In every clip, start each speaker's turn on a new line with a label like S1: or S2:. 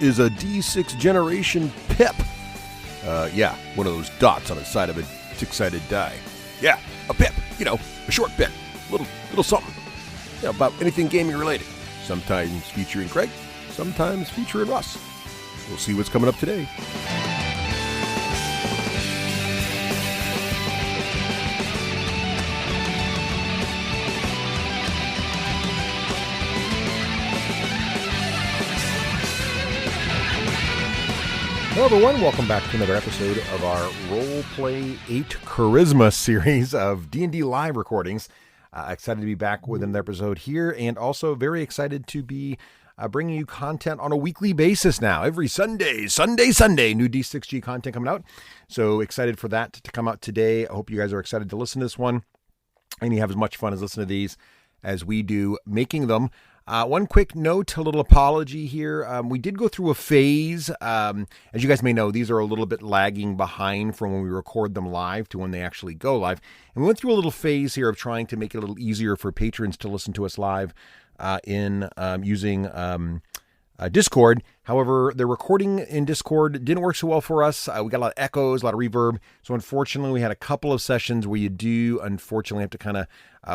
S1: is a D6 generation pip. Yeah, one of those dots on the side of a six-sided die. Yeah, a pip. You know, a short pip. Little something. You know, about anything gaming related. Sometimes featuring Craig, sometimes featuring Russ. We'll see what's coming up today. Hello everyone, welcome back to another episode of our Roleplay 8 Charisma series of D&D live recordings. Excited to be back with another episode here, and also very excited to be bringing you content on a weekly basis now. Every Sunday, new D6G content coming out. So excited for that to come out today. I hope you guys are excited to listen to this one, and you have as much fun as listening to these as we do making them. One quick note, a little apology here. We did go through a phase. As you guys may know, these are a little bit lagging behind from when we record them live to when they actually go live. And we went through a little phase here of trying to make it a little easier for patrons to listen to us live in using Discord. However, the recording in Discord didn't work so well for us. We got a lot of echoes, a lot of reverb. So unfortunately, we had a couple of sessions where you do unfortunately have to kind of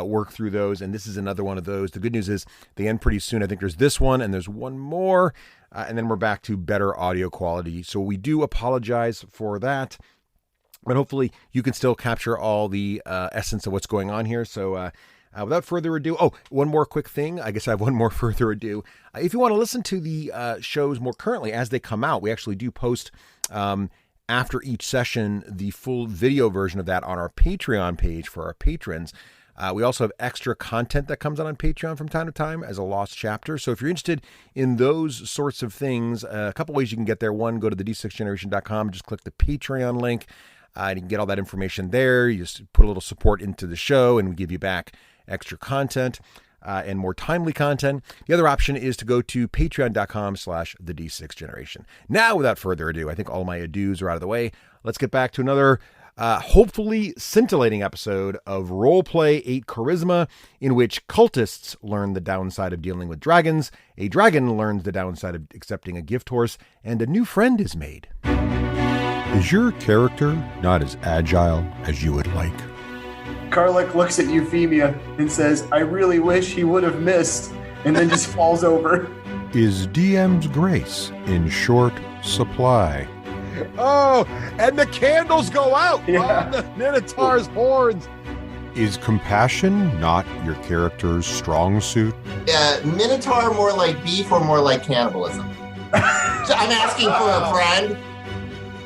S1: work through those. And this is another one of those. The good news is they end pretty soon. I think there's this one and there's one more. And then we're back to better audio quality. So we do apologize for that. But hopefully you can still capture all the essence of what's going on here. So without further ado, one more quick thing. I guess I have one more further ado. If you want to listen to the shows more currently as they come out, we actually do post after each session the full video version of that on our Patreon page for our patrons. We also have extra content that comes out on Patreon from time to time as a lost chapter. So if you're interested in those sorts of things, a couple ways you can get there. One, go to the D6generation.com, just click the Patreon link, and you can get all that information there. You just put a little support into the show, and we give you back extra content and more timely content. The other option is to go to patreon.com/the D6Generation. Now, without further ado, I think all my ados are out of the way. Let's get back to another hopefully scintillating episode of Roleplay 8 Charisma, in which cultists learn the downside of dealing with dragons, a dragon learns the downside of accepting a gift horse, and a new friend is made. Is your character not as agile as you would like?
S2: Karluk looks at Euphemia and says, I really wish he would have missed, and then just falls over.
S1: Is DM's grace in short supply? Oh, and the candles go out on the Minotaur's horns. Is compassion not your character's strong suit?
S3: Minotaur more like beef or more like cannibalism? So I'm asking for a friend.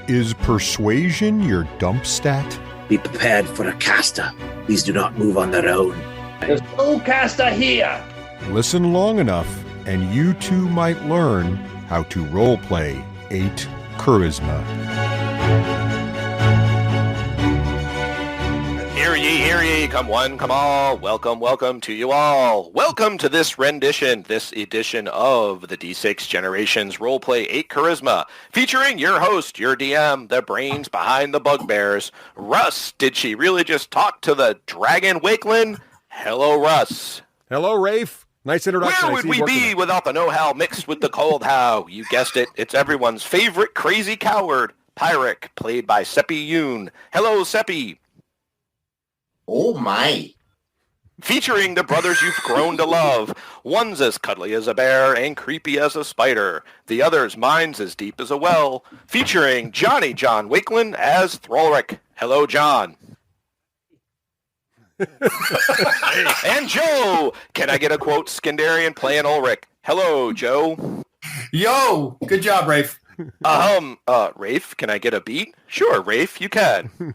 S1: Is persuasion your dump stat?
S4: Be prepared for a caster. Please do not move on their own.
S5: There's no caster here.
S1: Listen long enough, and you too might learn how to roleplay 8 Charisma.
S6: Hear ye, come one, come all. Welcome to you all. Welcome to this edition of the D6 Generations Roleplay 8 Charisma, featuring your host, your DM, the brains behind the bugbears. Russ, did she really just talk to the dragon Wakelin? Hello, Russ.
S1: Hello, Rafe. Nice introduction.
S6: Where would we be without the know-how mixed with the cold how? You guessed it. It's everyone's favorite crazy coward, Pyric, played by Seppi Yoon. Hello, Seppi.
S3: Oh my.
S6: Featuring the brothers you've grown to love. One's as cuddly as a bear and creepy as a spider. The other's mind's as deep as a well. Featuring Johnny John Wakelin as Throlric. Hello, John. And Joe. Can I get a quote? Skandarian playing Ulrich. Hello, Joe.
S7: Yo, good job, Rafe.
S6: Rafe, can I get a beat? Sure, Rafe, you can.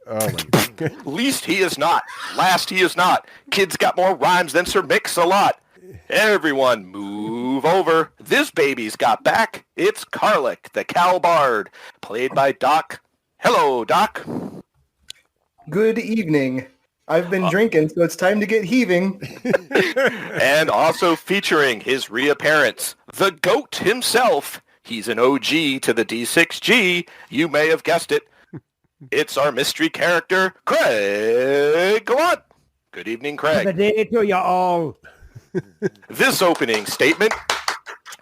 S1: Oh my God.
S6: Least he is not. Last he is not. Kid's got more rhymes than Sir Mix-a-Lot. Everyone move over. This baby's got back. It's Karluk, the Cal Bard, played by Doc. Hello, Doc.
S2: Good evening. I've been drinking, so it's time to get heaving.
S6: And also featuring his reappearance, the GOAT himself. He's an OG to the D6G. You may have guessed it. It's our mystery character, Craig. Go on. Good evening, Craig.
S5: Good day to you all.
S6: This opening statement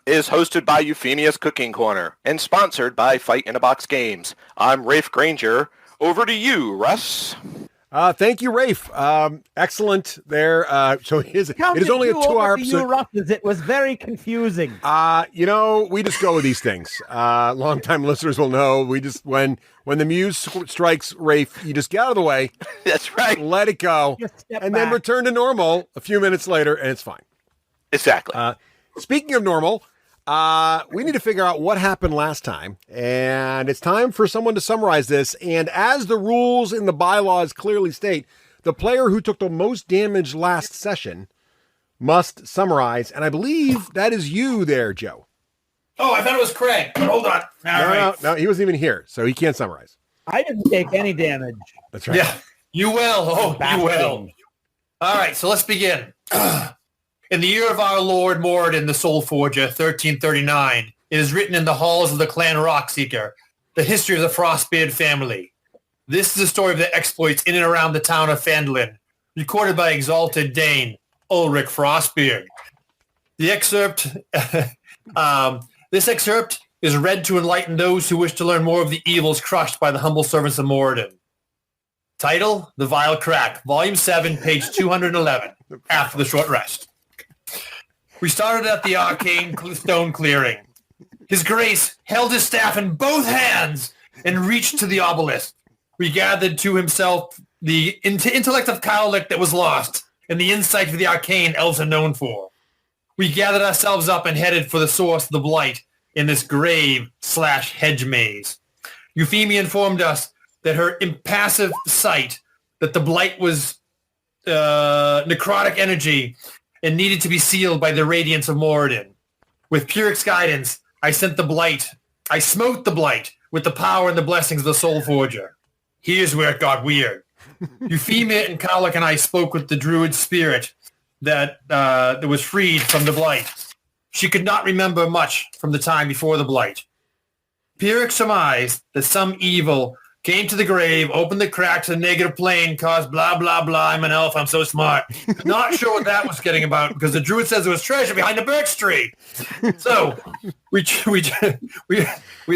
S6: is hosted by Euphemia's Cooking Corner and sponsored by Fight in a Box Games. I'm Rafe Granger. Over to you, Russ.
S1: Thank you, Rafe. Excellent there. So it is only a 2-hour episode.
S8: It was very confusing.
S1: We just go with these things. Longtime listeners will know. We just when the muse strikes Rafe, you just get out of the way.
S6: That's right.
S1: Let it go, and then return to normal a few minutes later, and it's fine.
S6: Exactly.
S1: Speaking of normal, we need to figure out what happened last time, and it's time for someone to summarize this. And as the rules in the bylaws clearly state, the player who took the most damage last session must summarize, and I believe that is you there, Joe.
S7: Oh, I thought it was Craig. Hold on.
S1: No, he wasn't even here, so he can't summarize.
S8: I didn't take any damage.
S1: That's right.
S7: Yeah, you will. Oh, you will. All right, so let's begin. In the year of our Lord Moradin, the Soul Forger, 1339, it is written in the halls of the clan Rockseeker, the history of the Frostbeard family. This is the story of the exploits in and around the town of Fandolin, recorded by exalted Dane Ulrich Frostbeard. The excerpt, this excerpt is read to enlighten those who wish to learn more of the evils crushed by the humble servants of Moradin. Title, The Vile Crack, Volume 7, page 211, after the short rest. We started at the arcane stone clearing. His Grace held his staff in both hands and reached to the obelisk. We gathered to himself the intellect of Cowlick that was lost and the insight of the arcane elves are known for. We gathered ourselves up and headed for the source of the blight in this grave/hedge maze. Euphemia informed us that her impassive sight that the blight was necrotic energy and needed to be sealed by the radiance of Moradin. With Pyrrhic's guidance, I smote the blight with the power and the blessings of the Soul Forger. Here's where it got weird. Euphemia and Cowlick and I spoke with the druid spirit that was freed from the blight. She could not remember much from the time before the blight. Pyrrhic surmised that some evil came to the grave, opened the cracks in the negative plane, caused blah, blah, blah. I'm an elf. I'm so smart. Not sure what that was getting about because the druid says there was treasure behind the birch tree. So we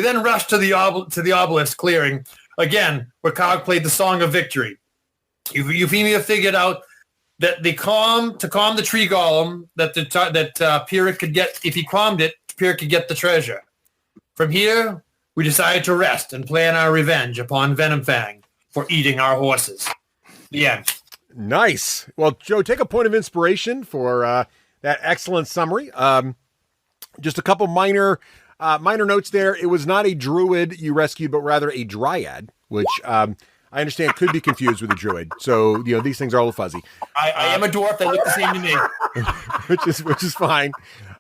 S7: then rushed to the obelisk clearing again, where Cog played the Song of Victory. Euphemia figured out that to calm the tree golem that Pyrrhic could get, if he calmed it, Pyrrhic could get the treasure. From here, we decided to rest and plan our revenge upon Venomfang for eating our horses. The end.
S1: Nice. Well, Joe, take a point of inspiration for that excellent summary. Just a couple minor notes there. It was not a druid you rescued, but rather a dryad, which I understand could be confused with a druid. So, these things are a little fuzzy.
S7: I am a dwarf. They look the same to me.
S1: which is fine.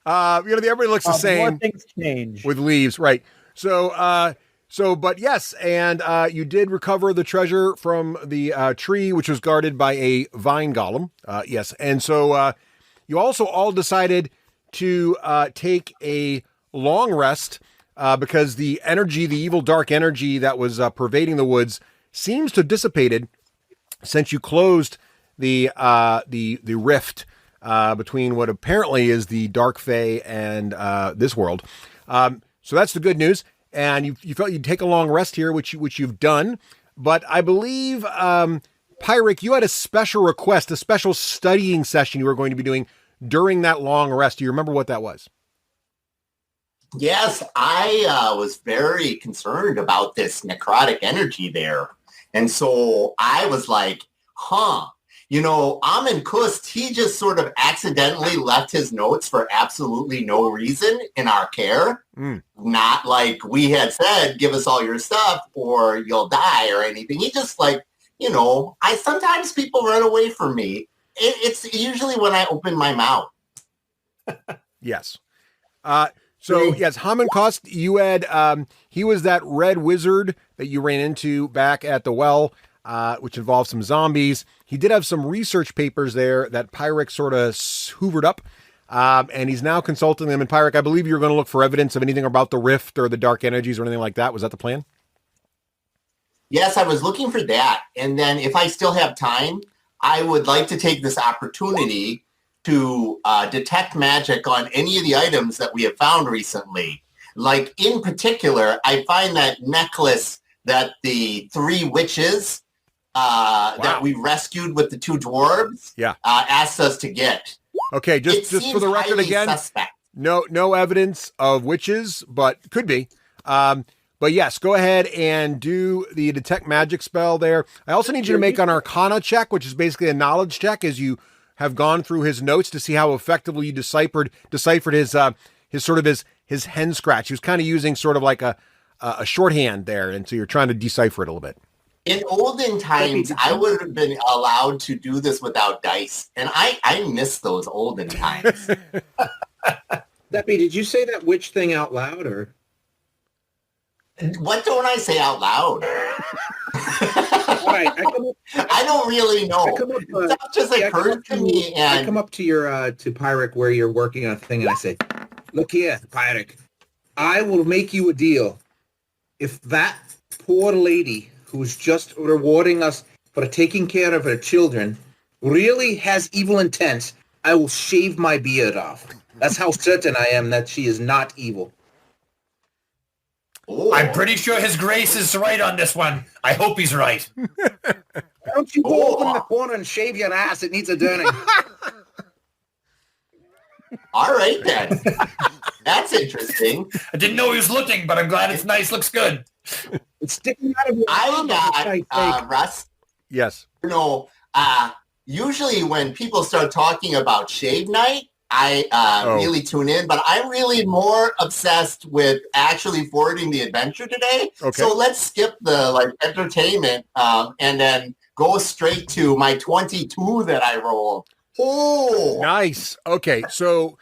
S1: Everybody looks the same.
S8: More things change.
S1: With leaves, right. But yes, and you did recover the treasure from the tree, which was guarded by a vine golem. Yes, and so you also all decided to take a long rest because the evil dark energy that was pervading the woods seems to have dissipated since you closed the rift between what apparently is the Dark Fae and this world. So that's the good news. And you felt you'd take a long rest here, which you've done. But I believe, Pyrrhic, you had a special request, a special studying session you were going to be doing during that long rest. Do you remember what that was?
S3: Yes, I was very concerned about this necrotic energy there. And so I was like, Amin Kust, he just sort of accidentally left his notes for absolutely no reason in our care. Not like we had said, give us all your stuff or you'll die or anything. He just sometimes people run away from me. It's usually when I open my mouth.
S1: Yes. Yes, Haman Kost, you had, he was that red wizard that you ran into back at the well, which involved some zombies. He did have some research papers there that Pyrrhic sort of hoovered up, and he's now consulting them. And Pyrrhic, I believe you're going to look for evidence of anything about the rift or the dark energies or anything like that. Was that the plan?
S3: Yes, I was looking for that. And then if I still have time, I would like to take this opportunity to detect magic on any of the items that we have found recently. Like, in particular, I find that necklace that the 3 witches that we rescued with the 2 dwarves asked us to get.
S1: Okay, just for the record again,
S3: suspect.
S1: no evidence of witches, but could be. But yes, go ahead and do the detect magic spell there. I also need you to make an Arcana check, which is basically a knowledge check, as you have gone through his notes to see how effectively you deciphered his hen scratch. He was kind of using sort of like a shorthand there, and so you're trying to decipher it a little bit.
S3: In olden times, I would have been allowed to do this without dice, and I miss those olden times.
S4: Deppy, did you say that witch thing out loud, or?
S3: What don't I say out loud?
S4: All right,
S3: I don't really know. That just occurred to me. And
S4: I come up to your to Pyric where you're working on a thing, and I say, "Look here, Pyric, I will make you a deal. If that poor lady who's just rewarding us for taking care of her children really has evil intent, I will shave my beard off. That's how certain I am that she is not evil."
S3: Oh.
S7: I'm pretty sure His Grace is right on this one. I hope he's right.
S4: Don't you go over in the corner and shave your ass. It needs a doing.
S3: All right, then. That's interesting.
S7: I didn't know he was looking, but I'm glad it's nice. Looks good.
S4: It's sticking out of your
S3: I got, Russ.
S1: Yes.
S3: You know, usually when people start talking about shave night, I really tune in, but I'm really more obsessed with actually forwarding the adventure today.
S1: Okay.
S3: So let's skip the entertainment and then go straight to my 22 that I rolled. Oh,
S1: nice. Okay, so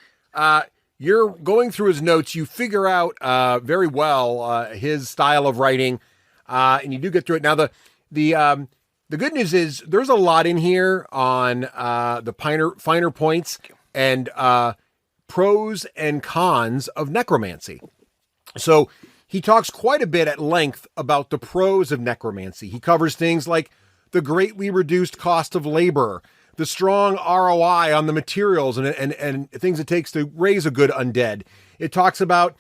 S1: you're going through his notes. You figure out very well his style of writing, and you do get through it. Now, the good news is there's a lot in here on the finer points and pros and cons of necromancy. So he talks quite a bit at length about the pros of necromancy. He covers things like the greatly reduced cost of labor, the strong ROI on the materials and things it takes to raise a good undead. It talks about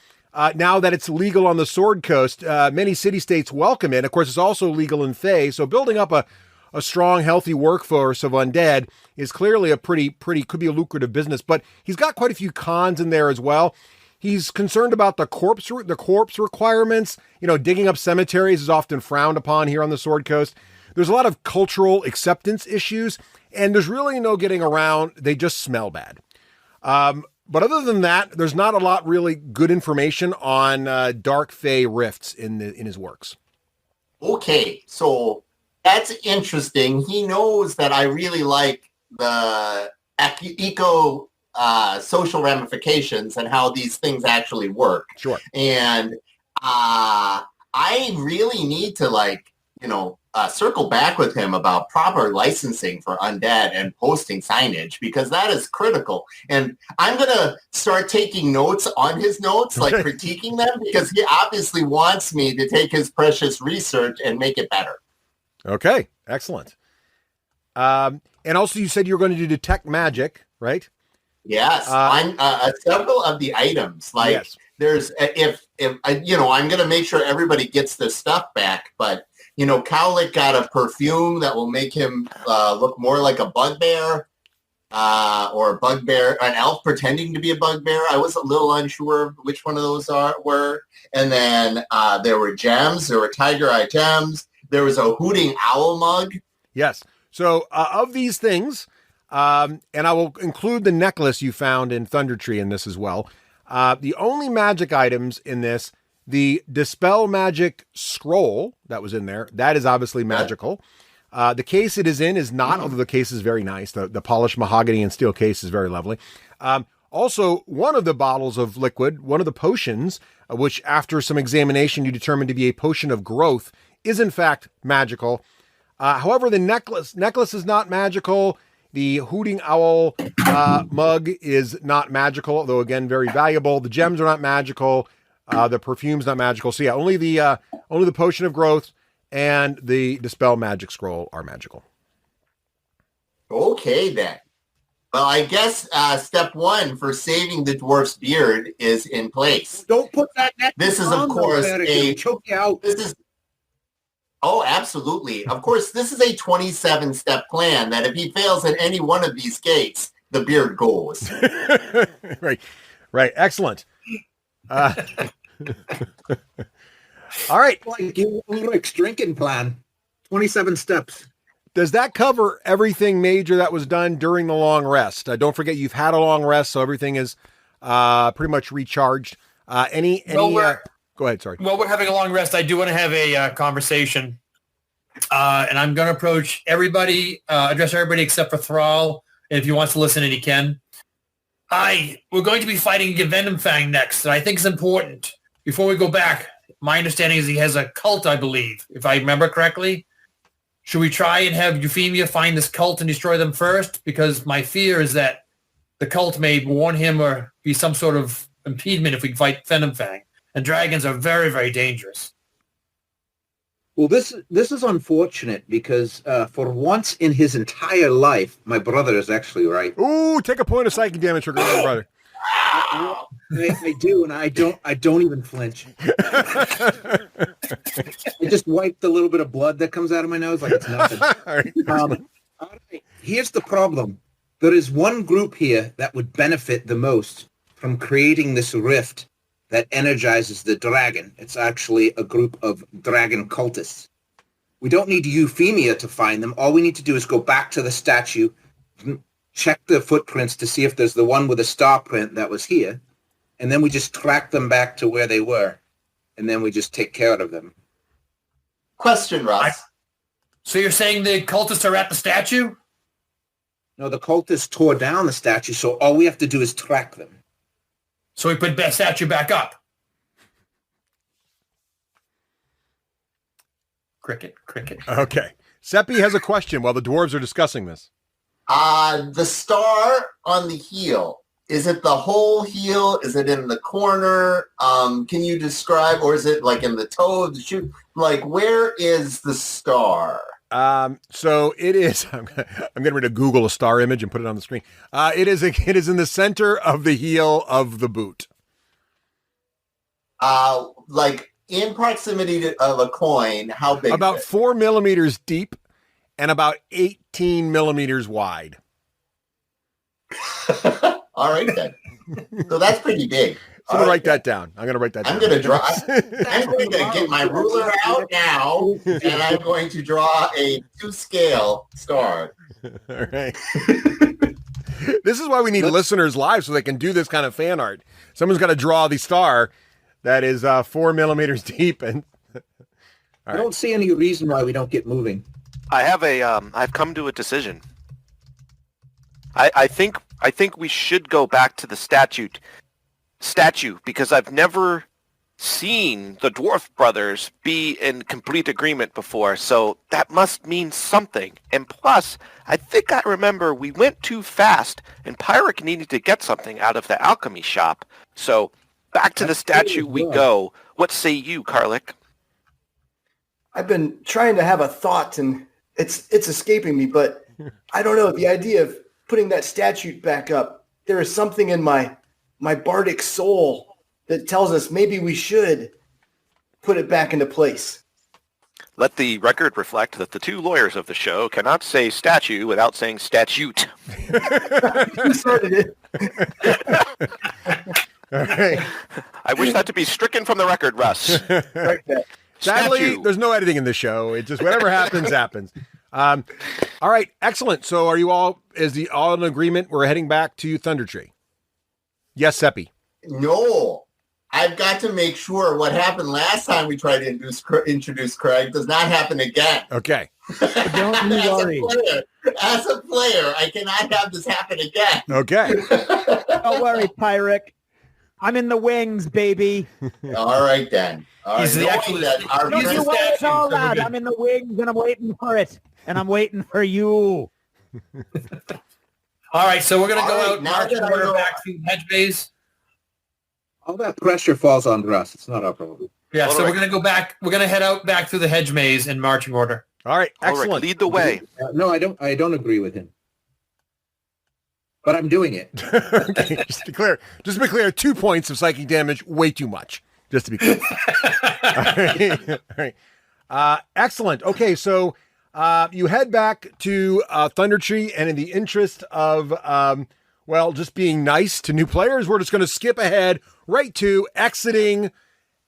S1: now that it's legal on the Sword Coast, many city-states welcome it. Of course, it's also legal in Fae, so building up a strong, healthy workforce of undead is clearly a pretty could be a lucrative business. But he's got quite a few cons in there as well. He's concerned about the corpse requirements. You know, digging up cemeteries is often frowned upon here on the Sword Coast. There's a lot of cultural acceptance issues, and there's really no getting around. They just smell bad. But other than that, there's not a lot really good information on dark Fae rifts in his works.
S3: Okay, so that's interesting. He knows that I really like the social ramifications and how these things actually work.
S1: Sure.
S3: And I really need to circle back with him about proper licensing for undead and posting signage, because that is critical. And I'm going to start taking notes on his notes, like critiquing them, because he obviously wants me to take his precious research and make it better.
S1: Okay, excellent. And also you said you were going to do detect magic, right?
S3: Yes, on several of the items.
S1: Yes.
S3: There's, if I'm going to make sure everybody gets their stuff back, but Cowlick got a perfume that will make him look more like a bugbear, or a bugbear, an elf pretending to be a bugbear. I was a little unsure which one of those were. And then there were gems. There were tiger eye gems. There was a hooting owl mug.
S1: Yes. So of these things, and I will include the necklace you found in Thunder Tree in this as well. The only magic items in this, the Dispel Magic Scroll that was in there, that is obviously magical. The case it is in is not, although the case is very nice. The polished mahogany and steel case is very lovely. Also, one of the bottles of liquid, one of the potions, which after some examination you determined to be a potion of growth, is in fact magical. However, the necklace is not magical. The hooting owl mug is not magical, although again very valuable. The gems are not magical. The perfume's not magical. So yeah, only the potion of growth and the Dispel Magic Scroll are magical.
S3: Okay then. Well, I guess step one for saving the dwarf's beard is in place.
S4: Don't put that net
S3: This is,
S4: on,
S3: of course,
S4: though, it'll choke you out.
S3: This is. Oh, absolutely. Of course, this is a 27-step plan that if he fails at any one of these gates, the beard goes.
S1: Right. Excellent. All right.
S4: Like Ulrich's drinking plan. 27 steps.
S1: Does that cover everything major that was done during the long rest? Don't forget you've had a long rest, so everything is pretty much recharged. Go ahead, sorry.
S7: Well, we're having a long rest. I do want to have a conversation, and I'm going to approach everybody, address everybody except for Thrall, and if he wants to listen, and he can. We're going to be fighting Venom Fang next, and I think it's important. Before we go back, my understanding is he has a cult, I believe, if I remember correctly. Should we try and have Euphemia find this cult and destroy them first? Because my fear is that the cult may warn him or be some sort of impediment if we fight Venom Fang. And dragons are very, very dangerous.
S4: Well, this is unfortunate because for once in his entire life, my brother is actually right.
S1: Ooh, take a point of psychic damage for your brother.
S4: I do, and I don't even flinch. I just wiped a little bit of blood that comes out of my nose like it's nothing. All right. Here's the problem. There is one group here that would benefit the most from creating this rift that energizes the dragon. It's actually a group of dragon cultists. We don't need Euphemia to find them. All we need to do is go back to the statue, check the footprints to see if there's the one with a star print that was here, and then we just track them back to where they were, and then we just take care of them.
S3: Question, Russ.
S7: So you're saying the cultists are at the statue?
S4: No, the cultists tore down the statue, so all we have to do is track them.
S7: So we put the statue back up. Cricket.
S1: Okay. Seppi has a question while the dwarves are discussing this.
S3: The star on the heel, is it the whole heel? Is it in the corner? Can you describe, or is it like in the toe of the shoe? Like, where is the star?
S1: So it is, I'm getting ready to Google a star image and put it on the screen. It is in the center of the heel of the boot.
S3: Like in proximity of a coin, how big?
S1: About 4 millimeters deep and about 18 millimeters wide.
S3: All right, then. So that's pretty big.
S1: So I'm going to write that down. I'm going to write that down.
S3: I'm going to get my ruler out now, and I'm going to draw a 2-scale star.
S1: All right. This is why we need listeners live so they can do this kind of fan art. Someone's got to draw the star that is 4 millimeters deep. And
S4: I don't see any reason why we don't get moving.
S6: I've come to a decision. I think we should go back to the statue because I've never seen the Dwarf Brothers be in complete agreement before, so that must mean something. And plus, I think I remember we went too fast, and Pyric needed to get something out of the alchemy shop. So back to the statue we go. What say you, Karlik?
S2: I've been trying to have a thought, and it's escaping me, but I don't know. The idea of putting that statue back up, there is something in my bardic soul that tells us maybe we should put it back into place.
S6: Let the record reflect that the two lawyers of the show cannot say statue without saying statute.
S2: You started it.
S1: all right.
S6: I wish that to be stricken from the record, Russ.
S1: Sadly,
S6: Statue.
S1: there's no editing in the show. It just, whatever happens, happens. All right. Excellent. So are you all in agreement? We're heading back to Thundertree. Yes, Seppi.
S3: No. I've got to make sure what happened last time we tried to introduce Craig does not happen again.
S1: Okay.
S8: Don't you worry.
S3: As a player, I cannot have this happen again.
S1: Okay.
S8: Don't worry, Pyric. I'm in the wings, baby.
S3: All right, then. All right.
S7: Don't you
S8: Don't you worry all that. I'm in the wings, and I'm waiting for it. And I'm waiting for you.
S7: All right, so we're going to go
S3: All right,
S7: out,
S3: now
S7: march
S3: that I
S7: order
S3: know-
S7: back through hedge maze.
S4: All that pressure falls on us. It's not our problem.
S7: Yeah,
S6: All
S7: so
S6: right.
S7: we're going to go back. We're going to head out back through the hedge maze in marching order.
S1: All right.
S6: Ulrich,
S1: Excellent.
S6: lead the way.
S4: No, I don't agree with him. but I'm doing it.
S1: Okay, just to be clear, 2 points of psychic damage, way too much. Just to be clear. All right. Excellent. Okay, so you head back to Thunder Tree, and in the interest of just being nice to new players, we're just going to skip ahead right to exiting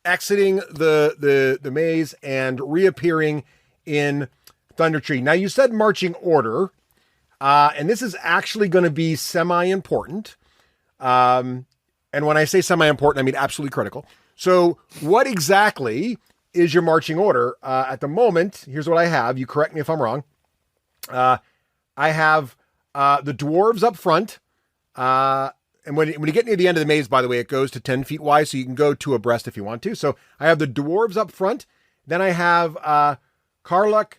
S1: the maze and reappearing in Thunder Tree. Now, you said marching order, and this is actually going to be semi-important. And when I say semi-important, I mean absolutely critical. So what exactly is your marching order? At the moment, here's what I have. You correct me if I'm wrong. I have the dwarves up front. And when you get near the end of the maze, by the way, it goes to 10 feet wide, so you can go 2 abreast if you want to. So I have the dwarves up front. Then I have Karluk,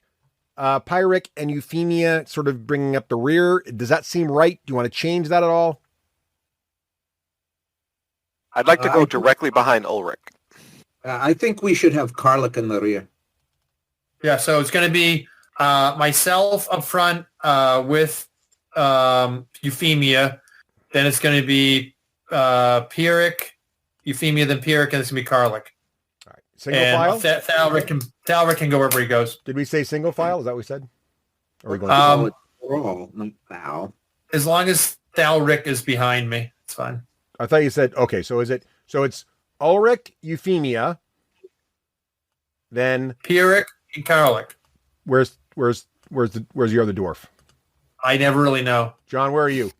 S1: Pyric, and Euphemia sort of bringing up the rear. Does that seem right? Do you want to change that at all?
S6: I'd like to go directly behind Ulrich.
S4: I think we should have Karluk in the rear.
S7: Yeah, so it's going to be myself up front with Euphemia. Then it's going to be Pyric, Euphemia, then Pyric, and it's going to be Karluk.
S1: All right. Single file?
S7: Thalric can go wherever he goes.
S1: Did we say single file? Is that what we said? Or are we going
S4: Thal.
S7: As long as Thalric is behind me, it's fine.
S1: I thought you said, okay, so it's Ulrich, Euphemia, then
S7: Pyric and Karluk.
S1: Where's your other dwarf?
S7: I never really know.
S1: John, where are you?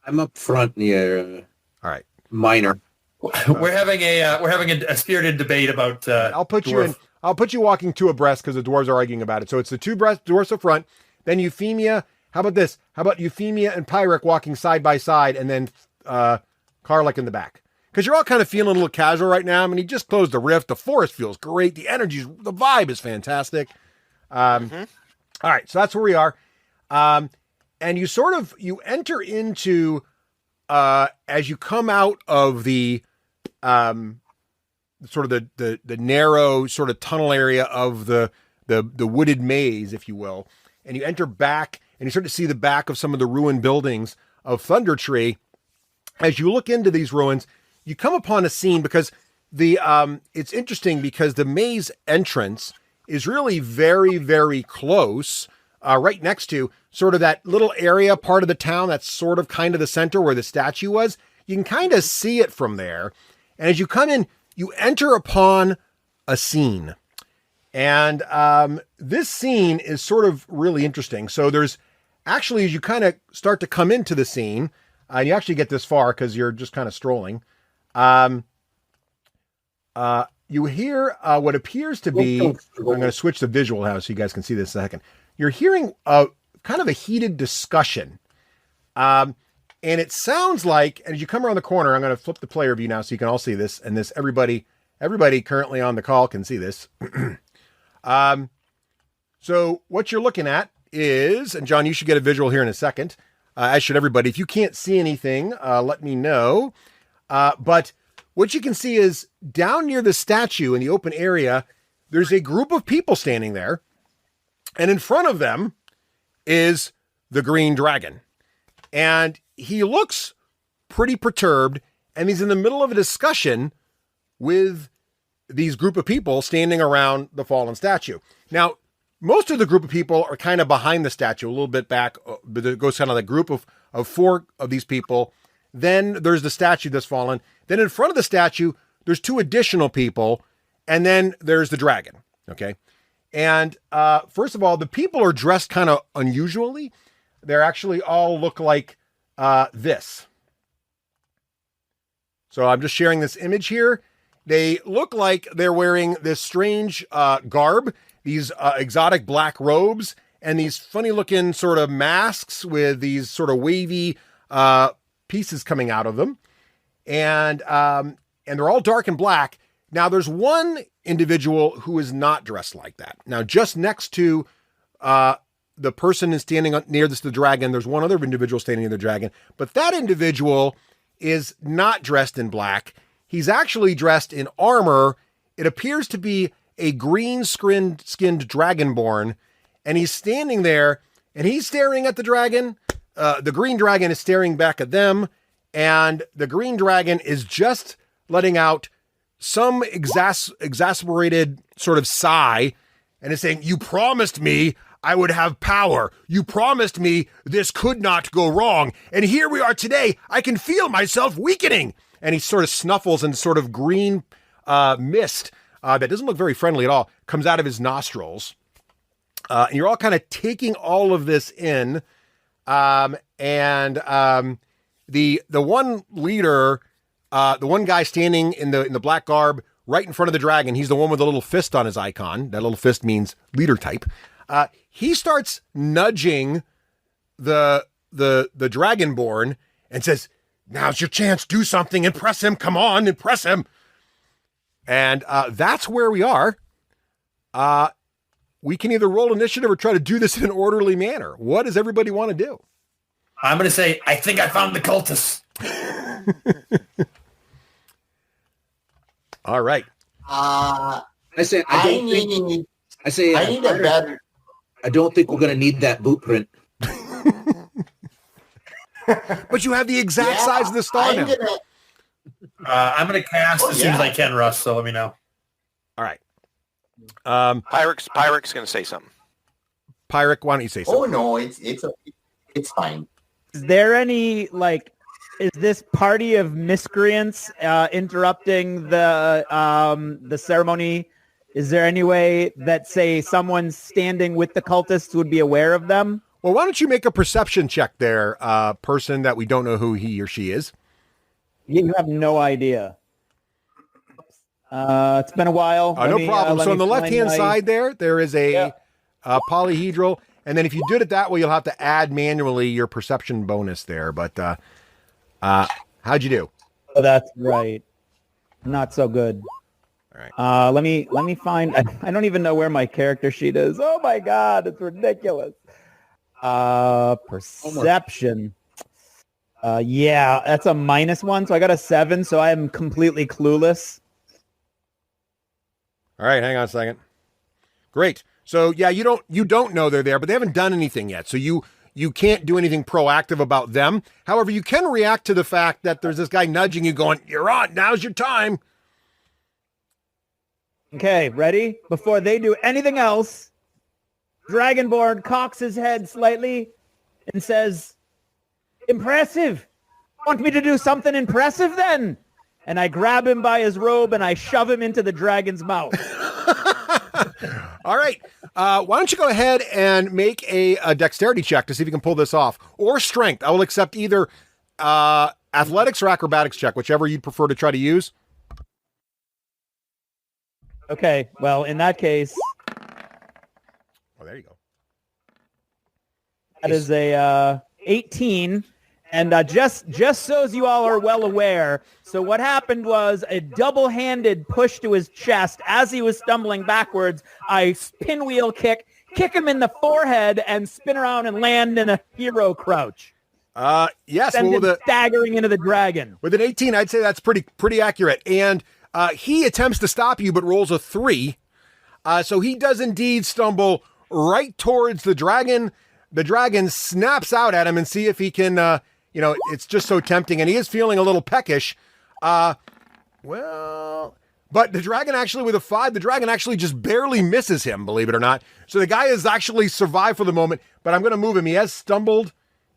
S4: I'm up front near
S1: all right.
S4: Minor.
S7: We're having a spirited debate about
S1: I'll put you walking 2 abreast because the dwarves are arguing about it. So it's the 2 dwarves up front, then Euphemia. How about this? How about Euphemia and Pyric walking side by side, and then Karluk in the back? Because you're all kind of feeling a little casual right now. I mean, he just closed the rift. The forest feels great. The vibe is fantastic. All right, so that's where we are. And you enter into, as you come out of the sort of the narrow sort of tunnel area of the wooded maze, if you will, and you enter back and you start to see the back of some of the ruined buildings of Thunder Tree. As you look into these ruins, you come upon a scene because it's interesting because the maze entrance is really very, very close, right next to sort of that little area part of the town that's sort of kind of the center where the statue was. You can kind of see it from there. And as you come in, you enter upon a scene. And this scene is sort of really interesting. So there's actually, as you kind of start to come into the scene, and you actually get this far because you're just kind of strolling, you hear what appears to be, I'm going to switch the visual now so you guys can see this in a second. You're hearing kind of a heated discussion. And it sounds like, as you come around the corner, I'm going to flip the player view now so you can all see this. And this, everybody currently on the call can see this. So what you're looking at is, and John, you should get a visual here in a second, as should everybody. If you can't see anything, let me know. But what you can see is down near the statue in the open area, there's a group of people standing there. And in front of them is the green dragon. And he looks pretty perturbed, and he's in the middle of a discussion with these group of people standing around the fallen statue. Now, most of the group of people are kind of behind the statue, a little bit back, but it goes kind of like a group of 4 of these people. Then there's the statue that's fallen. Then in front of the statue, there's 2 additional people, and then there's the dragon, okay? And first of all, the people are dressed kind of unusually. They're actually all look like this. So I'm just sharing this image here. They look like they're wearing this strange garb, these exotic black robes, and these funny looking sort of masks with these sort of wavy pieces coming out of them. And they're all dark and black. Now there's one individual who is not dressed like that. Now, just next to the person is standing near the dragon, there's one other individual standing near the dragon, but that individual is not dressed in black. He's actually dressed in armor. It appears to be a green-skinned dragonborn, and he's standing there, and he's staring at the dragon, the green dragon is staring back at them, and the green dragon is just letting out some exasperated sort of sigh, and is saying, "You promised me I would have power. You promised me this could not go wrong. And here we are today. I can feel myself weakening." And he sort of snuffles, and sort of green mist that doesn't look very friendly at all comes out of his nostrils. And you're all kind of taking all of this in. The one leader, the one guy standing in the black garb right in front of the dragon, he's the one with the little fist on his icon. That little fist means leader type. He starts nudging the dragonborn and says, "Now's your chance. Do something. Impress him. Come on, impress him." And that's where we are. We can either roll initiative or try to do this in an orderly manner. What does everybody want to do?
S7: I'm going to say, I think I found the cultists.
S1: All right.
S4: I say
S3: I need a better.
S4: I don't think we're going to need that boot print.
S1: But you have the exact size of the star now.
S7: I'm going to cast as soon as I can, Russ, so let me know.
S1: All right.
S6: Pyrrhic's going to say something.
S1: Pyrrhic, why don't you say something?
S3: Oh, no, it's fine.
S8: Is there any, is this party of miscreants interrupting the ceremony? Is there any way that, say, someone standing with the cultists would be aware of them?
S1: Well, why don't you make a perception check there, person that we don't know who he or she is?
S8: You have no idea. It's been a while.
S1: No problem. So on the left-hand side there is a polyhedral. And then if you did it that way, you'll have to add manually your perception bonus there. But how'd you do?
S8: Oh, that's right. Not so good.
S1: All right.
S8: Let me find. I don't even know where my character sheet is. Oh my God, it's ridiculous. Perception. Yeah, that's a -1, so I got a 7. So I am completely clueless.
S1: All right, hang on a second. Great. So yeah, you don't know they're there, but they haven't done anything yet. So you can't do anything proactive about them. However, you can react to the fact that there's this guy nudging you, going, "You're on. Now's your time."
S8: Okay, ready? Before they do anything else, Dragonborn cocks his head slightly and says, "Impressive. Want me to do something impressive then?" And I grab him by his robe and I shove him into the dragon's mouth.
S1: All right. Why don't you go ahead and make a dexterity check to see if you can pull this off, or strength. I will accept either athletics or acrobatics check, whichever you'd prefer to try to use.
S8: Okay, well, in that case,
S1: Oh, there you go.
S8: that is a 18. And just so as you all are well aware, so what happened was a double-handed push to his chest. As he was stumbling backwards, I pinwheel kick him in the forehead, and spin around and land in a hero crouch.
S1: Yes.
S8: Send
S1: Well,
S8: him staggering into the dragon.
S1: with an 18, I'd say that's pretty accurate. And he attempts to stop you, but rolls a 3. So he does indeed stumble right towards the dragon. The dragon snaps out at him and see if he can... it's just so tempting, and he is feeling a little peckish. But the dragon actually, with a 5, the dragon actually just barely misses him, believe it or not. So the guy has actually survived for the moment, but I'm going to move him. He has stumbled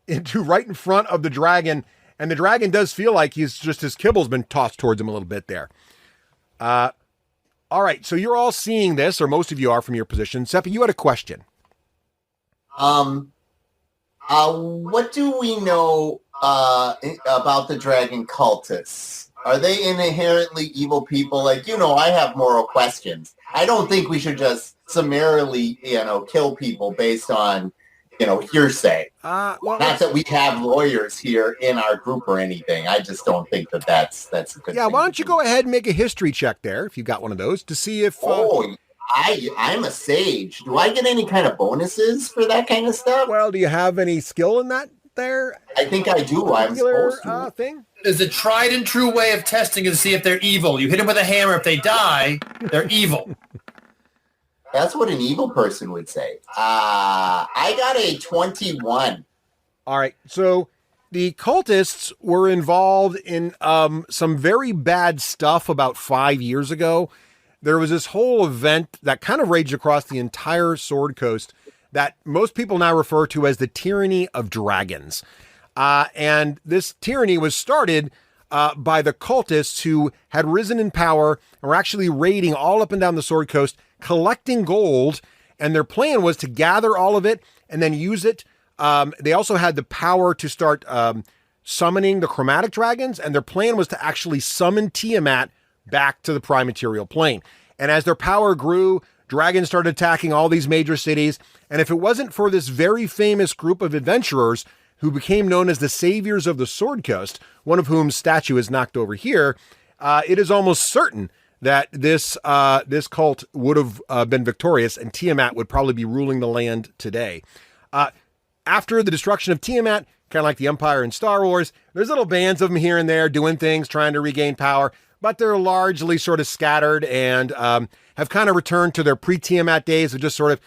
S1: into right in front of the dragon, and the dragon does feel like his kibble's been tossed towards him a little bit there. All right, so you're all seeing this, or most of you are from your position. Seppi, you had a question.
S3: What do we know about the dragon cultists? Are they inherently evil people? I have moral questions. I don't think we should just summarily, kill people based on, hearsay. Not that we have lawyers here in our group or anything. I just don't think that's a good thing.
S1: Yeah, why don't you go ahead and make a history check there, if you got one of those, to see if...
S3: I'm a sage. Do I get any kind of bonuses for that kind of stuff?
S1: Well, do you have any skill in that there?
S3: I think I do. I'm supposed to.
S1: Thing?
S7: There's a tried and true way of testing to see if they're evil. You hit them with a hammer. If they die, they're evil.
S3: That's what an evil person would say. I got a 21.
S1: All right. So the cultists were involved in some very bad stuff about 5 years ago. There was this whole event that kind of raged across the entire Sword Coast that most people now refer to as the Tyranny of Dragons. And this tyranny was started by the cultists who had risen in power and were actually raiding all up and down the Sword Coast, collecting gold. And their plan was to gather all of it and then use it. They also had the power to start summoning the chromatic dragons. And their plan was to actually summon Tiamat back to the prime material plane. And as their power grew, dragons started attacking all these major cities. And if it wasn't for this very famous group of adventurers who became known as the Saviors of the Sword Coast, one of whom's statue is knocked over here, it is almost certain that this cult would have been victorious and Tiamat would probably be ruling the land today. After the destruction of Tiamat, kind of like the Empire in Star Wars, there's little bands of them here and there doing things, trying to regain power, but they're largely sort of scattered and have kind of returned to their pre-Tiamat days of just sort of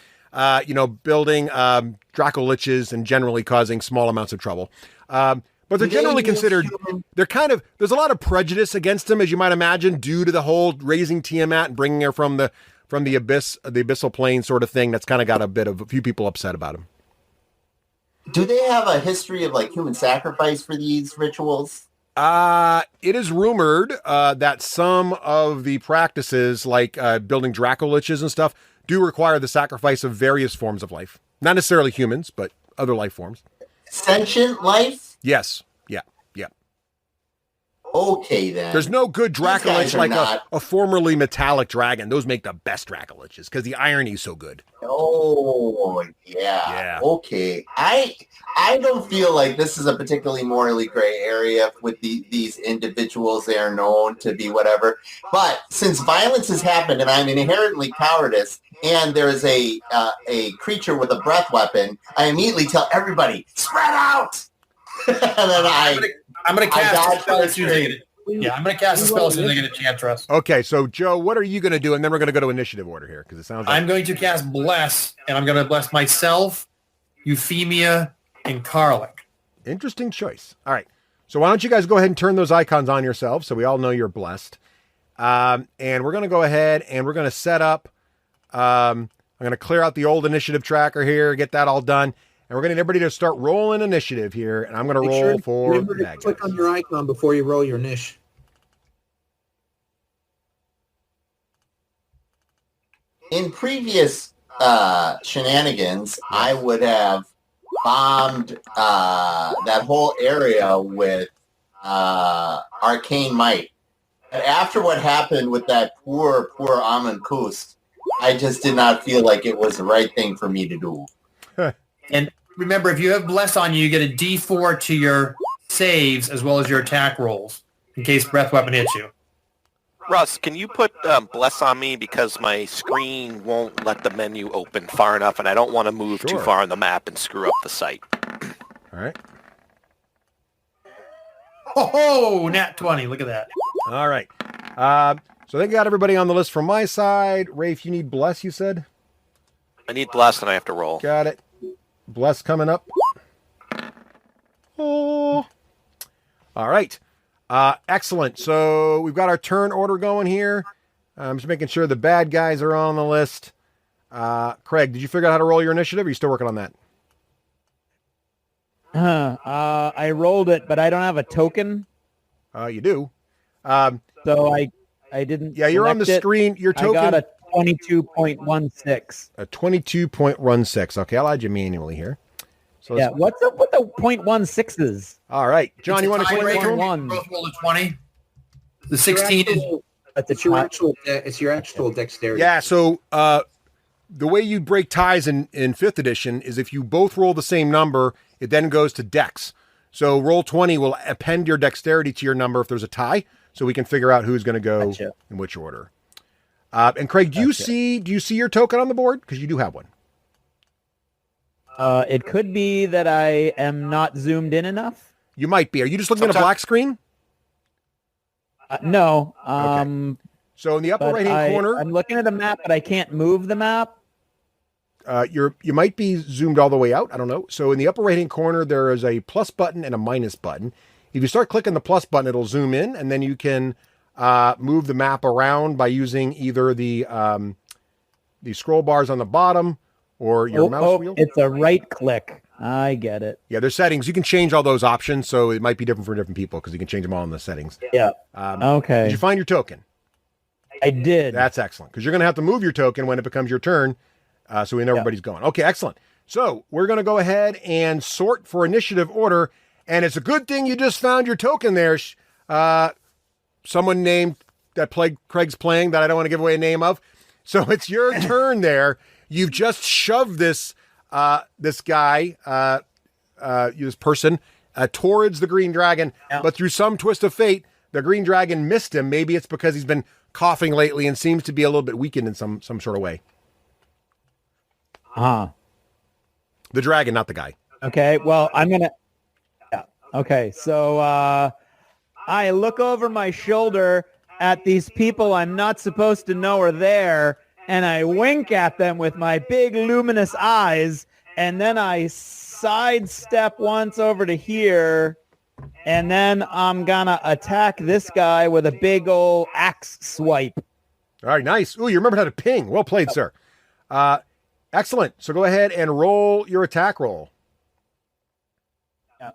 S1: building Draco-liches and generally causing small amounts of trouble. But they're generally considered, there's a lot of prejudice against them, as you might imagine, due to the whole raising Tiamat and bringing her from the abyss, the abyssal plane sort of thing. That's kind of got a few people upset about them.
S3: Do they have a history of like human sacrifice for these rituals?
S1: It is rumored that some of the practices, like building Draco-liches and stuff, do require the sacrifice of various forms of life. Not necessarily humans, but other life forms.
S3: Sentient life?
S1: Yes. Yeah.
S3: Okay, then.
S1: There's no good Draco-lich like
S3: not...
S1: a formerly metallic dragon. Those make the best Draco-liches because the irony is so good.
S3: Oh, yeah. Okay. I don't feel like this is a particularly morally gray area with these individuals. They are known to be whatever. But since violence has happened and I'm inherently cowardice and there is a creature with a breath weapon, I immediately tell everybody, spread out! And then
S7: I'm going to cast a spell as soon as they get it. Yeah, I'm going to cast a spell as soon as they get Enchantress.
S1: Okay, so Joe, what are you going to do? And then we're going to go to initiative order here because it sounds like...
S7: I'm going to cast Bless, and I'm going to bless myself, Euphemia, and Karlik.
S1: Interesting choice. All right. So why don't you guys go ahead and turn those icons on yourselves so we all know you're blessed. And we're going to go ahead and we're going to set up... I'm going to clear out the old initiative tracker here, get that all done. And we're going to get everybody to start rolling initiative here. And I'm going to roll for the bad guys.
S4: Click on your icon before you roll your niche.
S3: In previous shenanigans, I would have bombed that whole area with arcane might. But after what happened with that poor Amon Kust, I just did not feel like it was the right thing for me to do.
S7: And remember, if you have Bless on you, you get a D4 to your saves as well as your attack rolls in case breath weapon hits you.
S6: Russ, can you put Bless on me because my screen won't let the menu open far enough and I don't want to move too far on the map and screw up the site.
S1: All right.
S7: Oh, nat 20. Look at that.
S1: All right. So they got everybody on the list from my side. Rafe, you need Bless, you said?
S6: I need Bless and I have to roll.
S1: Got it. Bless coming up. Oh. All right. Excellent. So we've got our turn order going here. I'm just making sure the bad guys are on the list. Craig, did you figure out how to roll your initiative? Or are you still working on that?
S8: I rolled it, but I don't have a token.
S1: You do.
S8: So I didn't.
S1: Yeah, you're on the screen. Your token.
S8: I got a 22.16.
S1: A 22.16. Okay, I'll add you manually here. So
S8: yeah, what's up with the 0.16s?
S1: All right, John, you want to
S7: break
S1: explain?
S7: one? Both roll a 20. The 16 is.
S4: It's your actual dexterity.
S1: Yeah. So the way you break ties in 5th edition is if you both roll the same number, it then goes to dex. So roll 20 will append your dexterity to your number if there's a tie, so we can figure out who's going to go in which order. And Craig, do you see your token on the board? Because you do have one.
S8: It could be that I am not zoomed in enough.
S1: You might be. Are you just looking at a black screen?
S8: No.
S1: Okay. So in the upper right-hand corner...
S8: I'm looking at a map, but I can't move the map.
S1: you might be zoomed all the way out. I don't know. So in the upper right-hand corner, there is a plus button and a minus button. If you start clicking the plus button, it'll zoom in, and then you can move the map around by using either the scroll bars on the bottom or your mouse wheel.
S8: It's a right click. I get it.
S1: Yeah, there's settings. You can change all those options, so it might be different for different people because you can change them all in the settings.
S8: Yeah. Okay.
S1: Did you find your token?
S8: I did.
S1: That's excellent, because you're going to have to move your token when it becomes your turn, so we know everybody's going. Okay, excellent. So we're going to go ahead and sort for initiative order, and it's a good thing you just found your token there. Someone named that Craig's playing that I don't want to give away a name of. So it's your turn there. You've just shoved this guy, this person, towards the green dragon, but through some twist of fate, the green dragon missed him. Maybe it's because he's been coughing lately and seems to be a little bit weakened in some sort of way. The dragon, not the guy.
S8: Okay, well, I'm going to... Yeah. Okay, so I look over my shoulder at these people I'm not supposed to know are there, and I wink at them with my big luminous eyes, and then I sidestep once over to here, and then I'm gonna attack this guy with a big old axe swipe.
S1: All right, nice. Ooh, you remembered how to ping. Well played, sir. Excellent. So go ahead and roll your attack roll.
S8: Yeah,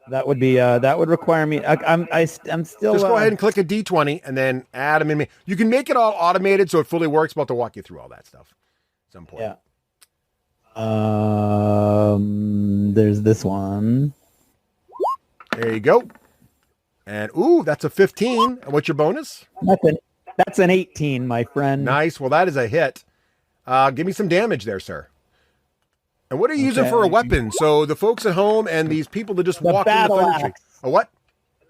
S8: that would require me. I'm still.
S1: Just go ahead and click a D20 and then add them in. You can make it all automated so it fully works. But I'll have to walk you through all that stuff at some point.
S8: Yeah. There's this one.
S1: There you go. And ooh, that's a 15. And what's your bonus?
S8: That's an 18, my friend.
S1: Nice. Well, that is a hit. Give me some damage there, sir. And what are you using for a weapon? So the folks at home and these people that just walk in the thunder tree. A what?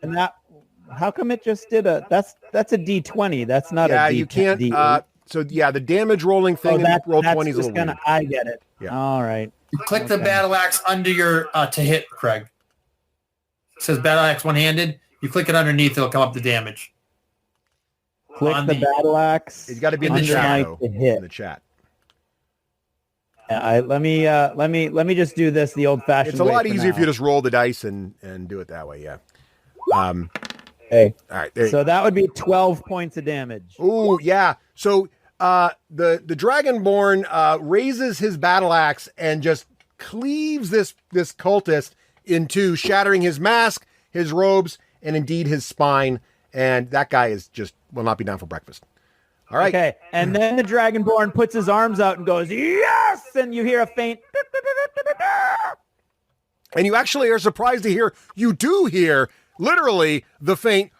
S8: And that, how come it just did that's a D20. That's not a D10.
S1: You can't. So yeah, the damage rolling thing in roll 20 is a little weird.
S8: I get it.
S1: Yeah.
S8: All right.
S7: Click the battle axe under your to hit, Craig. It says battle axe one-handed. You click it underneath, it'll come up the damage.
S8: Click the battle axe.
S1: It's got to be in the chat, though. In the chat.
S8: Let me just do this the old-fashioned way.
S1: It's a lot easier if you just roll the dice and do it that way. Yeah.
S8: Okay.
S1: All right.
S8: So that would be 12 points of damage.
S1: Ooh, yeah. So the Dragonborn raises his battle axe and just cleaves this cultist in two, shattering his mask, his robes, and indeed his spine. And that guy will not be down for breakfast. All right.
S8: Okay. And then the Dragonborn puts his arms out and goes, yes! And you hear a faint...
S1: And you actually are surprised to hear, you do hear, literally, the faint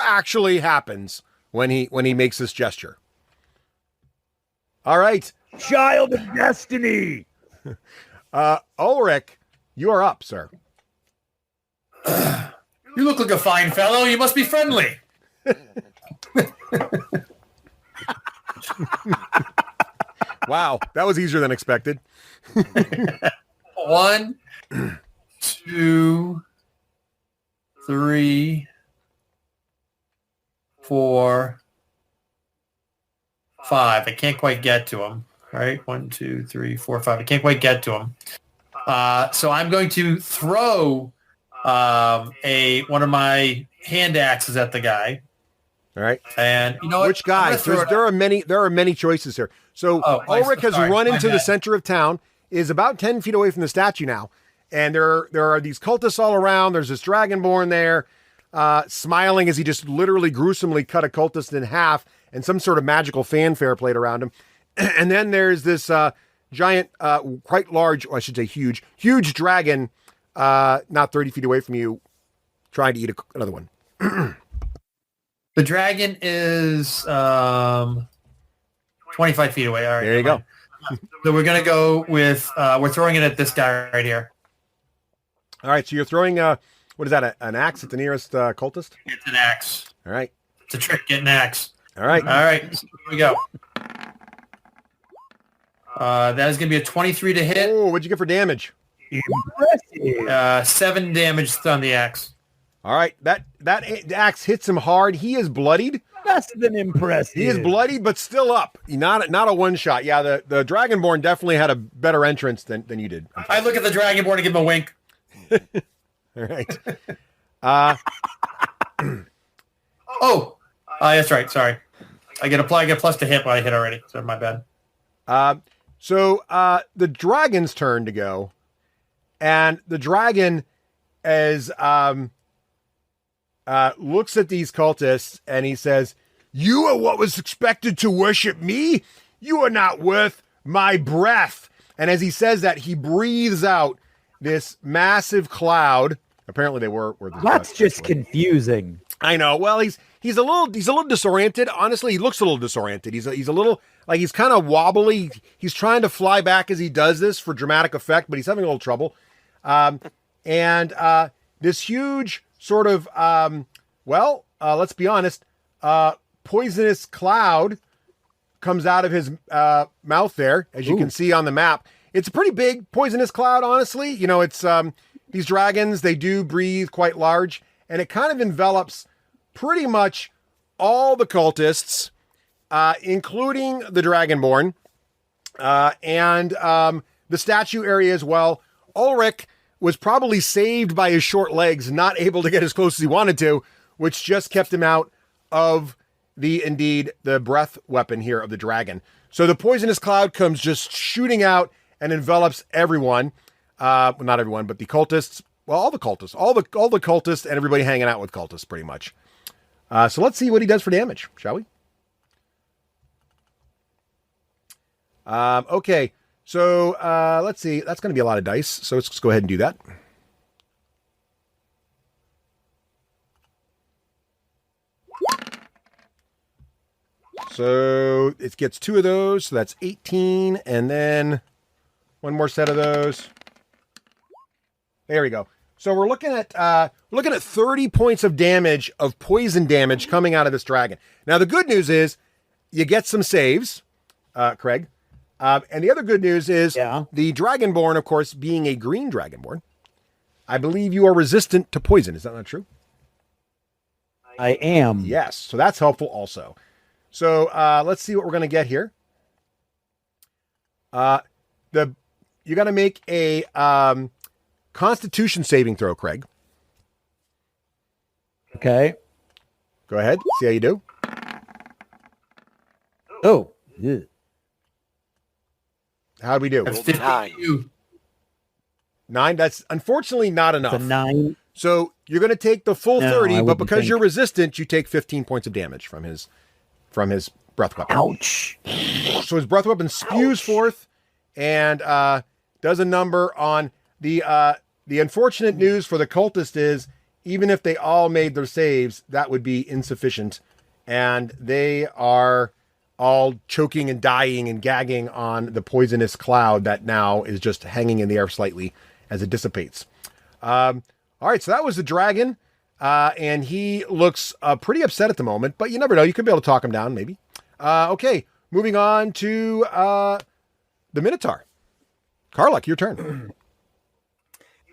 S1: actually happens when he makes this gesture. All right.
S8: Child of destiny!
S1: Ulrich, you are up, sir.
S7: You look like a fine fellow. You must be friendly.
S1: Wow, that was easier than expected.
S7: 1, 2, 3, 4, 5. I can't quite get to him. All right, 1, 2, 3, 4, 5. I can't quite get to him. So I'm going to throw one of my hand axes at the guy.
S1: All right.
S7: And you know what?
S1: Which guy? There are many choices here. So Ulrich has run into the center of town, is about 10 feet away from the statue now. And there are these cultists all around. There's this Dragonborn there, smiling as he just literally gruesomely cut a cultist in half, and some sort of magical fanfare played around him. And then there's this giant, quite large, or I should say huge dragon, not 30 feet away from you, trying to eat another one.
S7: The dragon is 25 feet away. All right.
S1: There you go.
S7: So we're going to go with, we're throwing it at this guy right here.
S1: All right. So you're throwing, what is that, an axe at the nearest cultist?
S7: It's an axe.
S1: All right.
S7: It's a trick, get an axe.
S1: All right.
S7: All right. So here we go. That is going to be a 23 to hit.
S1: Oh, what'd you get for damage?
S8: Impressive.
S7: 7 damage on the axe.
S1: All right. That axe hits him hard. He is bloodied.
S8: Less than impressive.
S1: He is bloody, but still up. Not a one shot. Yeah, the Dragonborn definitely had a better entrance than you did.
S7: I look at the Dragonborn and give him a wink.
S1: All right.
S7: That's right. Sorry. I get plus to hit, but I hit already. So my bad.
S1: So the dragon's turn to go, and the dragon looks at these cultists and he says, "You are what was expected to worship me. You are not worth my breath." And as he says that, he breathes out this massive cloud. Apparently, they were.
S8: That's just confusing.
S1: I know. Well, he's a little disoriented. Honestly, he looks a little disoriented. He's a little like he's kind of wobbly. He's trying to fly back as he does this for dramatic effect, but he's having a little trouble. And this huge sort of let's be honest, poisonous cloud comes out of his mouth there, as you can see on the map. It's a pretty big poisonous cloud, honestly. You know, it's these dragons, they do breathe quite large, and it kind of envelops pretty much all the cultists, including the Dragonborn, and the statue area as well. Ulrich was probably saved by his short legs, not able to get as close as he wanted to, which just kept him out of the breath weapon here of the dragon. So the poisonous cloud comes just shooting out and envelops everyone. Well, not everyone, but the cultists. Well, all the cultists, all the cultists, and everybody hanging out with cultists, pretty much. So let's see what he does for damage, shall we? Okay, so let's see. That's going to be a lot of dice, so let's just go ahead and do that. So it gets 2 of those, so that's 18, and then one more set of those. There we go. So we're looking at 30 points of damage, of poison damage coming out of this dragon. Now the good news is you get some saves, Craig. And the other good news is the Dragonborn, of course, being a green Dragonborn, I believe you are resistant to poison. Is that not true?
S8: I am.
S1: Yes. So that's helpful also. So let's see what we're going to get here. You got to make a Constitution saving throw, Craig.
S8: Okay.
S1: Go ahead. See how you do.
S8: Oh. Yeah.
S1: How'd we do? 9. That's unfortunately not enough.
S8: It's a 9.
S1: So you're going to take the full 30, but because you're
S8: think.
S1: resistant, you take 15 points of damage from his breath weapon.
S8: Ouch.
S1: So his breath weapon spews forth and does a number on the unfortunate news for the cultist is even if they all made their saves, that would be insufficient. And they are all choking and dying and gagging on the poisonous cloud that now is just hanging in the air slightly as it dissipates. All right, so that was the dragon. And he looks pretty upset at the moment, but you never know. You could be able to talk him down, maybe. Okay, moving on to the Minotaur. Karluk, your turn.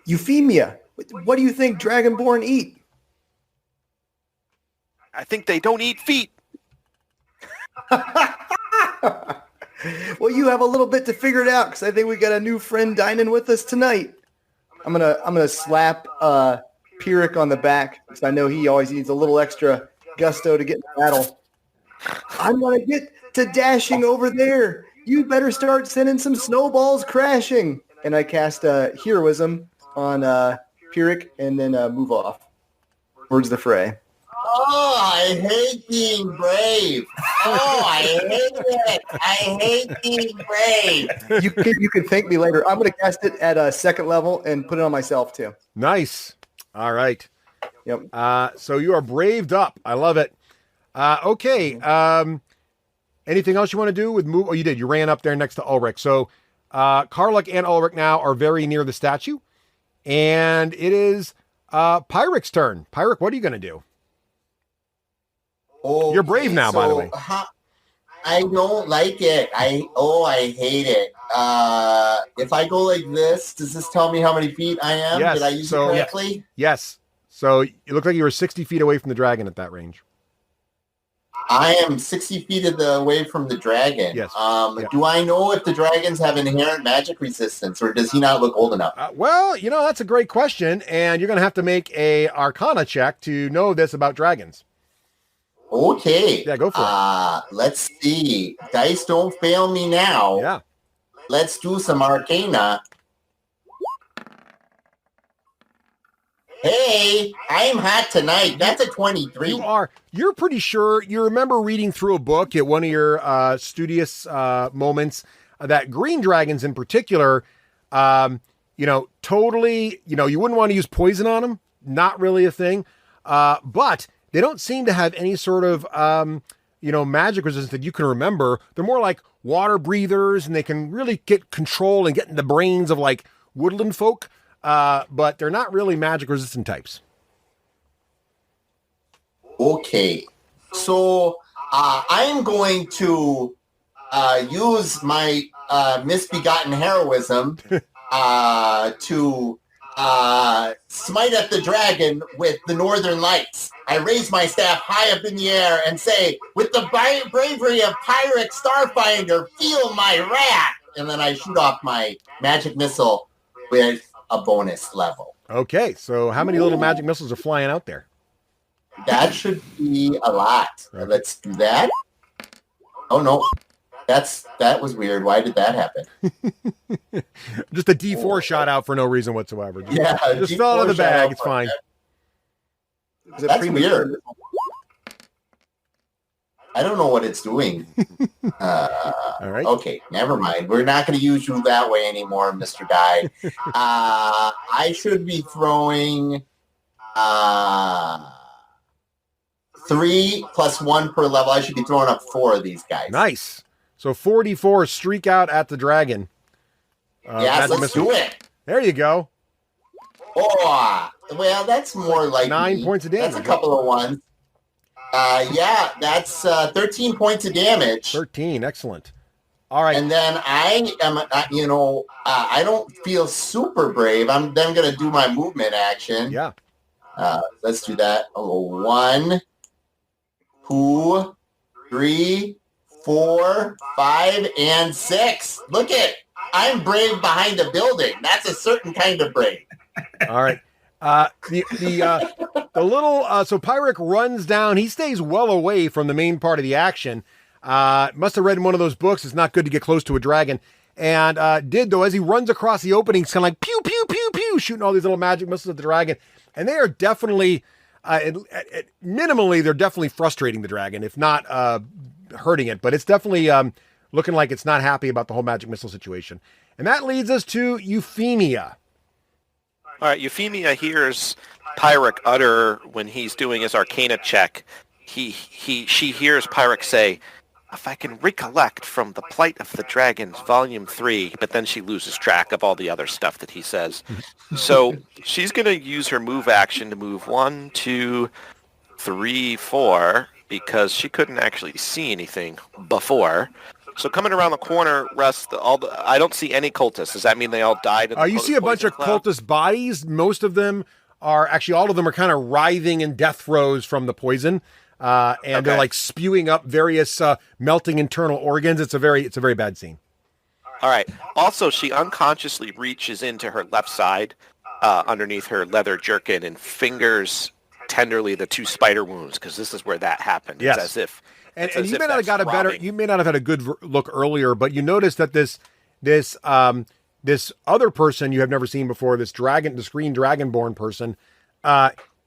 S2: Euphemia, what do you think Dragonborn eat?
S6: I think they don't eat feet.
S2: Well, you have a little bit to figure it out because I think we got a new friend dining with us tonight. I'm gonna slap Pyrrhic on the back because I know he always needs a little extra gusto to get in the battle. I'm gonna get to dashing over there. You better start sending some snowballs crashing. And I cast heroism on Pyrrhic and then move off. Words of the fray.
S3: Oh, I hate being brave. Oh, I hate it. I hate being brave.
S2: You can thank me later. I'm going to cast it at a second level and put it on myself too.
S1: Nice. All right.
S2: Yep.
S1: So you are braved up. I love it. Okay. Anything else you want to do with move? Oh, you did. You ran up there next to Ulrich. So Karluk and Ulrich now are very near the statue. And it is Pyrrhic's turn. Pyrrhic, what are you going to do?
S3: Okay,
S1: you're brave now, by the way.
S3: I don't like it. I hate it. If I go like this, does this tell me how many feet I am?
S1: Yes.
S3: Did I use it correctly?
S1: Yes. So it looked like you were 60 feet away from the dragon at that range.
S3: I am 60 feet away from the dragon.
S1: Yes.
S3: Do I know if the dragons have inherent magic resistance, or does he not look old enough?
S1: Well, that's a great question, and you're going to have to make a Arcana check to know this about dragons.
S3: Okay.
S1: Yeah, go for it.
S3: Let's see. Dice don't fail me now.
S1: Yeah.
S3: Let's do some Arcana. Hey, I'm hot tonight. That's a 23.
S1: You are. You're pretty sure. You remember reading through a book at one of your studious moments that green dragons in particular, totally, you wouldn't want to use poison on them. Not really a thing. But they don't seem to have any sort of, magic resistance that you can remember. They're more like water breathers, and they can really get control and get in the brains of like woodland folk. But they're not really magic resistant types.
S3: Okay. So I'm going to use my misbegotten heroism to smite at the dragon with the northern lights. I raise my staff high up in the air and say, with the bravery of Pyric Starfinder, feel my wrath. And then I shoot off my magic missile with a bonus level.
S1: Okay, so how many little magic missiles are flying out there?
S3: That should be a lot. Let's do that. Oh no, that was weird. Why did that happen?
S1: Just a D4 shot out for no reason whatsoever. Just fell out of the bag. It's fine.
S3: That's weird. I don't know what it's doing.
S1: All right.
S3: Okay, never mind. We're not going to use you that way anymore, Mr. Guy. I should be throwing 3 + 1 per level. I should be throwing up 4 of these guys.
S1: Nice. So 44 streak out at the dragon.
S3: Yes, let's do it.
S1: There you go.
S3: Oh, well, that's more like
S1: 9 points of damage.
S3: That's a couple of ones. That's 13 points of damage.
S1: 13, excellent. All right.
S3: And then I am, I don't feel super brave. I'm then going to do my movement action.
S1: Yeah.
S3: Let's do that. 1, 2, 3, 4, 5, and 6. Look at, I'm brave behind a building. That's a certain kind of brave.
S1: All right. The little so Pyric runs down. He stays well away from the main part of the action. Must have read in one of those books. It's not good to get close to a dragon. And did though, as he runs across the opening, he's kind of like pew pew pew pew, shooting all these little magic missiles at the dragon. And they are definitely, minimally, they're definitely frustrating the dragon, if not hurting it. But it's definitely looking like it's not happy about the whole magic missile situation. And that leads us to Euphemia.
S6: All right, Euphemia hears Pyric utter when he's doing his Arcana check. She hears Pyric say, "If I can recollect from The Plight of the Dragons, Volume 3," but then she loses track of all the other stuff that he says. So she's going to use her move action to move 1, 2, 3, 4, because she couldn't actually see anything before. So coming around the corner, Russ, I don't see any cultists. Does that mean they all died?
S1: You see a bunch of cultist bodies. Most of them are, actually all of them are kind of writhing in death throes from the poison. And they're like spewing up various melting internal organs. It's a very bad scene.
S6: All right. Also, she unconsciously reaches into her left side underneath her leather jerkin and fingers tenderly the 2 spider wounds, because this is where that happened.
S1: Yes.
S6: It's as if...
S1: And you may not have got you may not have had a good look earlier, but you notice that this other person you have never seen before, this green dragonborn person,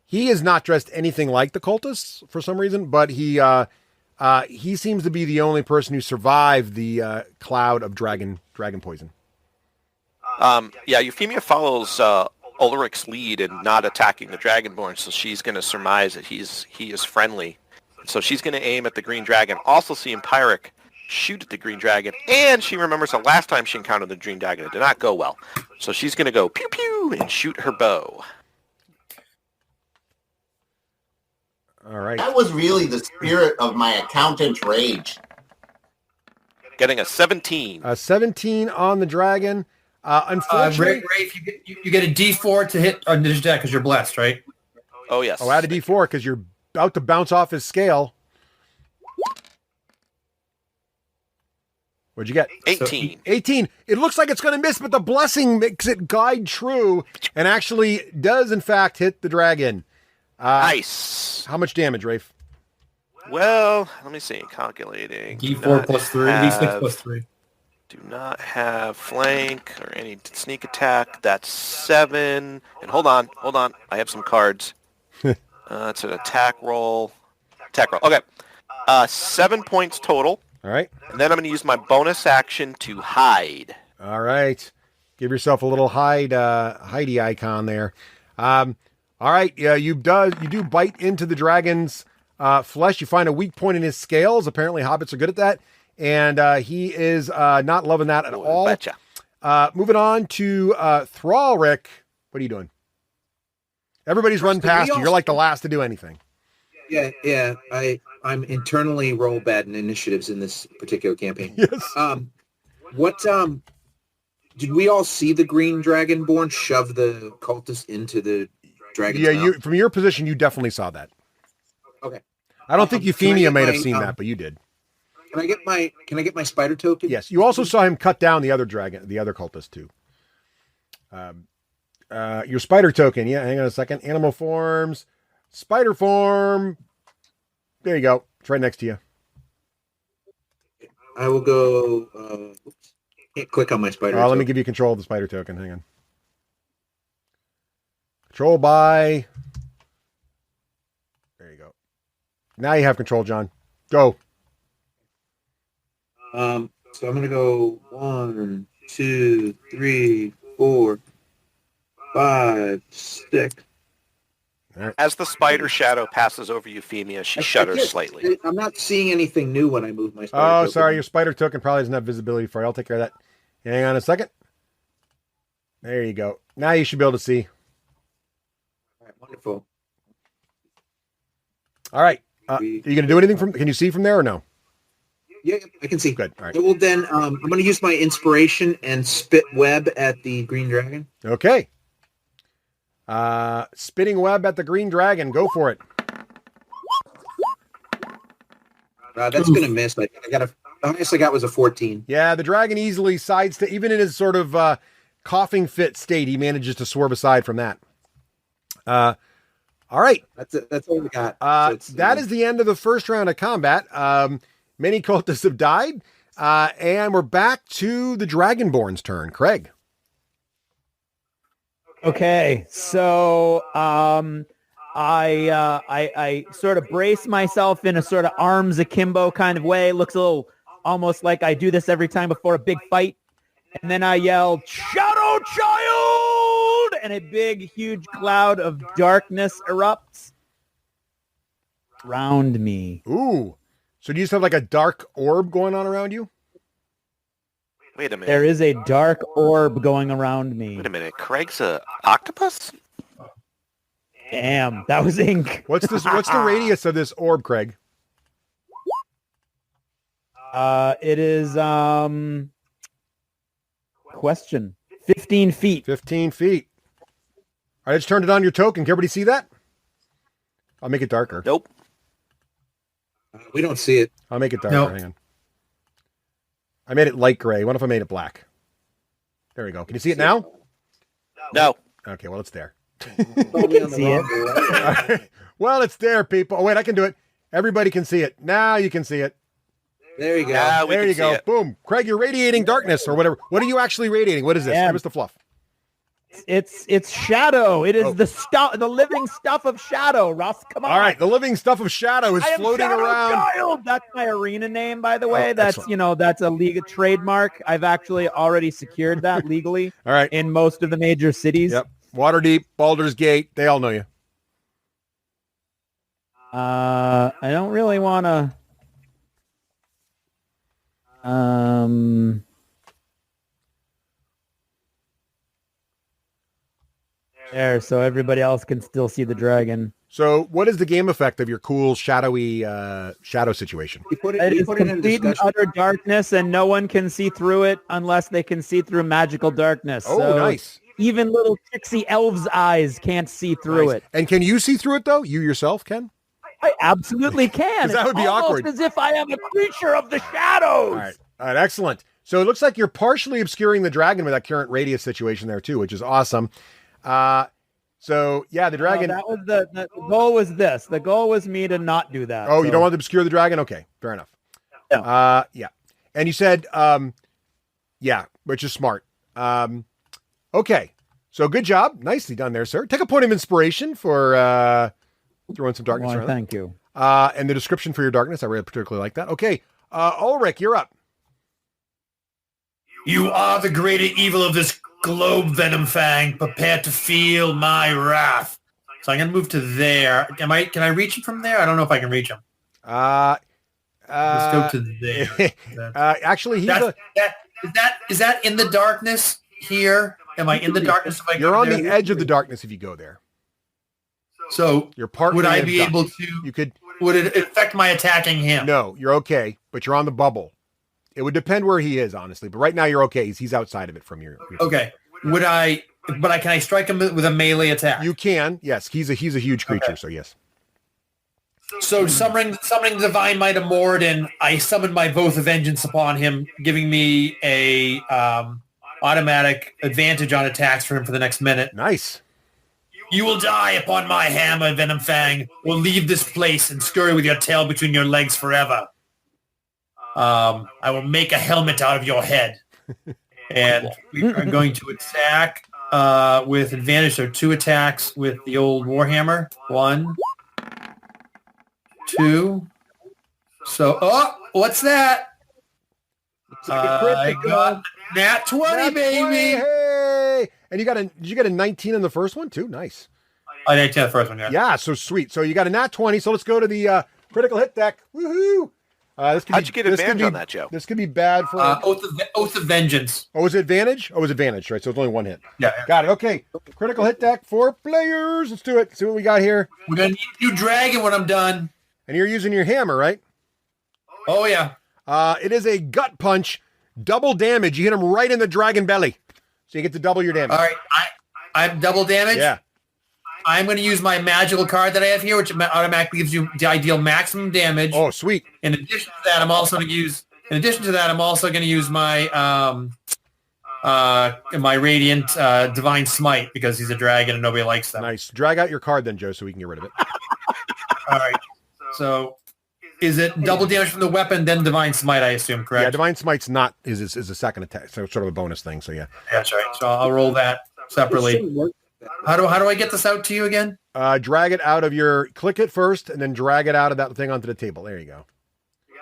S1: he is not dressed anything like the cultists for some reason, but he seems to be the only person who survived the cloud of dragon poison.
S6: Euphemia follows Ulrich's lead in not attacking the dragonborn, so she's going to surmise that he is friendly. So she's going to aim at the green dragon, also seeing Pyric shoot at the green dragon, and she remembers the last time she encountered the green dragon. It did not go well. So she's going to go pew pew and shoot her bow.
S1: All right.
S3: That was really the spirit of my accountant's rage.
S6: Getting a 17.
S1: A 17 on the dragon. Unfortunately,
S7: Rafe, you get a D4 to hit on this deck because you're blessed, right?
S6: Oh, yes.
S1: add a D4 because you're about to bounce off his scale. What'd you get?
S6: 18.
S1: 18. It looks like it's going to miss, but the blessing makes it guide true and actually does, in fact, hit the dragon.
S6: Nice.
S1: How much damage, Rafe?
S6: Well, let me see. Calculating.
S7: D4 plus 3, D6 plus 3.
S6: Do not have flank or any sneak attack. That's 7. And hold on. I have some cards. It's an attack roll. Okay. 7 points total.
S1: All right.
S6: And then I'm going to use my bonus action to hide.
S1: All right. Give yourself a little hidey icon there. All right. Yeah, you do bite into the dragon's flesh. You find a weak point in his scales. Apparently, hobbits are good at that. And he is not loving that at all.
S6: Betcha.
S1: Moving on to Thralric. What are you doing? Everybody's run past you. You're like the last to do anything.
S4: Yeah. I'm internally roll bad in initiatives in this particular campaign.
S1: Yes.
S4: Did we all see the green dragonborn shove the cultist into the dragon's mouth?
S1: From your position, you definitely saw that.
S4: Okay.
S1: I don't think Euphemia may have seen that, but you did.
S4: Can I get my spider token?
S1: Yes. You also saw him cut down the other dragon, the other cultist too. Your spider token. Yeah. Hang on a second. Animal forms, spider form. There you go. It's right next to you.
S4: I will go. Can't click on my spider.
S1: Let me give you control of the spider token. Hang on. Control by. There you go. Now you have control, John. Go.
S4: So I'm gonna go 1, 2, 3, 4, 5, 6.
S6: As the spider shadow passes over Euphemia, she shudders slightly.
S4: I'm not seeing anything new when I move my spider token.
S1: Sorry. Your spider token probably doesn't have visibility for you. I'll take care of that. Hang on a second. There you go. Now you should be able to see.
S4: All right, wonderful.
S1: All right. Are you going to do anything can you see from there or no?
S4: Yeah, I can see.
S1: Good. All right.
S4: Well, then I'm going to use my inspiration and spit web at the green dragon.
S1: Okay. Spitting web at the green dragon. Go for it.
S4: That's going to miss. The highest I got was a 14.
S1: Yeah, the dragon easily sidesteps. Even in his sort of coughing fit state, he manages to swerve aside from that. All right.
S4: That's all we got.
S1: That is the end of the first round of combat. Many cultists have died, and we're back to the Dragonborn's turn. Craig.
S8: Okay, so I sort of brace myself in a sort of arms akimbo kind of way. Looks a little almost like I do this every time before a big fight. And then I yell, "Shadow Child!" And a big, huge cloud of darkness erupts around me.
S1: Ooh. So do you just have like a dark orb going on around you?
S6: Wait a minute.
S8: There is a dark orb going around me.
S6: Wait a minute. Craig's a octopus?
S8: Damn, that was ink.
S1: What's the radius of this orb, Craig?
S8: It is question 15 feet.
S1: 15 feet. All right, I just turned it on your token. Can everybody see that? I'll make it darker.
S6: Nope.
S4: We don't see it.
S1: I'll make it darker.
S7: Nope.
S1: Hang on. I made it light gray. What if I made it black? There we go. Can you see it now?
S6: No.
S1: Okay, well, it's there.
S8: See it.
S1: Well, it's there, people. Oh, wait, I can do it. Everybody can see it. Now you can see it.
S4: There you go.
S6: Yeah, we
S1: There
S6: can
S1: you
S6: see
S1: go.
S6: it.
S1: Boom. Craig, you're radiating darkness or whatever. What are you actually radiating? What is this?
S8: Yeah.
S1: Give us the fluff.
S8: It's shadow. It is the living stuff of shadow. Ross, come on.
S1: All right, the living stuff of shadow is
S8: I am
S1: floating
S8: Shadow
S1: around.
S8: Child. That's my arena name, by the way. That's
S1: excellent.
S8: that's a league trademark. I've actually already secured that legally.
S1: All right.
S8: In most of the major cities.
S1: Yep. Waterdeep, Baldur's Gate, they all know you.
S8: I don't really want to. There, so everybody else can still see the dragon.
S1: So what is the game effect of your cool shadowy shadow situation?
S8: It is complete and utter darkness, and no one can see through it unless they can see through magical darkness.
S1: Oh,
S8: So
S1: nice.
S8: even little tricksy elves' eyes can't see through
S1: Nice.
S8: it.
S1: And can you see through it, though? You yourself can?
S8: I absolutely can.
S1: 'Cause that would be
S8: It's almost
S1: awkward.
S8: as if I am a creature of the shadows.
S1: All right. All right, excellent. So it looks like you're partially obscuring the dragon with that current radius situation there too, which is awesome. So yeah, the dragon.
S8: That was the goal was this. The goal was me to not do that.
S1: Oh, you don't want to obscure the dragon? Okay, fair enough.
S8: No.
S1: Yeah. And you said, yeah, which is smart. Okay. So good job. Nicely done there, sir. Take a point of inspiration for throwing some darkness around.
S8: Thank you.
S1: And the description for your darkness, I really particularly like that. Okay. Ulrich, you're up.
S7: You are the greater evil of this globe, Venom Fang. Prepare to feel my wrath. So I'm going to move to there. Can I reach him from there? I don't know if I can reach him. Let's go to there.
S1: Actually,
S7: is that in the darkness here? Am I in the darkness if I go
S1: You're on
S7: there?
S1: the edge of the darkness if you go there.
S7: So
S1: you're partly
S7: would I be able to?
S1: You could.
S7: Would it affect my attacking him?
S1: No, you're okay, but you're on the bubble. It would depend where he is, honestly. But right now you're okay. He's outside of it from your
S7: okay. Would I? But can I strike him with a melee attack?
S1: You can. Yes, he's a huge creature. Okay. So yes.
S7: So summoning divine might of Moradin, I summon my Oath of Vengeance upon him, giving me a automatic advantage on attacks for him for the next minute.
S1: Nice.
S7: You will die upon my hammer, Venom Fang. Will leave this place and scurry with your tail between your legs forever. I will make a helmet out of your head. And we are going to attack with advantage. So 2 attacks with the old Warhammer. 1, 2. So, what's that? I got nat 20, baby.
S1: 20, hey! And did you get a 19 in the first one too? Nice.
S7: I did the first one, yeah.
S1: Yeah, so sweet. So you got a nat 20. So let's go to the critical hit deck. Woohoo!
S6: How'd you get advantage on that, Joe?
S1: This could be bad for...
S7: Oath of Vengeance.
S1: Oh, was it advantage? Oh, it was advantage, right? So it's only 1 hit.
S7: Yeah.
S1: Got it. Okay. Critical hit deck, 4 players. Let's do it. See what we got here.
S7: We're going to need you dragon when I'm done.
S1: And you're using your hammer, right?
S7: Oh, yeah.
S1: It is a gut punch, double damage. You hit him right in the dragon belly. So you get to double your damage.
S7: All right. I'm double damage?
S1: Yeah.
S7: I'm going to use my magical card that I have here, which automatically gives you the ideal maximum damage.
S1: Oh, sweet.
S7: In addition to that, I'm also going to use my my Radiant Divine Smite because he's a dragon and nobody likes them.
S1: Nice. Drag out your card then, Joe, so we can get rid of it.
S7: All right. So is it double damage from the weapon, then Divine Smite, I assume, correct?
S1: Yeah, Divine Smite's not is a second attack, so it's sort of a bonus thing. So yeah.
S7: That's right. So I'll roll that separately. How do I get this out to you again?
S1: Drag it out of click it first, and then drag it out of that thing onto the table. There you go.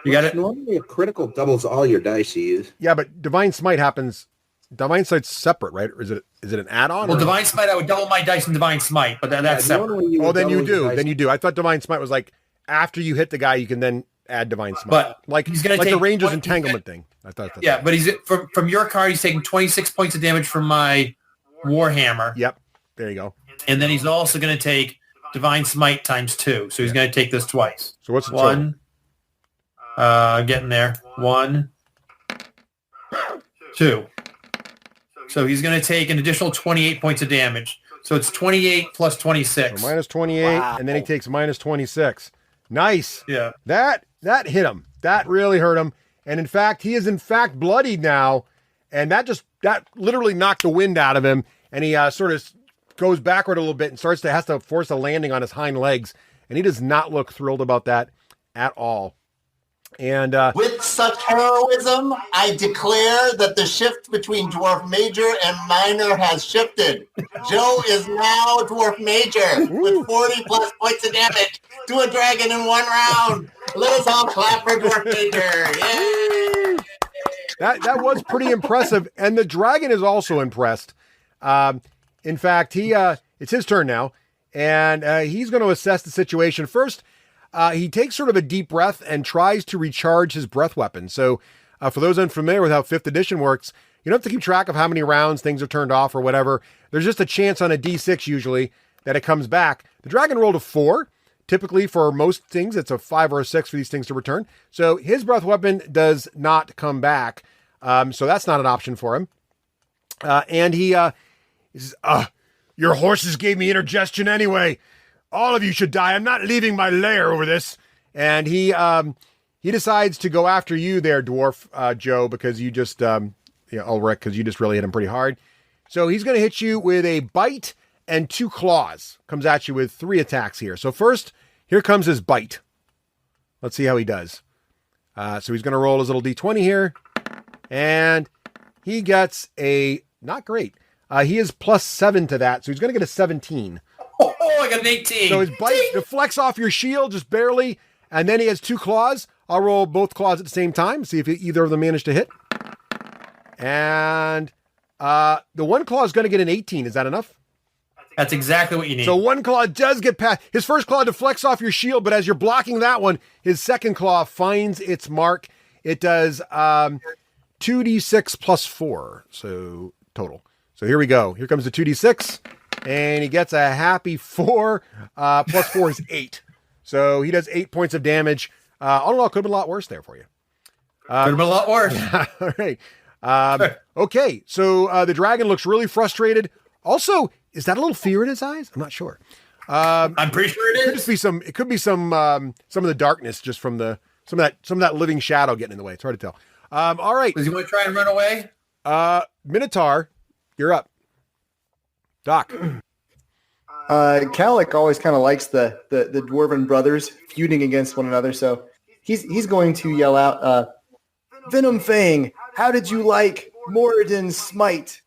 S7: You got it?
S4: Normally a critical doubles all your dice you use.
S1: Yeah, but Divine Smite happens. Divine Smite's separate, right? Or is it an add-on?
S7: Well, Divine Smite, I would double my dice in Divine Smite, but that's separate.
S1: Then you do. Then you do. I thought Divine Smite was like after you hit the guy, you can then add Divine Smite.
S7: But
S1: like
S7: he's gonna
S1: like
S7: take
S1: the Ranger's Entanglement thing. I thought that's
S7: but he's from your card. He's taking 26 points of damage from my Warhammer.
S1: Yep. There you go.
S7: And then he's also going to take Divine Smite times 2. So he's going to take this twice.
S1: So what's the
S7: 1? Getting there. 1, 2. So he's going to take an additional 28 points of damage. So it's 28 plus 26.
S1: So minus 28, and then he takes minus 26. Nice.
S7: Yeah.
S1: That hit him. That really hurt him. And in fact, he is in fact bloodied now. And that literally knocked the wind out of him. And he sort of goes backward a little bit and has to force a landing on his hind legs. And he does not look thrilled about that at all. And
S3: with such heroism, I declare that the shift between Dwarf Major and Minor has shifted. Joe is now Dwarf Major with 40 plus points of damage to a dragon in 1 round. Let us all clap for Dwarf Major. Yay!
S1: That was pretty impressive. And the dragon is also impressed. In fact, it's his turn now, and he's going to assess the situation. First, he takes sort of a deep breath and tries to recharge his breath weapon. So for those unfamiliar with how 5th edition works, you don't have to keep track of how many rounds things are turned off or whatever. There's just a chance on a D6 usually that it comes back. The dragon rolled a 4. Typically for most things, it's a 5 or a 6 for these things to return. So his breath weapon does not come back. So that's not an option for him. And he says, your horses gave me indigestion anyway. All of you should die. I'm not leaving my lair over this. And he he decides to go after you there, Dwarf Joe, because you just, Ulrich, because you just really hit him pretty hard. So he's going to hit you with a bite and 2 claws. Comes at you with 3 attacks here. So first, here comes his bite. Let's see how he does. So he's going to roll his little d20 here. And he gets a, not great. He is +7 to that, so he's going to get a 17.
S7: Oh, I got an 18.
S1: So his bite deflects off your shield just barely, and then he has 2 claws. I'll roll both claws at the same time, see if either of them manage to hit. And the one claw is going to get an 18. Is that enough?
S7: That's exactly what you need.
S1: So one claw does get past. His first claw deflects off your shield, but as you're blocking that one, his second claw finds its mark. It does 2d6 plus 4, so total. So here we go. Here comes the 2d6, and he gets a happy 4. Plus 4 is 8. So he does 8 points of damage. All in all, could have been a lot worse there for you.
S7: Could have been a lot worse.
S1: All right. Okay, so the dragon looks really frustrated. Also, is that a little fear in his eyes? I'm not sure.
S7: I'm pretty sure it is.
S1: It could be some of the darkness just from some of that living shadow getting in the way. It's hard to tell. All right.
S7: Does he want to try and run away?
S1: Minotaur, you're up. Doc.
S2: Calic always kind of likes the dwarven brothers feuding against one another, so he's going to yell out, Venom Fang, how did you like Moradin's smite?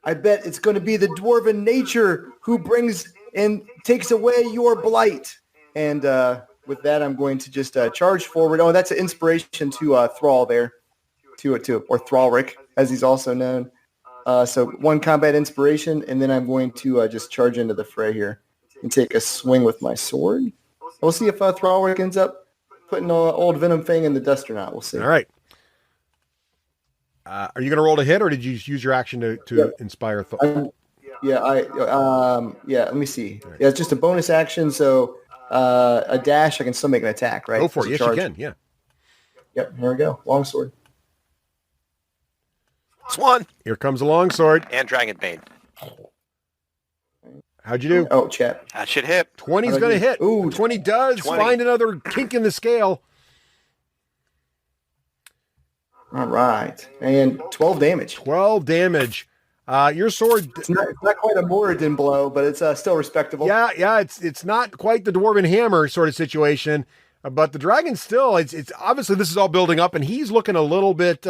S2: I bet it's going to be the dwarven nature who brings and takes away your blight. And with that, I'm going to just charge forward. Oh, that's an inspiration to Thrall there, or Thrallrick, as he's also known. So 1 combat inspiration, and then I'm going to just charge into the fray here and take a swing with my sword. We'll see if Thrallrick ends up putting old Venom Fang in the dust or not. We'll see.
S1: All right. Are you going to roll to hit, or did you use your action to inspire thought?
S2: Let me see. Right. Yeah, it's just a bonus action, so a dash, I can still make an attack, right?
S1: Go for it. Yes, you can. Yeah.
S2: Yep, here we go. Longsword.
S6: Swan.
S1: Here comes a longsword.
S6: And Dragonbane.
S1: How'd you do?
S2: Oh, chat.
S6: That should hit.
S1: 20's going to hit.
S2: Ooh,
S1: 20 does. 20. Find another kink in the scale.
S2: All right. And 12 damage.
S1: 12 damage. Your sword...
S2: It's not quite a Moradin blow, but it's still respectable.
S1: Yeah. It's not quite the Dwarven Hammer sort of situation, but the dragon still... It's obviously this is all building up, and he's looking a little bit...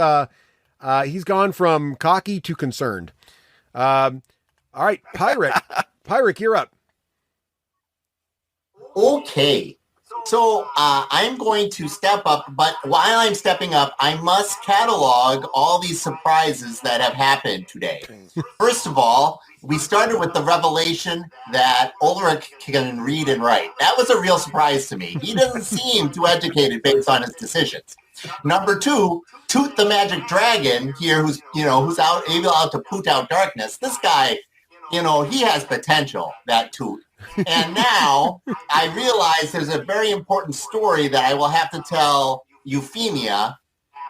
S1: he's gone from cocky to concerned. All right, Pyric. Pyric, you're up.
S3: Okay. So I'm going to step up, but while I'm stepping up, I must catalog all these surprises that have happened today. First of all, we started with the revelation that Ulrich can read and write. That was a real surprise to me. He doesn't seem too educated based on his decisions. Number 2, Toot the Magic Dragon here, who's able to put out darkness. This guy, he has potential, that Toot. And now I realize there's a very important story that I will have to tell Euphemia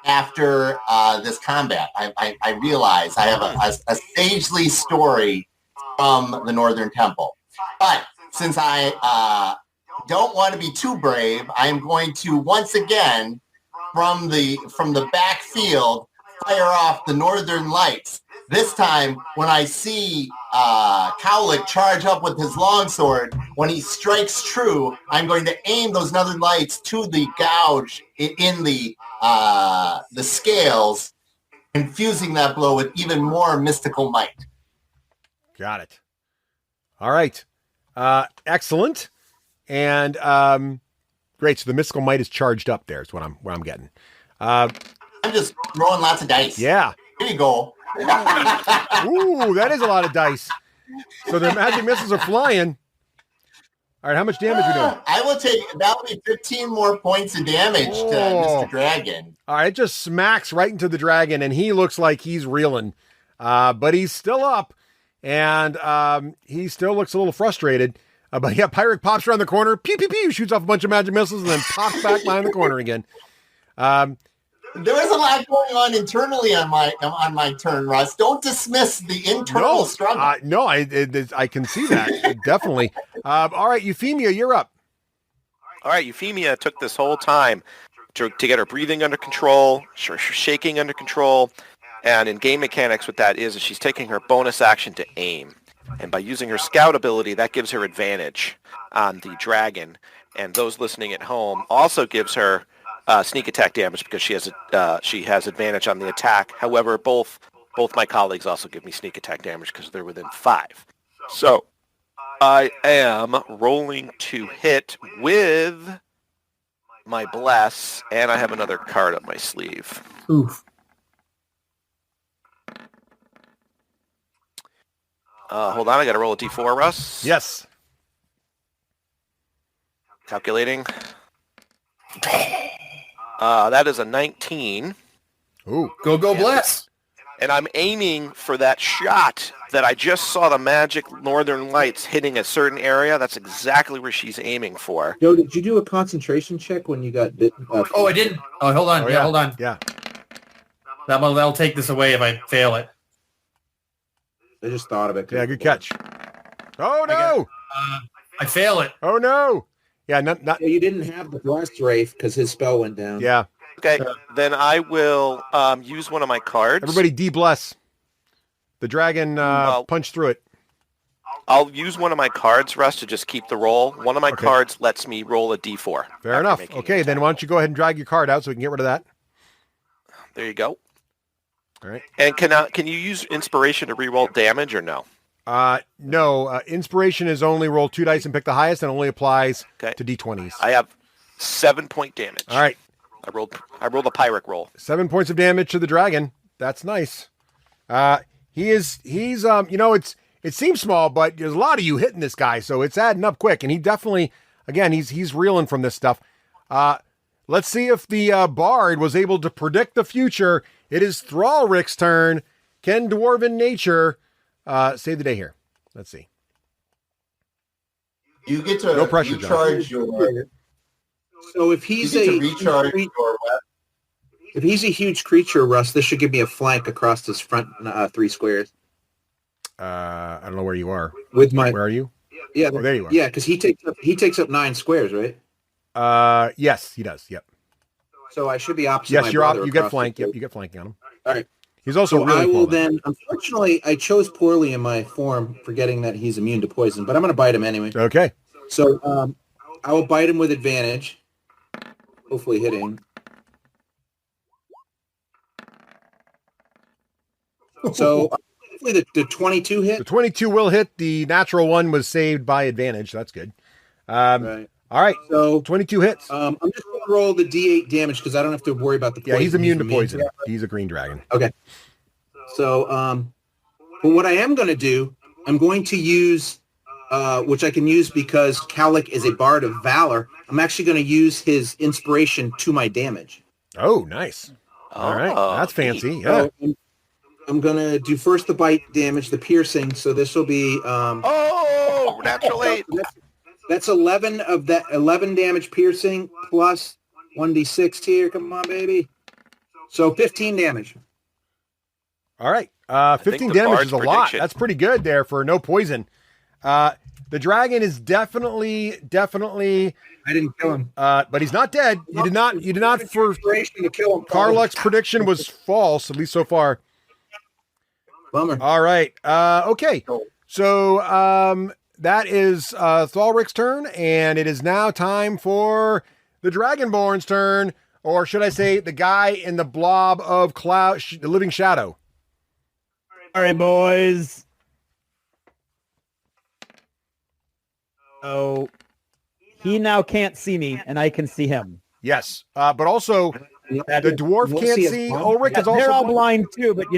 S3: after this combat. I realize I have a sagely story from the Northern Temple. But since I don't want to be too brave, I'm going to once again, from the backfield, fire off the Northern Lights. This time, when I see Cowlick charge up with his longsword, when he strikes true, I'm going to aim those Northern Lights to the gouge in the scales, infusing that blow with even more mystical might.
S1: Got it. All right. Excellent. And great. So the mystical might is charged up there is what I'm getting.
S3: I'm just rolling lots of dice.
S1: Yeah.
S3: Here you go.
S1: Ooh, that is a lot of dice. So the magic missiles are flying. All right, how much damage are we doing?
S3: I will take, that will be 15 more points of damage to Mr. Dragon.
S1: All right, it just smacks right into the dragon, and he looks like he's reeling. But he's still up, and he still looks a little frustrated. But yeah, Pyric pops around the corner, pew, pew, pew, shoots off a bunch of magic missiles, and then pops back behind the corner again.
S3: There is a lot going on internally on my turn, Russ. Don't dismiss the internal struggle.
S1: No, I can see that, definitely. All right, Euphemia, you're up.
S6: All right, Euphemia took this whole time to get her breathing under control, her shaking under control. And in game mechanics, what that is she's taking her bonus action to aim. And by using her scout ability, that gives her advantage on the dragon. And those listening at home also gives her sneak attack damage because she has advantage on the attack. However, both my colleagues also give me sneak attack damage because they're within 5. So I am rolling to hit with my bless, and I have another card up my sleeve.
S7: Oof.
S6: Hold on, I got to roll a d4, Russ.
S1: Yes.
S6: Calculating. That is a 19.
S1: Ooh.
S7: Go, bless.
S6: And I'm aiming for that shot that I just saw the magic northern lights hitting a certain area. That's exactly where she's aiming for.
S4: Joe, did you do a concentration check when you got bitten?
S7: Oh, I didn't. Oh, hold on. Hold on.
S1: Yeah.
S7: That'll take this away if I fail it.
S4: I just thought of it.
S1: Yeah, good catch. Oh, no.
S7: I fail it.
S1: Oh, no. Yeah, not.
S4: Yeah, you didn't have the blast Rafe because his spell went down.
S1: Yeah.
S6: Okay, then I will use one of my cards.
S1: Everybody de-bless. The dragon punched through it.
S6: I'll use one of my cards, Russ, to just keep the roll. One of my cards lets me roll a d4.
S1: Fair enough. Okay, then why don't you go ahead and drag your card out so we can get rid of that.
S6: There you go.
S1: All right.
S6: And can you use inspiration to reroll damage or no?
S1: No. Inspiration is only roll 2 dice and pick the highest, and only applies to d20s.
S6: I have 7-point damage.
S1: All right.
S6: I rolled a Pyrrhic roll.
S1: 7 points of damage to the dragon. That's nice. He's it seems small, but there's a lot of you hitting this guy, so it's adding up quick. And he definitely, again, he's reeling from this stuff. Let's see if the bard was able to predict the future. It is Thralric's turn. Can dwarven nature save the day here? Let's see.
S3: You get to
S1: no pressure,
S3: recharge your.
S4: So if he's
S3: recharge your
S4: if he's a huge creature, Russ, this should give me a flank across his front 3 squares.
S1: I don't know where you are.
S4: Where
S1: are you?
S4: Yeah,
S1: there you are.
S4: Yeah, because he takes up 9 squares, right?
S1: Yes, he does. Yep.
S4: So I should be opposite.
S1: Yes,
S4: my
S1: you're
S4: brother
S1: you get flank. Yep, you get flanking on him.
S4: All right.
S1: He's also
S4: so
S1: really
S4: I will
S1: cool,
S4: then. Unfortunately, I chose poorly in my form, forgetting that he's immune to poison. But I'm going to bite him anyway.
S1: Okay.
S4: So I will bite him with advantage. Hopefully, hitting. So hopefully the 22 hit.
S1: The 22 will hit. The natural one was saved by advantage. So that's good.
S4: Right.
S1: All right.
S4: So
S1: 22 hits.
S4: I'm just going to roll the D8 damage because I don't have to worry about the poison.
S1: Yeah, he's immune to poison. He's a green dragon.
S4: Okay. So, but what I am going to do, I'm going to use, which I can use because Calic is a bard of valor. I'm actually going to use his inspiration to my damage.
S1: Oh, nice. All right. That's fancy. Yeah.
S4: So I'm going to do first the bite damage, the piercing. So this will be...
S6: natural 8.
S4: That's 11 of that 11 damage piercing plus 1d6 here. Come on, baby. So 15 damage.
S1: All right. 15 damage is a lot. That's pretty good there for no poison. The dragon is definitely.
S4: I didn't kill him.
S1: But he's not dead. You did not for
S4: to kill him.
S1: Karluk's prediction was false, at least so far.
S4: Bummer.
S1: All right. Okay. So that is Thalric's turn, and it is now time for the Dragonborn's turn, or should I say the guy in the blob of cloud, the living shadow.
S8: All right, boys. So he now can't see me, and I can see him.
S1: Yes, but also the dwarf can't see. Ulrich is also
S8: they're all blind too, but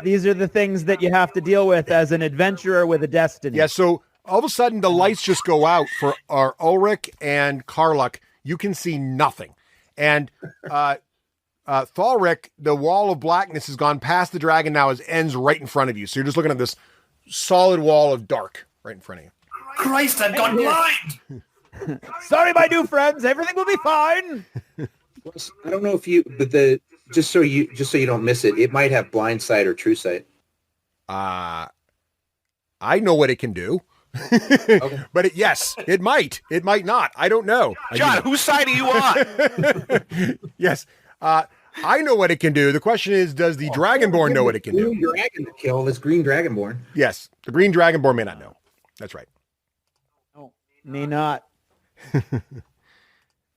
S8: these are the things that you have to deal with as an adventurer with a destiny.
S1: Yeah, so all of a sudden the lights just go out for our Ulrich and Karluk. You can see nothing. And Thalric, the wall of blackness has gone past the dragon now, as ends right in front of you. So you're just looking at this solid wall of dark right in front of you.
S7: Christ, I've gone blind!
S8: Sorry, my new friends. Everything will be fine.
S4: I don't know if you, but just so you don't miss it, it might have blind sight or true sight.
S1: I know what it can do. Okay. But yes, it might. It might not. I don't know.
S6: John, whose side are you on?
S1: Yes. I know what it can do. The question is, does the Dragonborn know what it can do?
S4: Green dragon to kill this green Dragonborn.
S1: Yes. The green Dragonborn may not know. That's right.
S8: Oh, may not.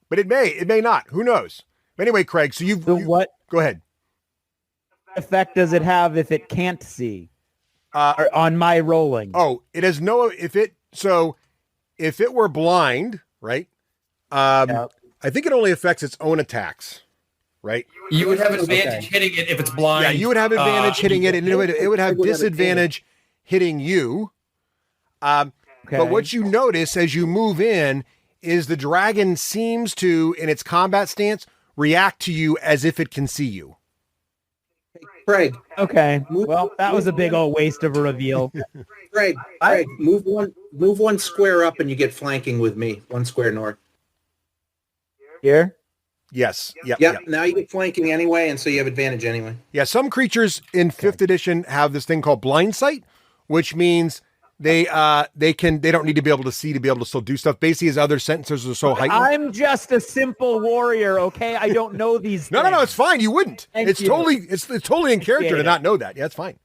S1: But it may. It may not. Who knows? Anyway, Craig, so
S8: what
S1: go ahead.
S8: effect does it have if it can't see? Or on my rolling.
S1: Oh, it has no, if it were blind, right? I think it only affects its own attacks, right?
S7: You would have advantage hitting it if it's blind.
S1: Yeah, you would have advantage hitting it, and it would have disadvantage hitting you. But what you notice as you move in is the dragon seems to, in its combat stance, react to you as if it can see you.
S4: Craig.
S8: Okay. Well, that was a big old waste of a reveal.
S4: Craig, move one square up and you get flanking with me. 1 square north.
S8: Here?
S1: Yes.
S4: Yep. Now you get flanking anyway, and so you have advantage anyway.
S1: Yeah, some creatures in 5th edition have this thing called blind sight, which means they don't need to be able to see to be able to still do stuff. Basically, his other sentences are so heightened.
S8: I'm just a simple warrior, okay? I don't know these things.
S1: No, it's fine. You wouldn't. It's totally in character to not know that. Yeah, it's fine.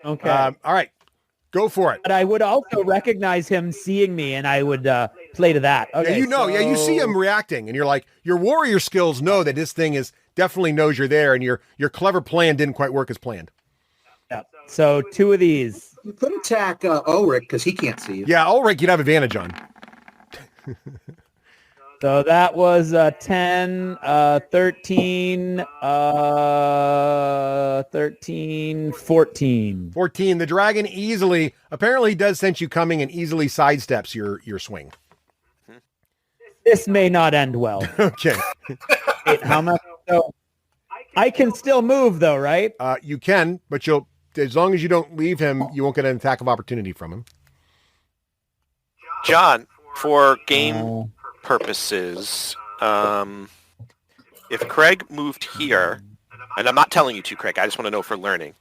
S8: Okay.
S1: All right. Go for it.
S8: But I would also recognize him seeing me, and I would play to that. Okay,
S1: you see him reacting, and you're like, your warrior skills know that this thing definitely knows you're there, and your clever plan didn't quite work as planned.
S8: Yeah. So 2 of these.
S4: You could attack Ulrich because he can't see you.
S1: Yeah, Ulrich you'd have advantage on.
S8: So that was 10, 13, 13, 14.
S1: 14. The dragon apparently does sense you coming and easily sidesteps your swing.
S8: This may not end well.
S1: Okay.
S8: Wait, how much? So I can still move though, right?
S1: You can, but as long as you don't leave him, you won't get an attack of opportunity from him.
S6: John, for game purposes, if Craig moved here, and I'm not telling you to, Craig, I just want to know for learning,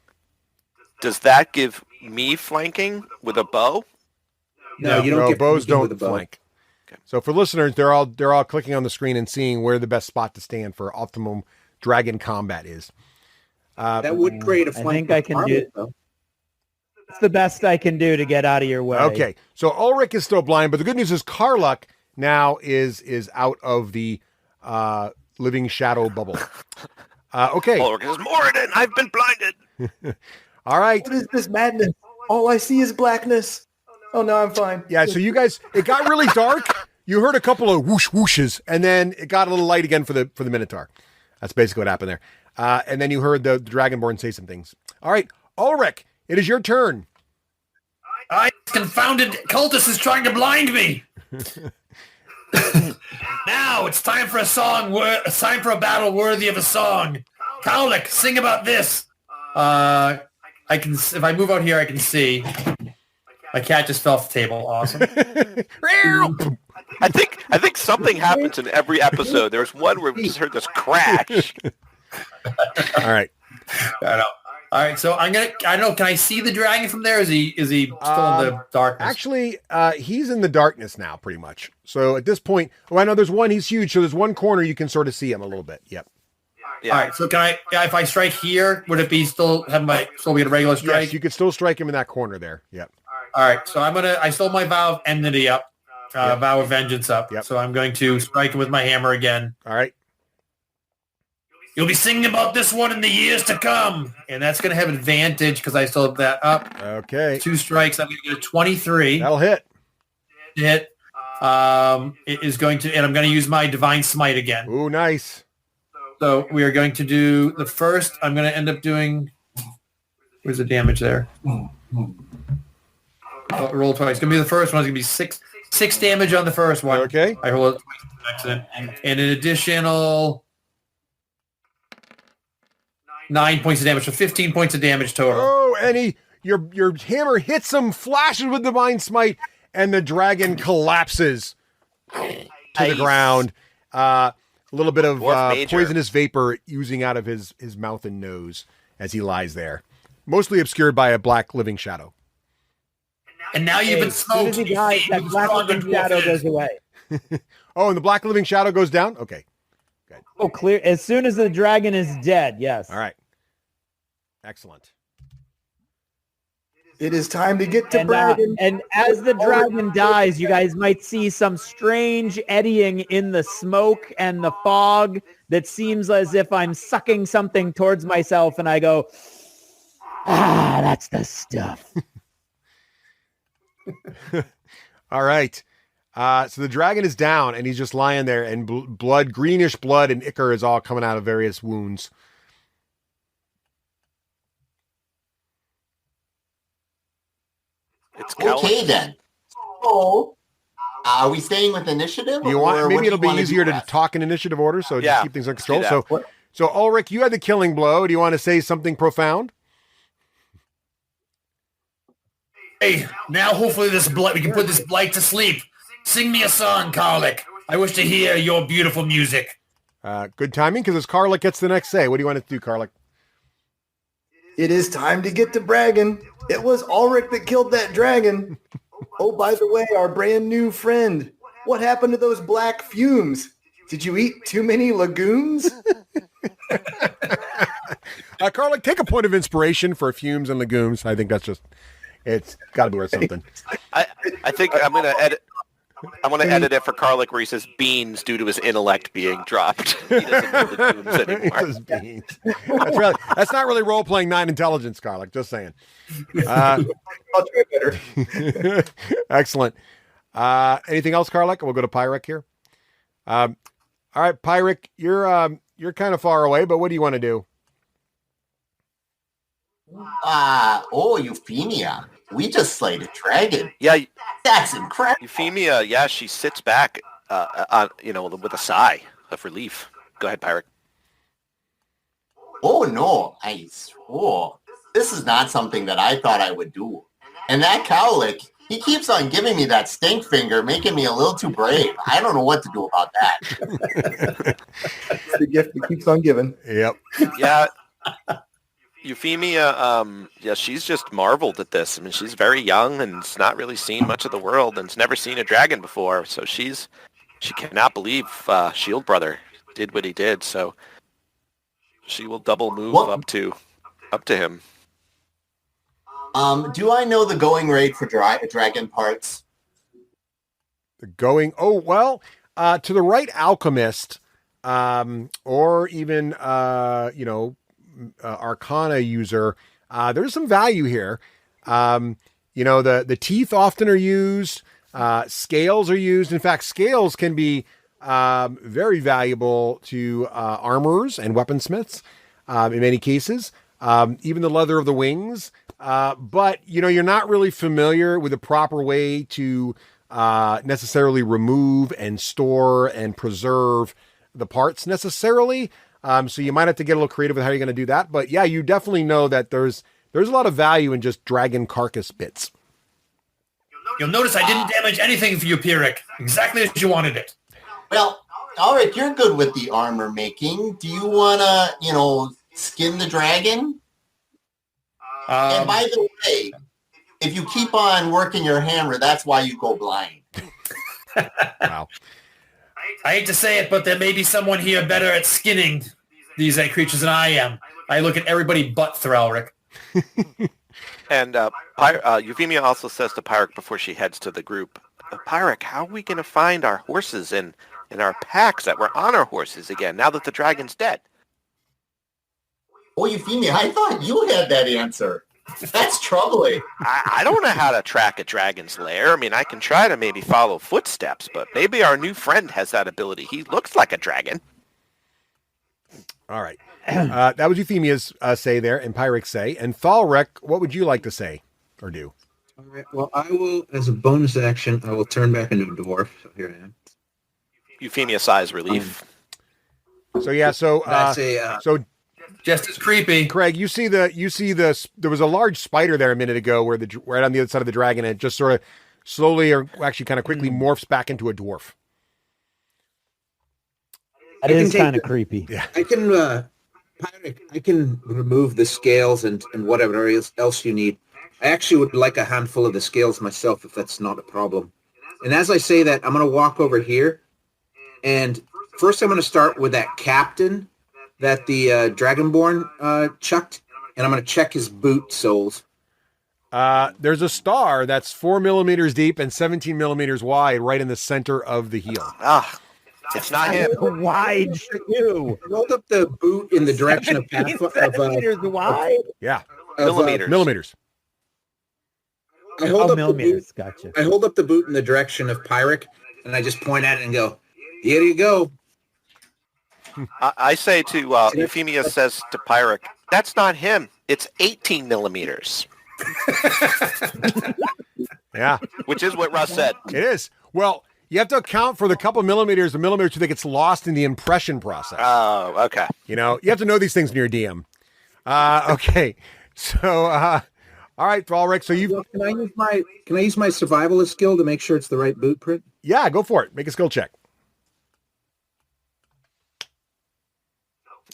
S6: does that give me flanking with a bow?
S4: No, you don't.
S1: Bows don't flank. Okay. So for listeners, they're all clicking on the screen and seeing where the best spot to stand for optimum dragon combat is.
S4: That would create a flank.
S8: I think I can do it. It's the best I can do to get out of your way.
S1: Okay, so Ulrich is still blind, but the good news is Karluk now is out of the living shadow bubble. Okay.
S6: Ulrich is Moradin. I've been blinded.
S1: All right.
S2: What is this madness? All I see is blackness. Oh, no, I'm fine.
S1: Yeah, so you guys, it got really dark. You heard a couple of whoosh whooshes, and then it got a little light again for the Minotaur. That's basically what happened there. And then you heard the Dragonborn say some things. All right, Ulrich, it is your turn.
S7: Confounded cultist is trying to blind me. Now it's time for a song. It's time for a battle worthy of a song. Kaulik, sing about this. I can. If I move out here, I can see. My cat just fell off the table. Awesome.
S6: I think something happens in every episode. There's one where we just heard this crash.
S1: All right.
S7: I know. All right, so I don't know. Can I see the dragon from there? Is he still in the darkness?
S1: Actually, he's in the darkness now, pretty much. So at this point, I know there's one. He's huge. So there's one corner you can sort of see him a little bit. Yep.
S7: Yeah. All right. So can I? If I strike here, would it be still be a regular strike?
S1: Yes, you could still strike him in that corner there. Yep.
S7: All right. So I still my vow of enmity up, vow of vengeance up.
S1: Yep.
S7: So I'm going to strike him with my hammer again.
S1: All right.
S7: You'll be singing about this one in the years to come. And that's going to have advantage because I still have that up.
S1: Okay.
S7: 2 strikes. I'm going to get a 23.
S1: That'll hit.
S7: Hit. It is going to, and I'm going to use my Divine Smite again.
S1: Ooh, nice.
S7: So we are going to do the first. I'm going to end up doing, where's the damage there? Roll twice. It's going to be the first one. It's going to be six damage on the first one.
S1: Okay.
S7: I rolled it twice by accident. And an additional 9 points of damage, so 15 points of damage total.
S1: Oh, and your hammer hits him, flashes with Divine Smite, and the dragon collapses to the ground. A little bit of poisonous vapor oozing out of his mouth and nose as he lies there, mostly obscured by a black living shadow.
S7: And now you've been
S8: As soon as
S7: smoked.
S8: he dies, that black living shadow goes away.
S1: Oh, and the black living shadow goes down? Okay.
S8: Oh, clear. As soon as the dragon is dead, yes.
S1: All right. Excellent.
S2: It is time to get to bragging.
S8: And as the dragon dies, you guys might see some strange eddying in the smoke and the fog that seems as if I'm sucking something towards myself, and I go, that's the stuff.
S1: All right. So the dragon is down, and he's just lying there, and blood, greenish blood and ichor is all coming out of various wounds.
S6: It's
S3: Okay then. So, are we staying with initiative?
S1: Do you want?
S3: or
S1: Maybe
S3: what do
S1: it'll
S3: you
S1: be
S3: wanna
S1: easier
S3: do
S1: to
S3: best?
S1: talk in initiative order, so
S6: Yeah,
S1: just keep things under
S6: let's do
S1: control.
S6: that.
S1: So Ulrich, you had the killing blow. Do you want to say something profound?
S7: Hey, now hopefully we can put this blight to sleep. Sing me a song, Karlik. I wish to hear your beautiful music.
S1: Good timing, because as Karlik gets the next say. What do you want to do, Karlik?
S2: It is time to get to bragging. It was Ulrich that killed that dragon. Oh, by the way, our brand new friend. What happened to those black fumes? Did you eat too many legumes?
S1: Karlik, take a point of inspiration for fumes and legumes. I think that's it's got to be worth something.
S6: I think I'm going to edit. I want to edit it for Karlik where he says beans due to his intellect being dropped. He doesn't know the tunes
S1: He
S6: anymore.
S1: says beans. That's not really role-playing 9 intelligence, Karlik. Just saying.
S2: I'll try better.
S1: Excellent. Anything else, Karlik? We'll go to Pyric here. All right, Pyric, you're kind of far away, but what do you want to do?
S3: Euphemia. We just slayed a dragon.
S6: Yeah,
S3: That's incredible.
S6: Euphemia, yeah, she sits back, with a sigh of relief. Go ahead, Pyric.
S3: Oh no, this is not something that I thought I would do. And that cowlick, he keeps on giving me that stink finger, making me a little too brave. I don't know what to do about that.
S2: It's the gift that keeps on giving.
S1: Yep.
S6: Yeah, Euphemia, she's just marveled at this. I mean, she's very young and has not really seen much of the world and has never seen a dragon before. So she cannot believe Shield Brother did what he did. So she will double move up to him.
S3: Do I know the going rate for dragon parts?
S1: To the right alchemist, or even, Arcana user, there's some value here. The teeth often are used. Scales are used. In fact, scales can be very valuable to armorers and weaponsmiths in many cases. Even the leather of the wings. But you're not really familiar with the proper way to necessarily remove and store and preserve the parts necessarily. So you might have to get a little creative with how you're going to do that. But yeah, you definitely know that there's a lot of value in just dragon carcass bits.
S7: You'll notice I didn't damage anything for you, Pyric. Exactly as you wanted it.
S3: Well, Ulrich, you're good with the armor making. Do you want to, skin the dragon? And by the way, if you keep on working your hammer, that's why you go blind.
S1: Wow.
S7: I hate to say it, but there may be someone here better at skinning these creatures than I am. I look at everybody but Thralric.
S6: And Euphemia also says to Pyric before she heads to the group, Pyric, how are we going to find our horses and our packs that were on our horses again now that the dragon's dead?
S3: Oh, Euphemia, I thought you had that answer. That's troubling.
S6: I don't know how to track a dragon's lair. I mean, I can try to maybe follow footsteps, but maybe our new friend has that ability. He looks like a dragon.
S1: All right. That was Euphemia's say there, and Pyric's say. And Thalrek, what would you like to say or do?
S4: All right. Well, I will, as a bonus action, I will turn back into a dwarf. So here I am.
S6: Euphemia sighs relief.
S1: So
S7: just as creepy.
S1: Craig, you see there was a large spider there a minute ago where right on the other side of the dragon, and it just sort of slowly or actually kind of quickly morphs back into a dwarf.
S8: That is kind of creepy.
S1: Yeah.
S4: I can remove the scales and whatever else you need. I actually would like a handful of the scales myself, if that's not a problem. And as I say that, I'm going to walk over here. And first I'm going to start with that captain that the Dragonborn chucked. And I'm going to check his boot soles.
S1: There's a star that's 4 millimeters deep and 17 millimeters wide right in the center of the heel.
S6: It's not him.
S8: Wide shoe.
S4: Hold up the boot in the direction of
S8: centimeters wide?
S1: Yeah.
S6: Millimeters.
S4: I hold up
S8: millimeters.
S4: The boot,
S8: Gotcha.
S4: I hold up the boot in the direction of Pyric, and I just point at it and go, here you go.
S6: I say to Euphemia says to Pyric, that's not him. It's 18 millimeters.
S1: Yeah.
S6: Which is what Russ said.
S1: It is. Well, you have to account for the couple of millimeters so that gets lost in the impression process.
S6: Oh, okay.
S1: You have to know these things when you're a DM. Okay. So, all right, Ulrich. So
S4: can I use my survivalist skill to make sure it's the right boot print?
S1: Yeah, go for it. Make a skill check.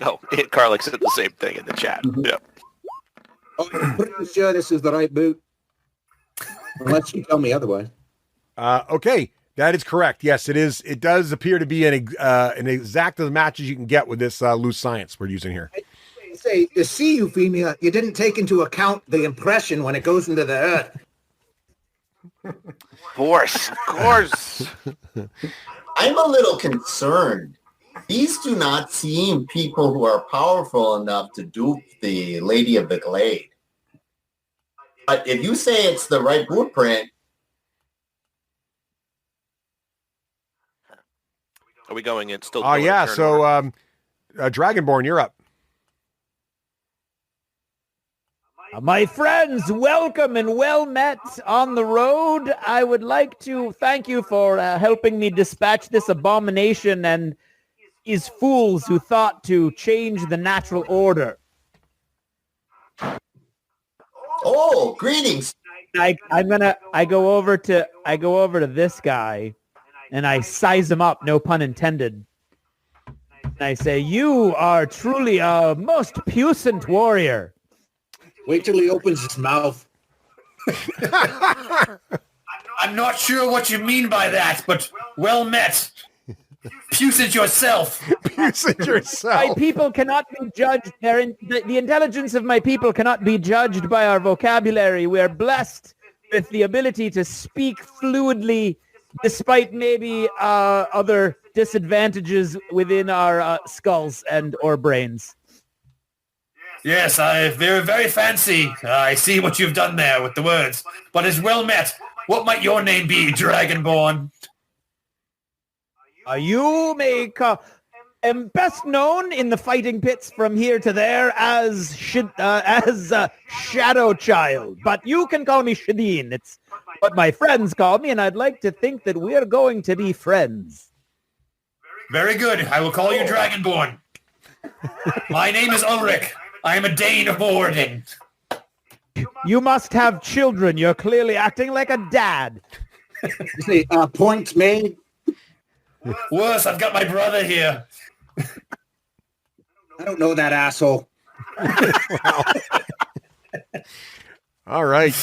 S6: Oh, Karlik said the same thing in the chat.
S4: Mm-hmm.
S6: Yeah.
S4: Oh, I'm pretty sure this is the right boot. Unless you tell me otherwise.
S1: Okay, that is correct. Yes, it is. It does appear to be an exact as match as you can get with this loose science we're using here.
S4: Say, to see Euphemia, you didn't take into account the impression when it goes into the earth.
S6: Of course.
S3: I'm a little concerned. These do not seem people who are powerful enough to dupe the Lady of the Glade. But if you say it's the right blueprint,
S6: Are we going in still?
S1: Oh, yeah. So, Dragonborn, you're up.
S8: My friends, welcome and well met on the road. I would like to thank you for helping me dispatch this abomination and his fools who thought to change the natural order.
S3: oh, greetings.
S8: I go over to this guy and I size him up, no pun intended. And I say, you are truly a most puissant warrior.
S4: Wait till he opens his mouth.
S7: I'm not sure what you mean by that, but well met. Puissant yourself.
S1: Puissant
S8: My
S1: yourself.
S8: people cannot be judged. The intelligence of my people cannot be judged by our vocabulary. We are blessed with the ability to speak fluidly, despite maybe other disadvantages within our skulls and or brains.
S7: Yes, very, very fancy. I see what you've done there with the words, but it's well met. What might your name be, Dragonborn?
S8: You may am best known in the fighting pits from here to there as Shadow Child, but you can call me Shadeen. It's what my friends call me, and I'd like to think that we're going to be friends.
S7: Very good. I will call you Dragonborn. My name is Ulrich. I am a Dane of Morden.
S8: You must have children. You're clearly acting like a dad.
S4: See, point made.
S7: Worse, I've got my brother here.
S4: I don't know that asshole.
S1: All right.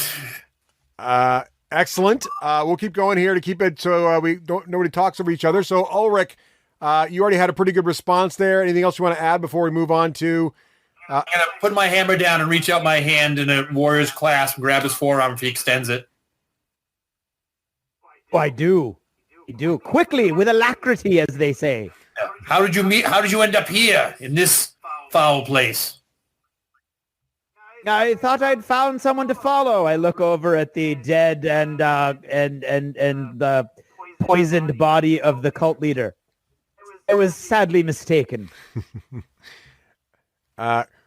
S1: Excellent. We'll keep going here to keep it so nobody talks over each other. So Ulrich, you already had a pretty good response there. Anything else you want to add before we move on to?
S7: I'm going to put my hammer down and reach out my hand in a warrior's clasp and grab his forearm if he extends it.
S8: Oh, I do. I do. Quickly, with alacrity, as they say.
S7: How did you meet? How did you end up here in this foul place?
S8: I thought I'd found someone to follow. I look over at the dead and the poisoned body of the cult leader. I was sadly mistaken.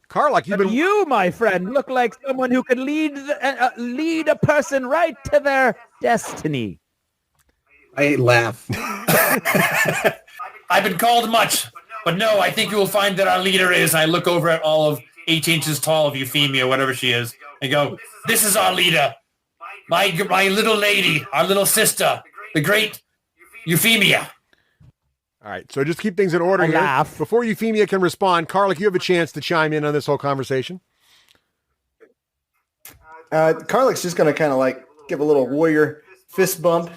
S1: Karlik,
S8: you, my friend, look like someone who could lead a person right to their destiny.
S4: I laugh.
S7: I've been called much, but no, I think you will find that our leader is. I look over at all of 8 inches tall of Euphemia, whatever she is, and go, this is our leader. My little lady, our little sister, the great Euphemia.
S1: All right, so just keep things in order here.
S8: Laugh.
S1: Before Euphemia can respond, Karlik, you have a chance to chime in on this whole conversation.
S2: Karlik's just going to kind of like give a little warrior fist bump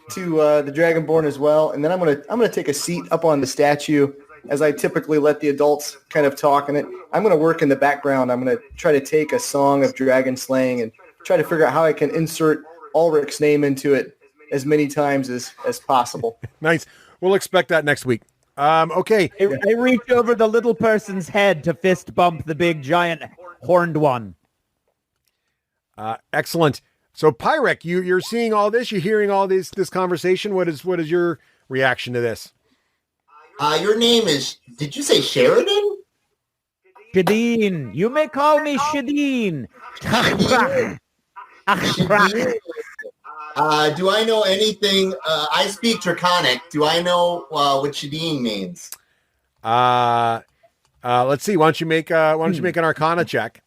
S2: to the Dragonborn as well, and then I'm gonna take a seat up on the statue as I typically let the adults kind of talk. And I'm gonna work in the background. I'm gonna try to take a song of dragon slaying and try to figure out how I can insert Ulrich's name into it as many times as possible.
S1: Nice. We'll expect that next week. Okay.
S8: I reach over the little person's head to fist bump the big giant horned one.
S1: Excellent. So Pyrek, you're seeing all this, you're hearing all this conversation. What is your reaction to this?
S3: Your name is, did you say Sheridan?
S8: Shadeen. You may call me Shadeen.
S3: Do I know anything? I speak Draconic. Do I know what Shadeen means?
S1: Let's see. Why don't you make an Arcana check?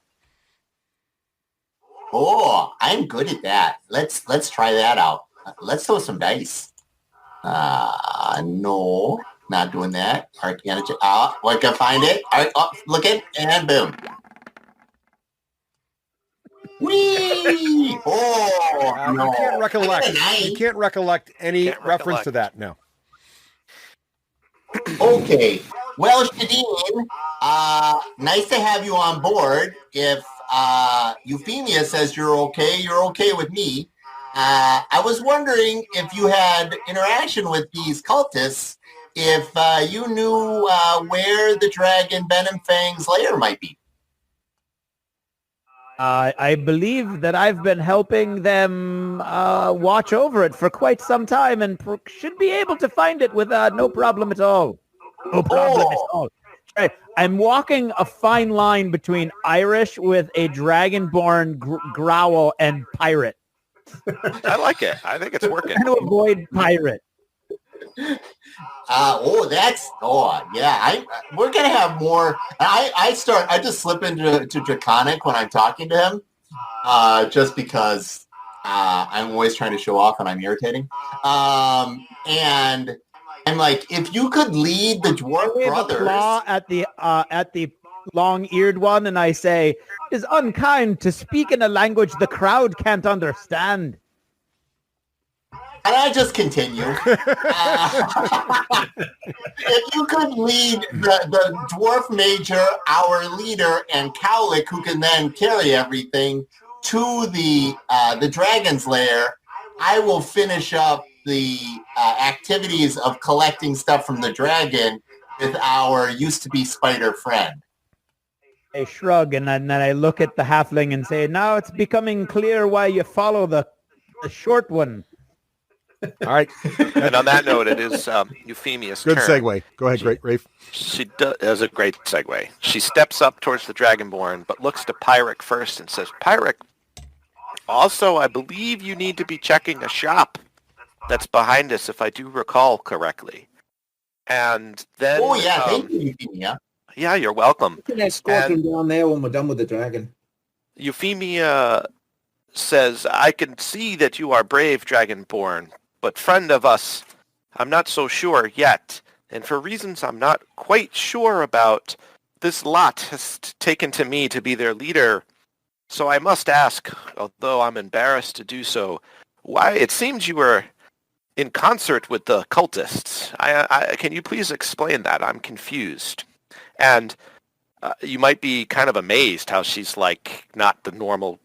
S3: Oh, I'm good at that. Let's try that out. Let's throw some dice. No, not doing that. Arcana check. I can find it. All right, look it, and boom. Whee! Oh, no.
S1: You can't recollect. You can't recollect any reference to that. No.
S3: Okay. Well, Shadeen, nice to have you on board. If Euphemia says you're okay with me. I was wondering if you had interaction with these cultists, if you knew where the dragon Venom Fang's lair might be.
S8: I believe that I've been helping them watch over it for quite some time and should be able to find it with no problem at all. No problem at all. Right. I'm walking a fine line between Irish with a dragonborn growl and pirate.
S6: I like it. I think it's working.
S8: Trying to avoid pirate.
S3: We're gonna have more. I just slip into Draconic when I'm talking to him, just because I'm always trying to show off and I'm irritating. And I'm like, if you could lead the dwarf brothers.
S8: Claw at the long-eared one, and I say, "It is unkind to speak in a language the crowd can't understand."
S3: And I just continue. If you could lead the dwarf major, our leader, and Cowlick, who can then carry everything to the dragon's lair, I will finish up the activities of collecting stuff from the dragon with our used-to-be spider friend.
S8: I shrug, and then I look at the halfling and say, "Now it's becoming clear why you follow the short one."
S1: All right.
S6: And on that note, it is Euphemia's
S1: Good
S6: turn.
S1: segue. Go ahead, Rafe.
S6: She does a great segue. She steps up towards the Dragonborn, but looks to Pyrek first and says, "Pyrek, also, I believe you need to be checking a shop that's behind us, if I do recall correctly." And then...
S3: Oh, yeah, thank you, Euphemia.
S6: Yeah, you're welcome.
S4: We can escort him down there when we're done with the dragon.
S6: Euphemia says, "I can see that you are brave, Dragonborn, but friend of us, I'm not so sure yet. And for reasons I'm not quite sure about, this lot has taken to me to be their leader. So I must ask, although I'm embarrassed to do so, why it seems you were in concert with the cultists. Can you please explain that? I'm confused." And you might be kind of amazed how she's like not the normal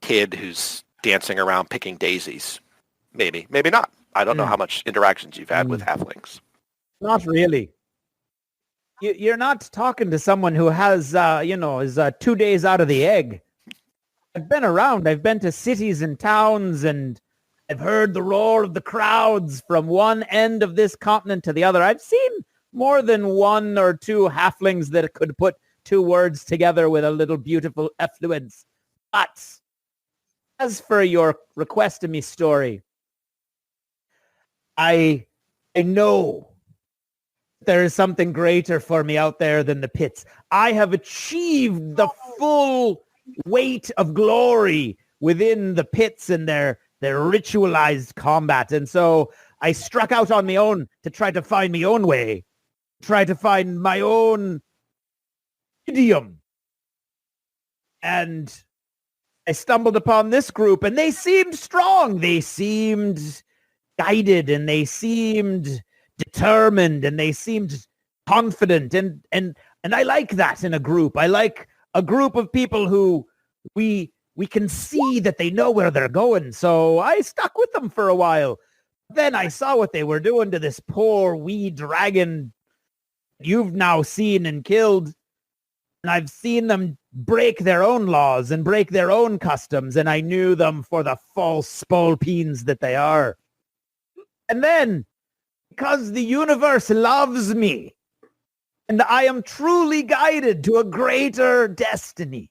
S6: kid who's dancing around picking daisies. Maybe not. I don't know how much interactions you've had with halflings.
S8: Not really. You're not talking to someone who has, is 2 days out of the egg. I've been around. I've been to cities and towns, and I've heard the roar of the crowds from one end of this continent to the other. I've seen more than one or two halflings that could put two words together with a little beautiful effluence. But as for your request of me story, I know there is something greater for me out there than the pits. I have achieved the full weight of glory within the pits and their ritualized combat. And so I struck out on my own to try to find my own way, try to find my own idiom. And I stumbled upon this group, and they seemed strong. They seemed guided, and they seemed determined, and they seemed confident. And I like that in a group. I like a group of people who we can see that they know where they're going. So I stuck with them for a while. Then I saw what they were doing to this poor wee dragon you've now seen and killed. And I've seen them break their own laws and break their own customs, and I knew them for the false spalpeens that they are. And then, because the universe loves me, and I am truly guided to a greater destiny,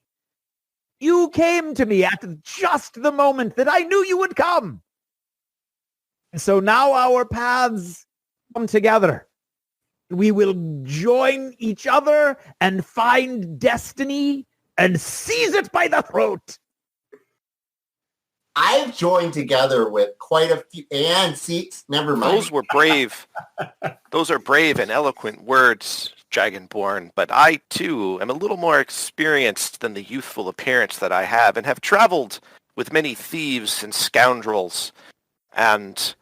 S8: you came to me at just the moment that I knew you would come. And so now our paths come together. We will join each other and find destiny and seize it by the throat.
S3: I've joined together with quite a few, and see, never mind.
S6: Those were brave. Those are brave and eloquent words, Dragonborn. But I, too, am a little more experienced than the youthful appearance that I have, and have traveled with many thieves and scoundrels. And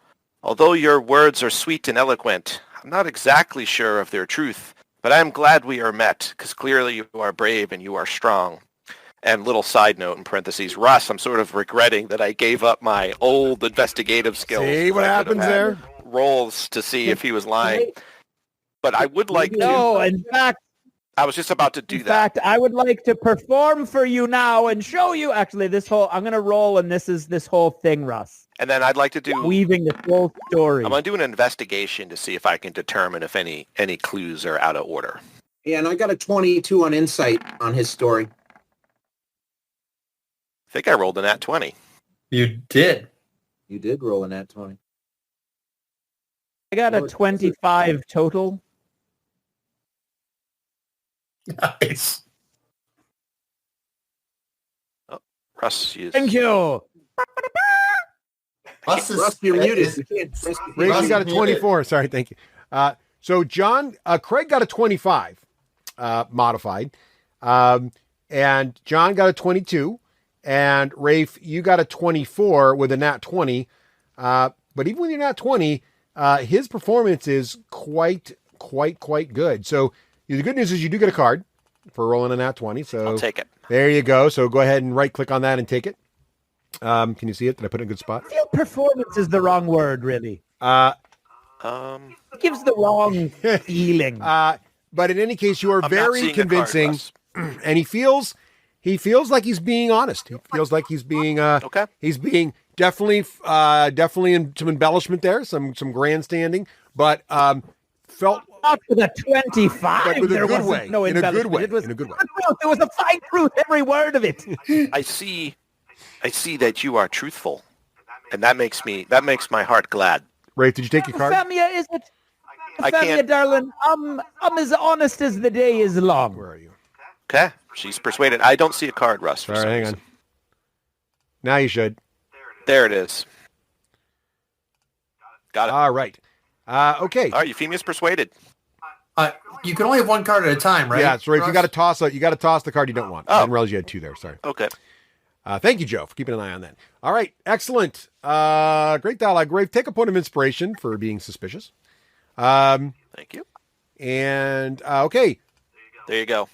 S6: although your words are sweet and eloquent, I'm not exactly sure of their truth. But I am glad we are met, because clearly you are brave and you are strong. And little side note in parentheses, Russ, I'm sort of regretting that I gave up my old investigative skills.
S1: See what happens there?
S6: Rolls to see if he was lying. But I would like to.
S8: No, in fact,
S6: I was just about to do that.
S8: In fact, I would like to perform for you now and show you actually this whole, I'm going to roll, and this is this whole thing, Russ.
S6: And then I'd like to do
S8: weaving the whole story.
S6: I'm going to do an investigation to see if I can determine if any clues are out of order.
S4: Yeah, and I got a 22 on insight on his story.
S6: I think I rolled a nat 20.
S7: You did.
S4: You did roll a nat 20.
S8: I got a 25 total.
S7: Nice.
S6: Oh, Russ, you.
S8: Thank you.
S4: Russ, you're muted.
S1: Ray, you got a 24. Sorry, thank you. So John, Craig got a 25 modified. And John got a 22. And Rafe, you got a 24 with a nat 20. But even with your nat 20, his performance is quite good. So the good news is you do get a card for rolling a nat 20. So
S6: I'll take it.
S1: There you go. So go ahead and right-click on that and take it. Can you see it? Did I put it in a good spot?
S8: I feel performance is the wrong word, really.
S1: It
S8: gives the wrong feeling.
S1: But in any case, you are very convincing, and he feels like he's being honest. He feels like he's being
S6: okay.
S1: He's being definitely in some embellishment there, some grandstanding, but felt
S8: not with a 25,
S1: but with a
S8: there
S1: good
S8: wasn't
S1: way,
S8: no
S1: in a good way,
S8: It was
S1: in a good way.
S8: There was a fine truth, every word of it.
S6: I see that you are truthful, and that makes my heart glad.
S1: Rafe, did you take your card?
S8: Femia, is it?
S6: I
S8: Femia,
S6: can't.
S8: darling, I'm as honest as the day is long.
S1: Where are you?
S6: Okay, she's persuaded. I don't see a card, Russ.
S1: All right, hang on. Now you should.
S6: There it is. Got it.
S1: All right. Okay.
S6: All right, Euphemia's persuaded.
S7: You can only have one card at a time, right?
S1: Yeah, so Rafe,
S7: Russ?
S1: you got to toss the card you don't want. I didn't realize you had two there. Sorry.
S6: Okay.
S1: Thank you, Joe, for keeping an eye on that. All right, excellent. Great dialogue, Rafe. Take a point of inspiration for being suspicious.
S6: Thank you.
S1: And okay,
S6: there you go.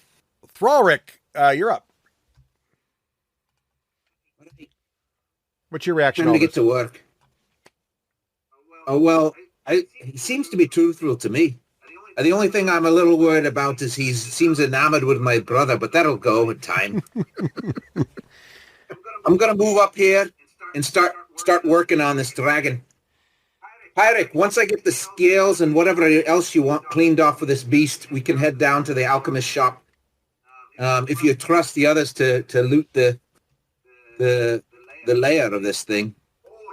S1: Thralric, you're up. What's your reaction?
S4: Time to get to work. Oh well, he seems to be truthful to me. The only thing I'm a little worried about is he seems enamored with my brother, but that'll go with time. I'm gonna move up here and start working on this dragon. Pyric, once I get the scales and whatever else you want cleaned off for this beast, we can head down to the alchemist shop. If you trust the others to loot the layer of this thing.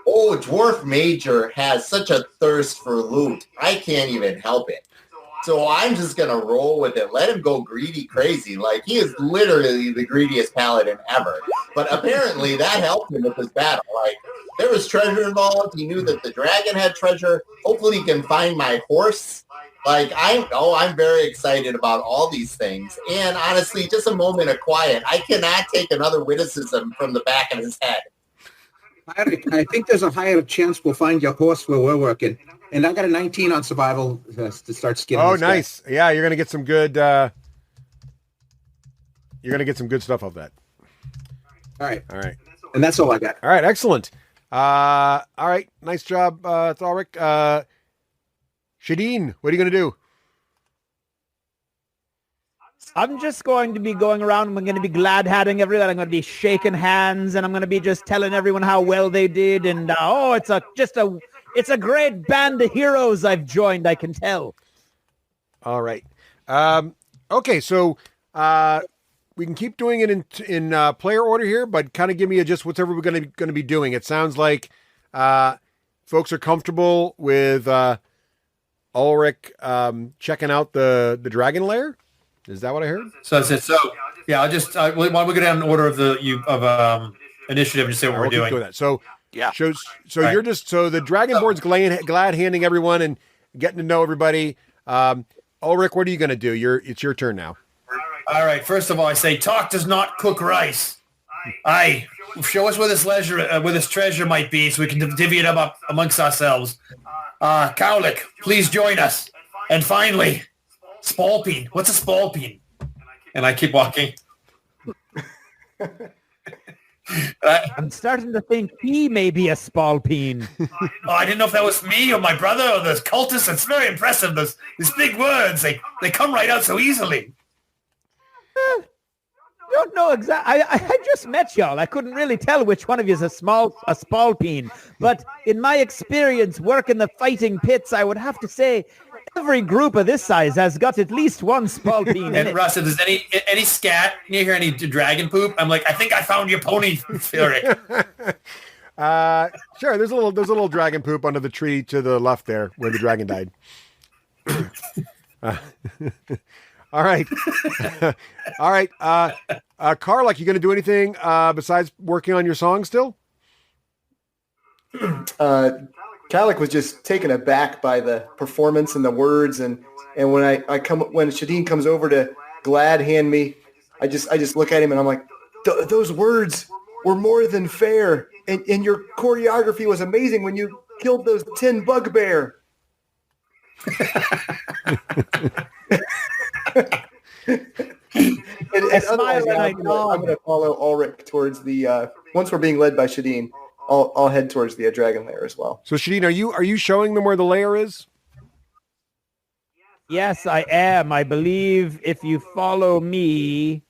S3: Oh, Dwarf Major has such a thirst for loot. I can't even help it. So I'm just going to roll with it. Let him go greedy crazy. Like, he is literally the greediest paladin ever. But apparently that helped him with this battle. Like, there was treasure involved. He knew that the dragon had treasure. Hopefully he can find my horse Like, I'm very excited about all these things. And honestly, just a moment of quiet. I cannot take another witticism from the back of his head.
S4: I think there's a higher chance we'll find your horse where we're working. And I got a 19 on survival to start skinning.
S1: Oh,
S4: this
S1: nice.
S4: guy.
S1: Yeah, you're going to get some good... you're going to get some good stuff off that.
S4: All right.
S1: All right.
S4: And that's all I got.
S1: All right, excellent. All right, nice job, Thorrick. Shadeen, what are you going to do?
S8: I'm just going to be going around. I'm going to be glad-handing everyone. I'm going to be shaking hands, and I'm going to be just telling everyone how well they did. And it's a great band of heroes I've joined. I can tell.
S1: All right. Okay, so we can keep doing it in player order here, but kind of give me just what's everybody going to be doing. It sounds like folks are comfortable with Ulrich checking out the dragon lair. Is that what I heard?
S7: So yeah, I'll just why don't we go down in order of initiative and just say what we're doing.
S1: That. So
S6: yeah.
S1: So right. You're just the dragon board's glad handing everyone and getting to know everybody. Ulrich, what are you going to do? It's your turn now.
S7: All right. First of all, I say talk does not cook rice. Aye. Show us where this treasure might be, so we can divvy it up amongst ourselves. Cowlick, please join us. And finally, Spalpeen. What's a Spalpeen? And I keep walking.
S8: I'm starting to think he may be a Spalpeen.
S7: I didn't know if that was me or my brother or the cultists. It's very impressive. These big words, they come right out so easily.
S8: Don't know exactly. I just met y'all. I couldn't really tell which one of you is a Spalpeen. But in my experience working the fighting pits, I would have to say every group of this size has got at least one Spalpeen in
S7: and
S8: it.
S7: Russ, if there's any scat, you hear any dragon poop, I'm like, I think I found your pony, Fury.
S1: Sure, there's a little dragon poop under the tree to the left there where the dragon died. All right. All right. Karlak, you going to do anything besides working on your song still?
S2: Calic was just taken aback by the performance and the words, and when when Shadeen comes over to glad hand me, I just look at him and I'm like, those words were more than fair, and your choreography was amazing when you killed those 10 bugbear. and
S8: smile and I
S2: I'm going to follow Ulrich towards the once we're being led by Shadeen, I'll head towards the dragon lair as well.
S1: So Shadeen, are you showing them where the lair is?
S8: Yes, I am. I believe if you follow me,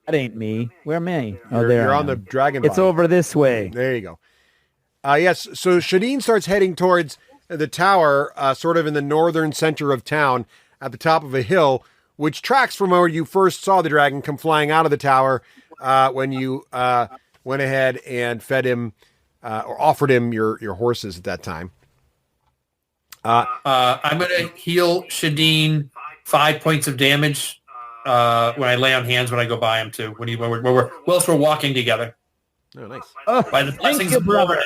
S8: that ain't me. Where am I? Oh, there.
S1: You're on the dragon.
S8: It's over this way.
S1: There you go. Yes. So Shadeen starts heading towards the tower, sort of in the northern center of town, at the top of a hill, which tracks from where you first saw the dragon come flying out of the tower when you went ahead and fed him or offered him your horses at that time.
S7: I'm going to heal Shadeen 5 points of damage when I lay on hands when I go by him too. Whilst we're walking together.
S1: Oh, nice.
S7: By the blessings of
S8: brother.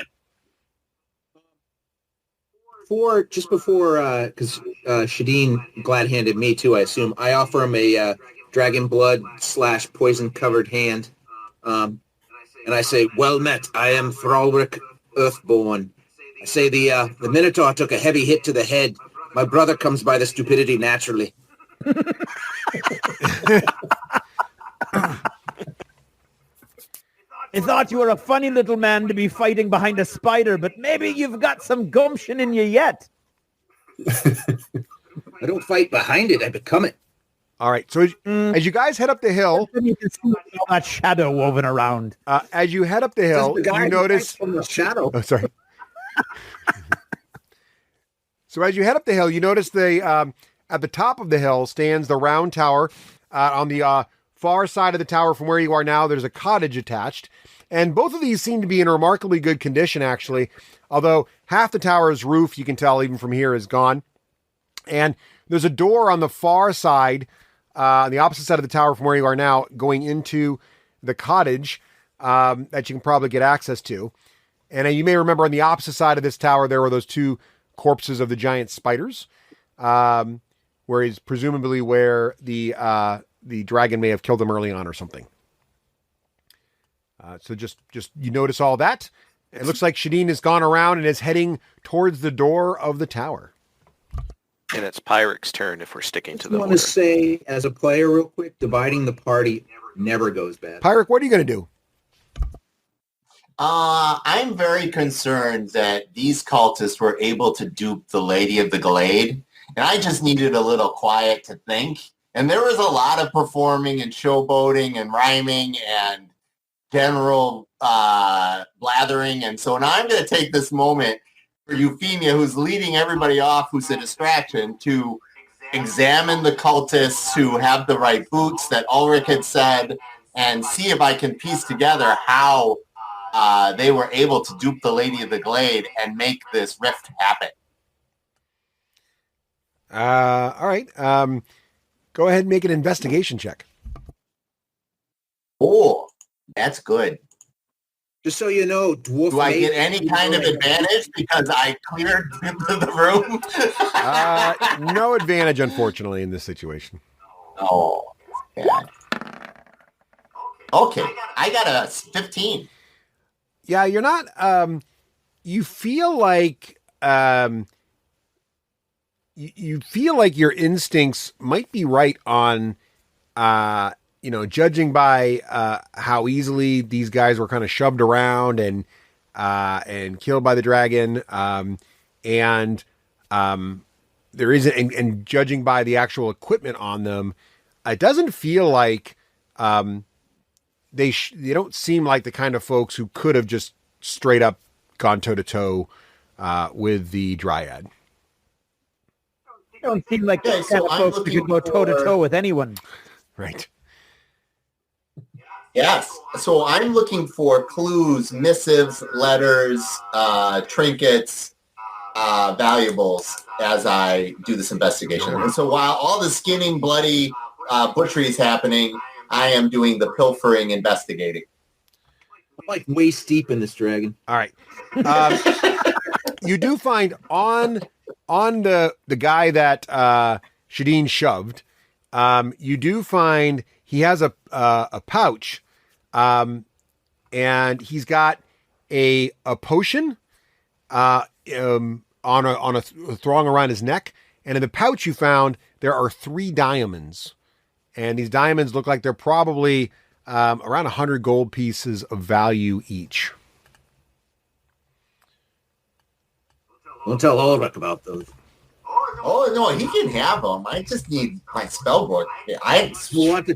S4: Before, because Shadeen glad-handed me too, I assume, I offer him a dragon blood / poison-covered hand. And I say, well met, I am Thralric Earthborn. I say the Minotaur took a heavy hit to the head. My brother comes by the stupidity naturally.
S8: I thought you were a funny little man to be fighting behind a spider, but maybe you've got some gumption in you yet.
S4: I don't fight behind it, I become it.
S1: All right. So as you guys head up the hill,
S8: You can see all that shadow woven around.
S1: as you head up the hill, you notice
S4: from the shadow.
S1: Oh, sorry. So as you head up the hill, you notice at the top of the hill stands the round tower. On the far side of the tower from where you are now, there's a cottage attached. And both of these seem to be in remarkably good condition, actually. Although half the tower's roof, you can tell even from here, is gone. And there's a door on the far side, on the opposite side of the tower from where you are now, going into the cottage that you can probably get access to. And you may remember on the opposite side of this tower, there were those two corpses of the giant spiders, where is presumably where the dragon may have killed them early on or something. So just you notice all that. It looks like Shadeen has gone around and is heading towards the door of the tower.
S6: And it's Pyric's turn if we're sticking to the
S4: I want
S6: order.
S4: to say, as a player, real quick, dividing the party never goes bad.
S1: Pyric, what are you going to do?
S3: I'm very concerned that these cultists were able to dupe the Lady of the Glade, and I just needed a little quiet to think. And there was a lot of performing and showboating and rhyming and general blathering. And so now I'm going to take this moment for Euphemia, who's leading everybody off, who's a distraction, to examine the cultists who have the right boots that Ulrich had said and see if I can piece together how they were able to dupe the Lady of the Glade and make this rift happen.
S1: All right. Go ahead and make an investigation check.
S3: Oh, that's good.
S4: Just so you know, dwarf.
S3: Do I get any kind of advantage because I cleared the room?
S1: No advantage, unfortunately, in this situation.
S3: Oh, bad. Okay, I got a 15.
S1: Yeah, you're not. You feel like you feel like your instincts might be right on. Judging by how easily these guys were kind of shoved around and killed by the dragon, and there isn't, and judging by the actual equipment on them, it doesn't feel like they don't seem like the kind of folks who could have just straight up gone toe to toe with the Dryad.
S8: They don't seem like the kind of folks who could go toe to toe with anyone.
S1: Right.
S3: Yes. So I'm looking for clues, missives, letters, trinkets, valuables as I do this investigation. And so while all the skinning, bloody butchery is happening, I am doing the pilfering investigating.
S4: I'm like waist deep in this dragon.
S1: All right. You do find on the guy that Shadeen shoved, you do find he has a pouch, and he's got a potion on a thong around his neck, and in the pouch you found there are 3 diamonds, and these diamonds look like they're probably around 100 gold pieces of value each.
S4: Don't tell Ulrich about those.
S3: Oh, no, he can have them. I just need my spell book.
S4: He'll want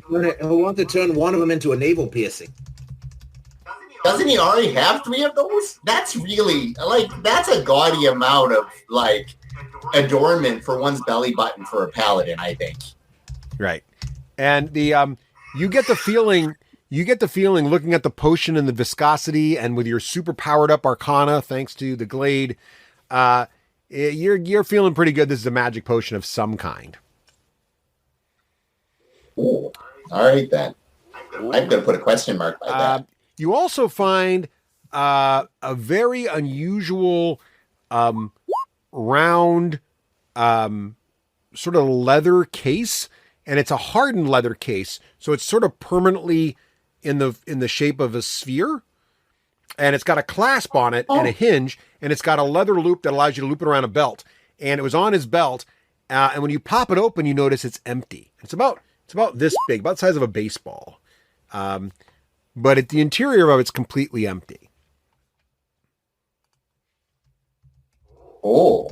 S4: to turn one of them into a navel piercing.
S3: Doesn't he already have 3 of those? That's really, that's a gaudy amount of, adornment for one's belly button for a paladin, I think.
S1: Right. And the you get the feeling looking at the potion and the viscosity and with your super powered up arcana, thanks to the glade, you're feeling pretty good. This is a magic potion of some kind.
S3: Ooh. All right, then. I'm going to put a question mark by that.
S1: You also find a very unusual round sort of leather case, and it's a hardened leather case, so it's sort of permanently in the shape of a sphere, and it's got a clasp on it and a hinge, and it's got a leather loop that allows you to loop it around a belt. And it was on his belt, and when you pop it open, you notice it's empty. It's about this big, about the size of a baseball, but the interior of it's completely empty.
S3: Oh.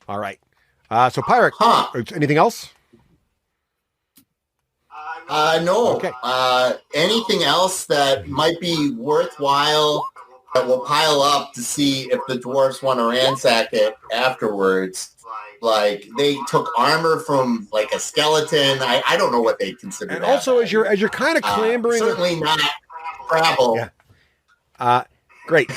S1: All right. So Pyric, anything else?
S3: No.
S1: Okay.
S3: Anything else that might be worthwhile that will pile up to see if the dwarves want to ransack it afterwards? Like they took armor from a skeleton. I don't know what they consider.
S1: And
S3: that.
S1: also, as you're kind of clambering,
S3: certainly not travel.
S1: Yeah. Great.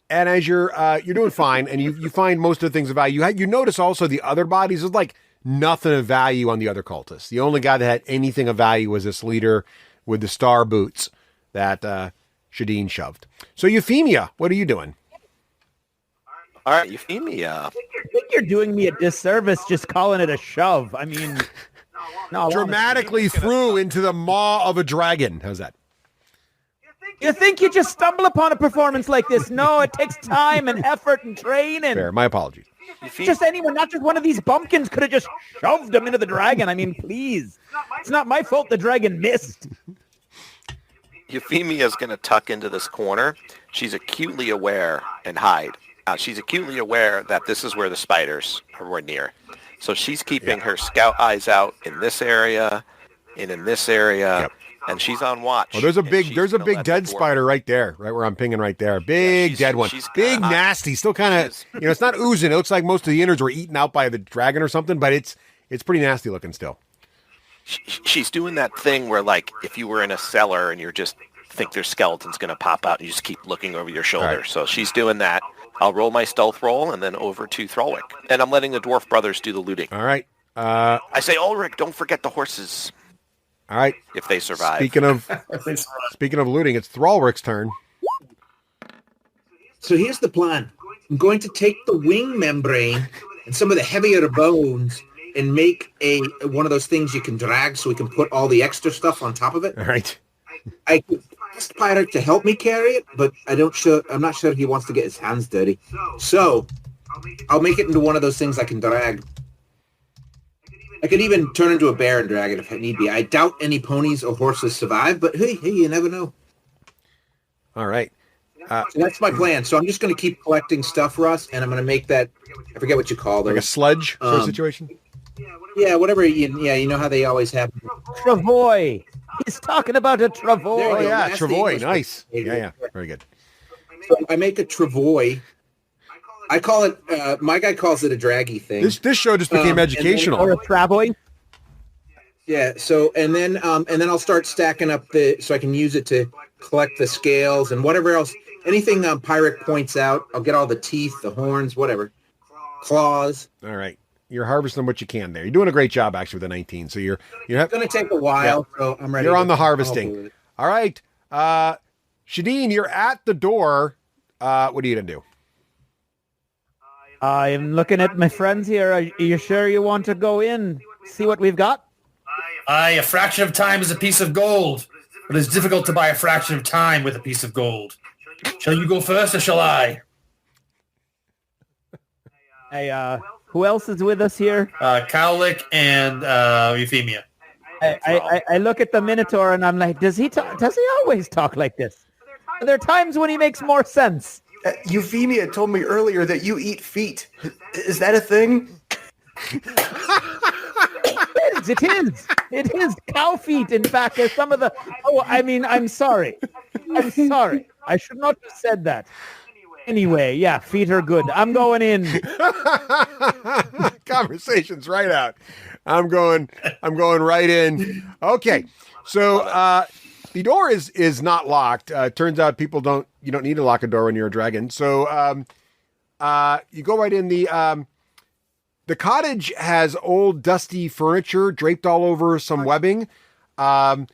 S1: And as you're doing fine, and you find most of the things of value. You notice also the other bodies. There's nothing of value on the other cultists. The only guy that had anything of value was this leader with the star boots. that Shadeen shoved. So Euphemia, what are you doing?
S6: All right, Euphemia.
S8: I think you're doing me a disservice just calling it a shove. I mean, no,
S1: Dramatically threw into the maw of a dragon. How's that?
S8: You think you just stumble upon a performance like this? No, it takes time and effort and training.
S1: Fair. My apologies.
S8: Just anyone, not just one of these bumpkins, could have just shoved him into the dragon. I mean, please. It's not my fault the dragon missed.
S6: Euphemia's going to tuck into this corner. She's acutely aware and hide. She's acutely aware that this is where the spiders are near. So she's keeping her scout eyes out in this area and in this area, and she's on watch.
S1: Oh, there's a big dead spider right there, right where I'm pinging right there. Big dead one. Big nasty. Still kind of, it's not oozing. It looks like most of the innards were eaten out by the dragon or something, but it's pretty nasty looking still.
S6: She's doing that thing where, like, if you were in a cellar and you're just think there's skeletons going to pop out, and you just keep looking over your shoulder. Right. So she's doing that. I'll roll my stealth roll and then over to Thrallwick. And I'm letting the dwarf brothers do the looting.
S1: All right.
S6: I say, Ulrich, don't forget the horses.
S1: All right.
S6: If they survive.
S1: Speaking of looting, it's Thrallwick's turn.
S4: So here's the plan. I'm going to take the wing membrane and some of the heavier bones and make one of those things you can drag so we can put all the extra stuff on top of it.
S1: All right.
S4: I could ask Pirate to help me carry it, but I'm not sure he wants to get his hands dirty. So I'll make it into one of those things I can drag. I could even turn into a bear and drag it if need be. I doubt any ponies or horses survive, but hey, you never know.
S1: All right.
S4: So that's my plan. So I'm just going to keep collecting stuff, Russ, and I'm going to make that, I forget what you call them.
S1: Like a sludge sort of situation?
S4: Yeah, whatever. You know how they always have.
S8: Travois. He's talking about a Travois.
S1: Oh, yeah, Travois. Nice. Yeah. Very good.
S4: So I make a Travois. I call it, my guy calls it a draggy thing.
S1: This show just became educational.
S8: Or a Travois.
S4: Yeah, so, and then I'll start stacking up so I can use it to collect the scales and whatever else. Anything Pyric points out, I'll get all the teeth, the horns, whatever. Claws.
S1: All right. You're harvesting what you can there. You're doing a great job, actually, with the 19. So you're
S4: it's going to take a while, so I'm ready.
S1: You're on the harvesting. All right. Shadeen, you're at the door. What are you going to do?
S8: I'm looking at my friends here. Are you sure you want to go in, see what we've got?
S7: A fraction of time is a piece of gold, but it's difficult to buy a fraction of time with a piece of gold. Shall you go first, or shall I?
S8: Hey, who else is with us here?
S7: Cowlick and Euphemia.
S8: I look at the Minotaur and I'm like, does he always talk like this? Are there times when he makes more sense?
S2: Euphemia told me earlier that you eat feet. Is that a thing?
S8: It is cow feet. In fact, there's some of the. Oh, I mean, I'm sorry. I should not have said that. Anyway, yeah, feet are good. I'm going in.
S1: Conversation's right out. I'm going right in. Okay, so the door is not locked. Turns out you don't need to lock a door when you're a dragon. So you go right in. The cottage has old dusty furniture draped all over some webbing, but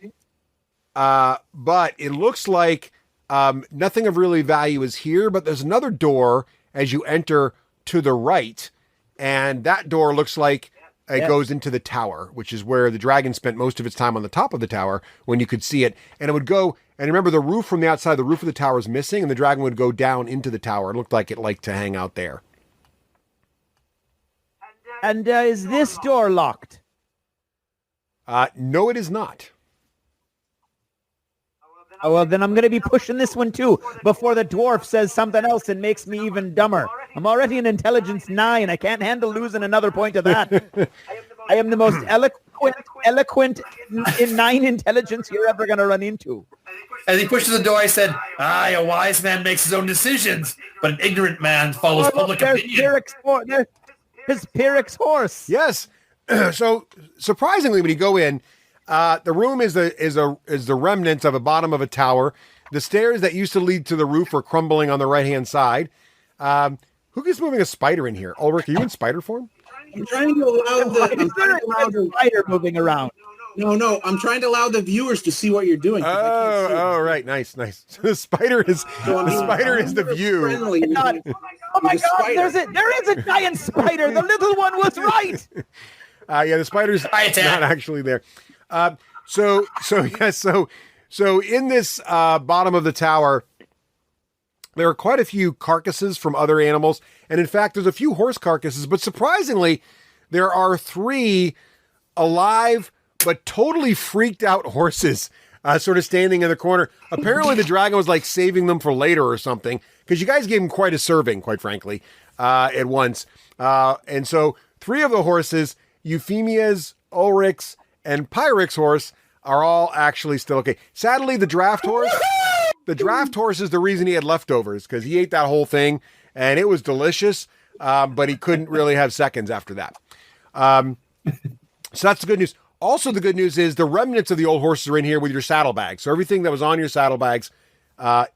S1: it looks like nothing of really value is here. But there's another door as you enter to the right, and that door looks like it goes into the tower, which is where the dragon spent most of its time on the top of the tower when you could see it. And it would go, and remember the roof from the outside, the roof of the tower is missing, and the dragon would go down into the tower. It looked like it liked to hang out there.
S8: And is this door locked?
S1: No, it is not.
S8: Oh, well, then I'm going to be pushing this one too before the dwarf says something else and makes me even dumber. I'm already an intelligence 9. I can't handle losing another point of that. I am the most eloquent in 9 intelligence you're ever going to run into.
S7: As he pushes the door, I said, a wise man makes his own decisions, but an ignorant man follows public opinion.
S8: There's Pyrrhic's horse.
S1: Yes. So surprisingly, when you go in, the room is the remnants of a bottom of a tower. The stairs that used to lead to the roof are crumbling on the right-hand side. Who is moving a spider in here? Ulrich, are you in spider form?
S4: I'm trying to allow the
S8: spider moving around.
S4: No. I'm trying to allow the viewers to see what you're doing.
S1: Oh, right. Nice. So the spider is the view.
S4: Friendly.
S8: Oh my God! There is a giant spider. The little one was right.
S1: Yeah, the spider's not actually there. So in this bottom of the tower, there are quite a few carcasses from other animals, and in fact, there's a few horse carcasses. But surprisingly, there are 3 alive but totally freaked out horses, sort of standing in the corner. Apparently, the dragon was like saving them for later or something, because you guys gave him quite a serving, quite frankly, at once. And so 3 of the horses, Euphemia's, Ulrich's, and Pyrrhic's horse, are all actually still okay. Sadly, the draft horse is the reason he had leftovers, because he ate that whole thing, and it was delicious, but he couldn't really have seconds after that. So that's the good news. Also, the good news is the remnants of the old horses are in here with your saddlebags. So everything that was on your saddlebags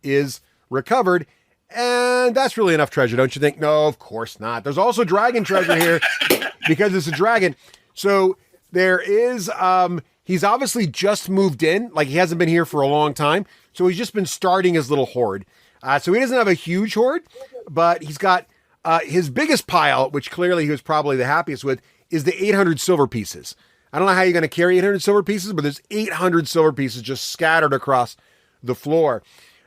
S1: is recovered. And that's really enough treasure, don't you think? No, of course not. There's also dragon treasure here because it's a dragon. So there is, he's obviously just moved in. Like, he hasn't been here for a long time. So he's just been starting his little hoard. So he doesn't have a huge hoard, but he's got his biggest pile, which clearly he was probably the happiest with, is the 800 silver pieces. I don't know how you're going to carry 800 silver pieces, but there's 800 silver pieces just scattered across the floor.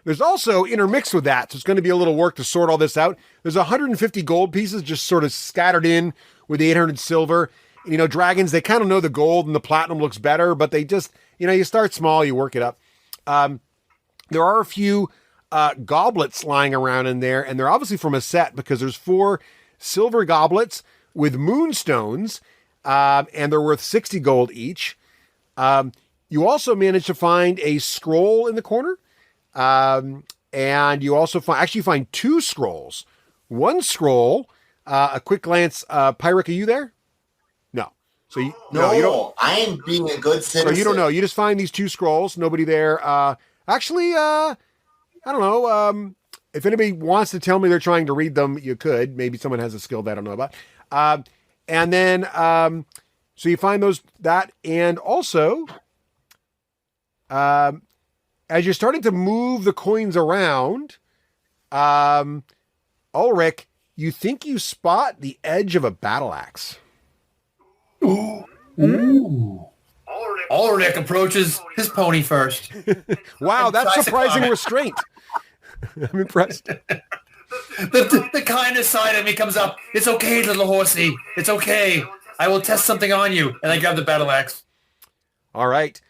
S1: There's also intermixed with that, so it's going to be a little work to sort all this out. There's 150 gold pieces just sort of scattered in with the 800 silver. You know, dragons, they kind of know the gold and the platinum looks better, but they just, you know, you start small, you work it up. There are a few goblets lying around in there, and they're obviously from a set because there's 4 silver goblets with moonstones, and they're worth 60 gold each. You also managed to find a scroll in the corner, and you also find 2 scrolls. One scroll, a quick glance, Pyrrhic, are you there? No. So you don't.
S3: I am being a good citizen.
S1: So you don't know. You just find these 2 scrolls. Nobody there. Actually, I don't know. If anybody wants to tell me they're trying to read them, you could. Maybe someone has a skill that I don't know about. And then, so you find that, and also, as you're starting to move the coins around, Ulrich, you think you spot the edge of a battle axe.
S7: Ooh. Ulrich approaches his pony first.
S1: Wow, that's surprising restraint. I'm impressed.
S7: The kindness side of me comes up. It's okay, little horsey. It's okay. I will test something on you. And I grab the battle axe.
S1: All right.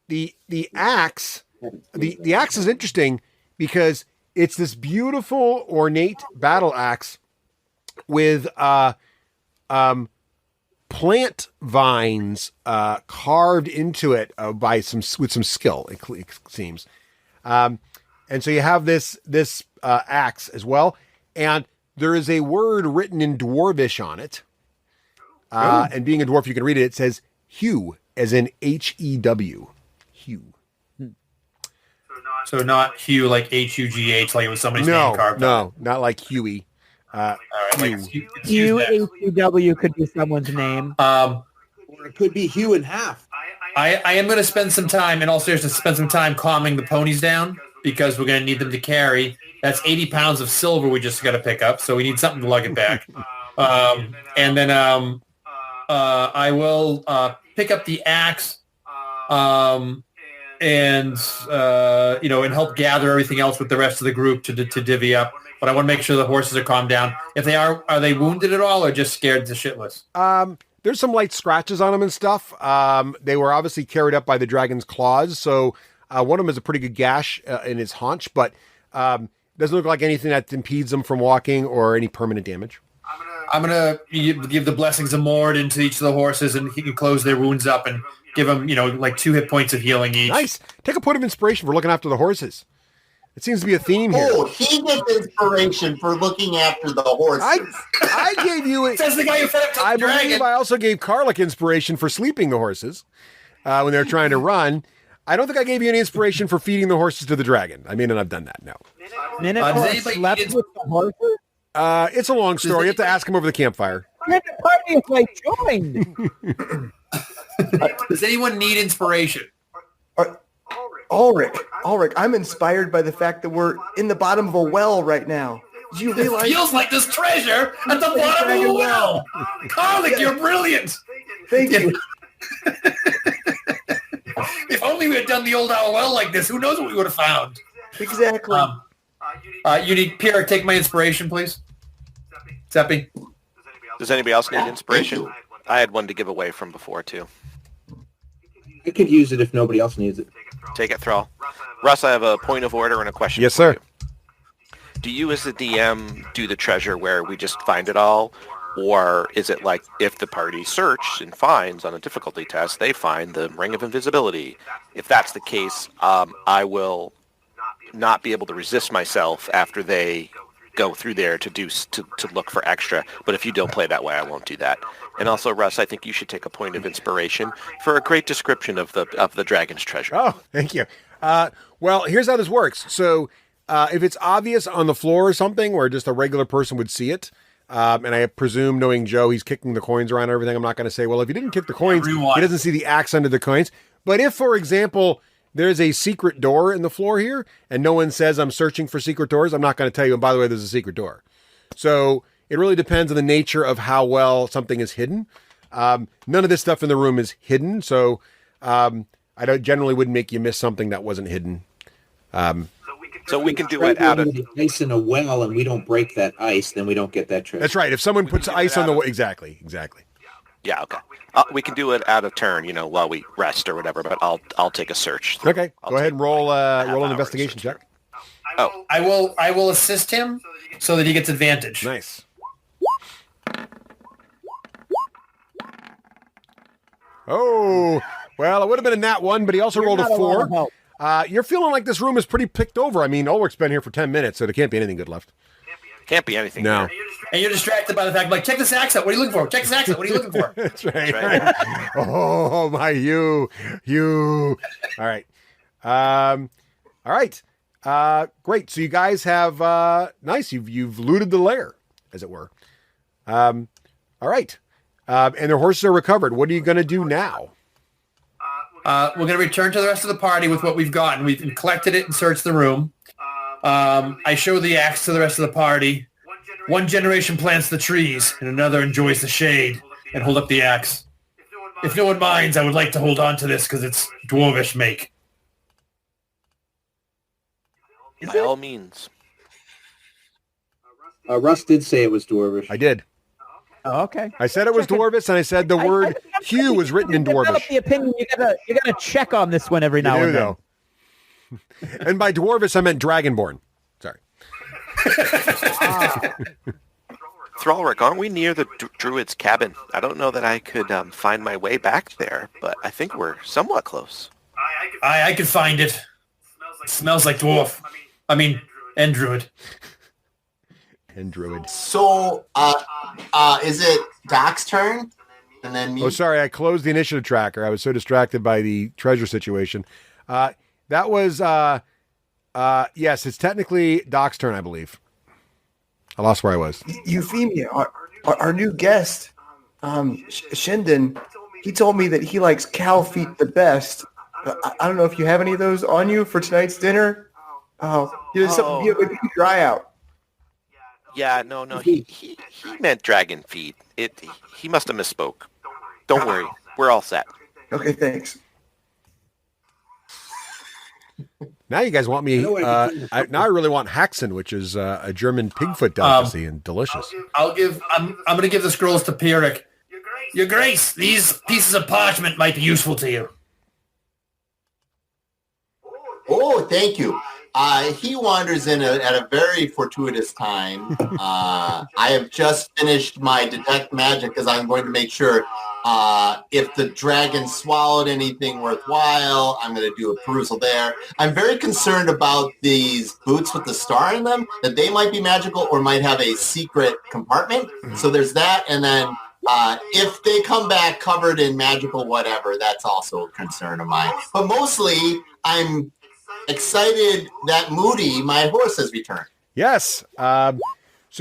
S1: The axe, the axe is interesting because it's this beautiful ornate battle axe with plant vines carved into it with some skill. It seems. And so you have this axe as well, and there is a word written in Dwarvish on it. And being a dwarf, you can read it. It says Hew, as in Hew. Hew.
S7: So not Hugh like Hugh, like it was somebody's name carved.
S1: No, not like Huey.
S8: Hew could be someone's name.
S4: Or it could be Hugh and half.
S7: I am going to spend some time, in all seriousness, calming the ponies down because we're going to need them to carry. That's 80 pounds of silver we just got to pick up, so we need something to lug it back. And then I will pick up the axe and help gather everything else with the rest of the group to divvy up. But I want to make sure the horses are calmed down. If they are they wounded at all or just scared to shitless?
S1: There's some light scratches on them and stuff. They were obviously carried up by the dragon's claws. So one of them has a pretty good gash in his haunch, but doesn't look like anything that impedes them from walking or any permanent damage.
S7: I'm going to give the blessings of Mord into each of the horses, and he can close their wounds up and give them, like 2 hit points of healing each.
S1: Nice. Take a point of inspiration for looking after the horses. It seems to be a theme here.
S3: Oh, he gets inspiration for looking after the horses.
S1: I gave you it.
S7: Says the guy who fed up to
S1: I
S7: the dragon.
S1: believe I also gave Karlik inspiration for sleeping the horses when they're trying to run. I don't think I gave you any inspiration for feeding the horses to the dragon. I mean, and I've done that, no.
S8: Minotaur slept with the horses?
S1: It's a long story. You have to ask him over the campfire.
S8: I'm at the party if I joined.
S7: Does anyone need inspiration?
S2: Ulrich, I'm inspired by the fact that we're in the bottom of a well right now. Do you
S7: It
S2: realize?
S7: feels like there's treasure at the bottom of the well. Karlik, you're brilliant.
S2: Thank you.
S7: If only we had done the old owl well like this, who knows what we would have found.
S2: Exactly.
S7: You need Pierre, take my inspiration, please. Seppi.
S6: Does anybody else need inspiration? I had one to give away from before, too.
S4: I could use it if nobody else needs it.
S6: Take it, Thrall. Russ, I have a point of order and a question.
S1: Yes,
S6: for
S1: sir.
S6: you. Do you, as the DM, do the treasure where we just find it all? Or is it like if the party searches and finds on a difficulty test, they find the Ring of Invisibility? If that's the case, I will not be able to resist myself after they go through there to look for extra. But if you don't play that way, I won't do that. And also, Russ, I think you should take a point of inspiration for a great description of the dragon's treasure.
S1: Oh, thank you. Well, here's how this works. So if it's obvious on the floor or something where just a regular person would see it, and I presume, knowing Joe, he's kicking the coins around and everything, I'm not going to say, well, if he didn't kick the coins, he doesn't see the axe under the coins. But if, for example, there's a secret door in the floor here, and no one says I'm searching for secret doors, I'm not going to tell you, and by the way, there's a secret door. So it really depends on the nature of how well something is hidden. None of this stuff in the room is hidden, so I generally wouldn't make you miss something that wasn't hidden.
S6: So we can do it out of
S4: ice in a well, and we don't break that ice, then we don't get that treasure.
S1: That's right. If someone puts ice on the well, exactly.
S6: Yeah, okay. We can do it out of turn, while we rest or whatever. But I'll take a search.
S1: Okay, go ahead and roll an investigation check.
S7: Oh, I will assist him so that he gets advantage.
S1: Nice. Oh, well, it would have been a nat 1, but he also rolled a 4. You're feeling like this room is pretty picked over. I mean, Ulrich's been here for 10 minutes, so there can't be anything good left.
S6: Can't be anything.
S1: No.
S6: Here.
S7: And you're distracted by the fact, like, check this axe out. What are you looking for? Check this axe out. What are you looking for?
S1: That's right. Oh, my, you. All right. All right. Great. So you guys have, nice. You've looted the lair, as it were. All right. And their horses are recovered. What are you going to do now?
S7: We're going to return to the rest of the party with what we've gotten. We've collected it and searched the room. I show the axe to the rest of the party. One generation plants the trees, and another enjoys the shade, and hold up the axe. If no one minds, I would like to hold on to this because it's dwarvish make.
S6: By all means.
S4: Russ did say it was dwarvish.
S1: I did.
S8: Oh, okay.
S1: I said it was dwarvish, and I said the word hue was written in dwarvish.
S8: The opinion, you gotta check on this one every now and then.
S1: Though. And by dwarvish, I meant dragonborn. Sorry.
S6: Thrallrick, aren't we near the druid's cabin? I don't know that I could find my way back there, but I think we're somewhat close.
S7: I could find it. It smells like dwarf. And druid.
S1: And druid.
S3: So, is it Doc's turn? And then me?
S1: Oh, sorry. I closed the initiative tracker. I was so distracted by the treasure situation. That was, yes, it's technically Doc's turn, I believe. I lost where I was.
S2: Euphemia, our new guest, Shinden, he told me that he likes cow feet the best. I don't know if you have any of those on you for tonight's dinner. Something you could dry out.
S6: Yeah, no, he meant dragon feet. He must have misspoke. Don't worry, we're all set.
S2: Okay, thanks.
S1: Now you guys want me, now I really want Haxen, which is a German pigfoot delicacy and delicious.
S7: I'm going to give the scrolls to Pierrick. Your Grace, these pieces of parchment might be useful to you.
S3: Oh, thank you. He wanders in at a very fortuitous time. I have just finished my detect magic because I'm going to make sure if the dragon swallowed anything worthwhile, I'm going to do a perusal there. I'm very concerned about these boots with the star in them, that they might be magical or might have a secret compartment. So there's that. And then if they come back covered in magical whatever, that's also a concern of mine. But mostly, I'm excited that Moody, my horse, has returned.
S1: Yes. He's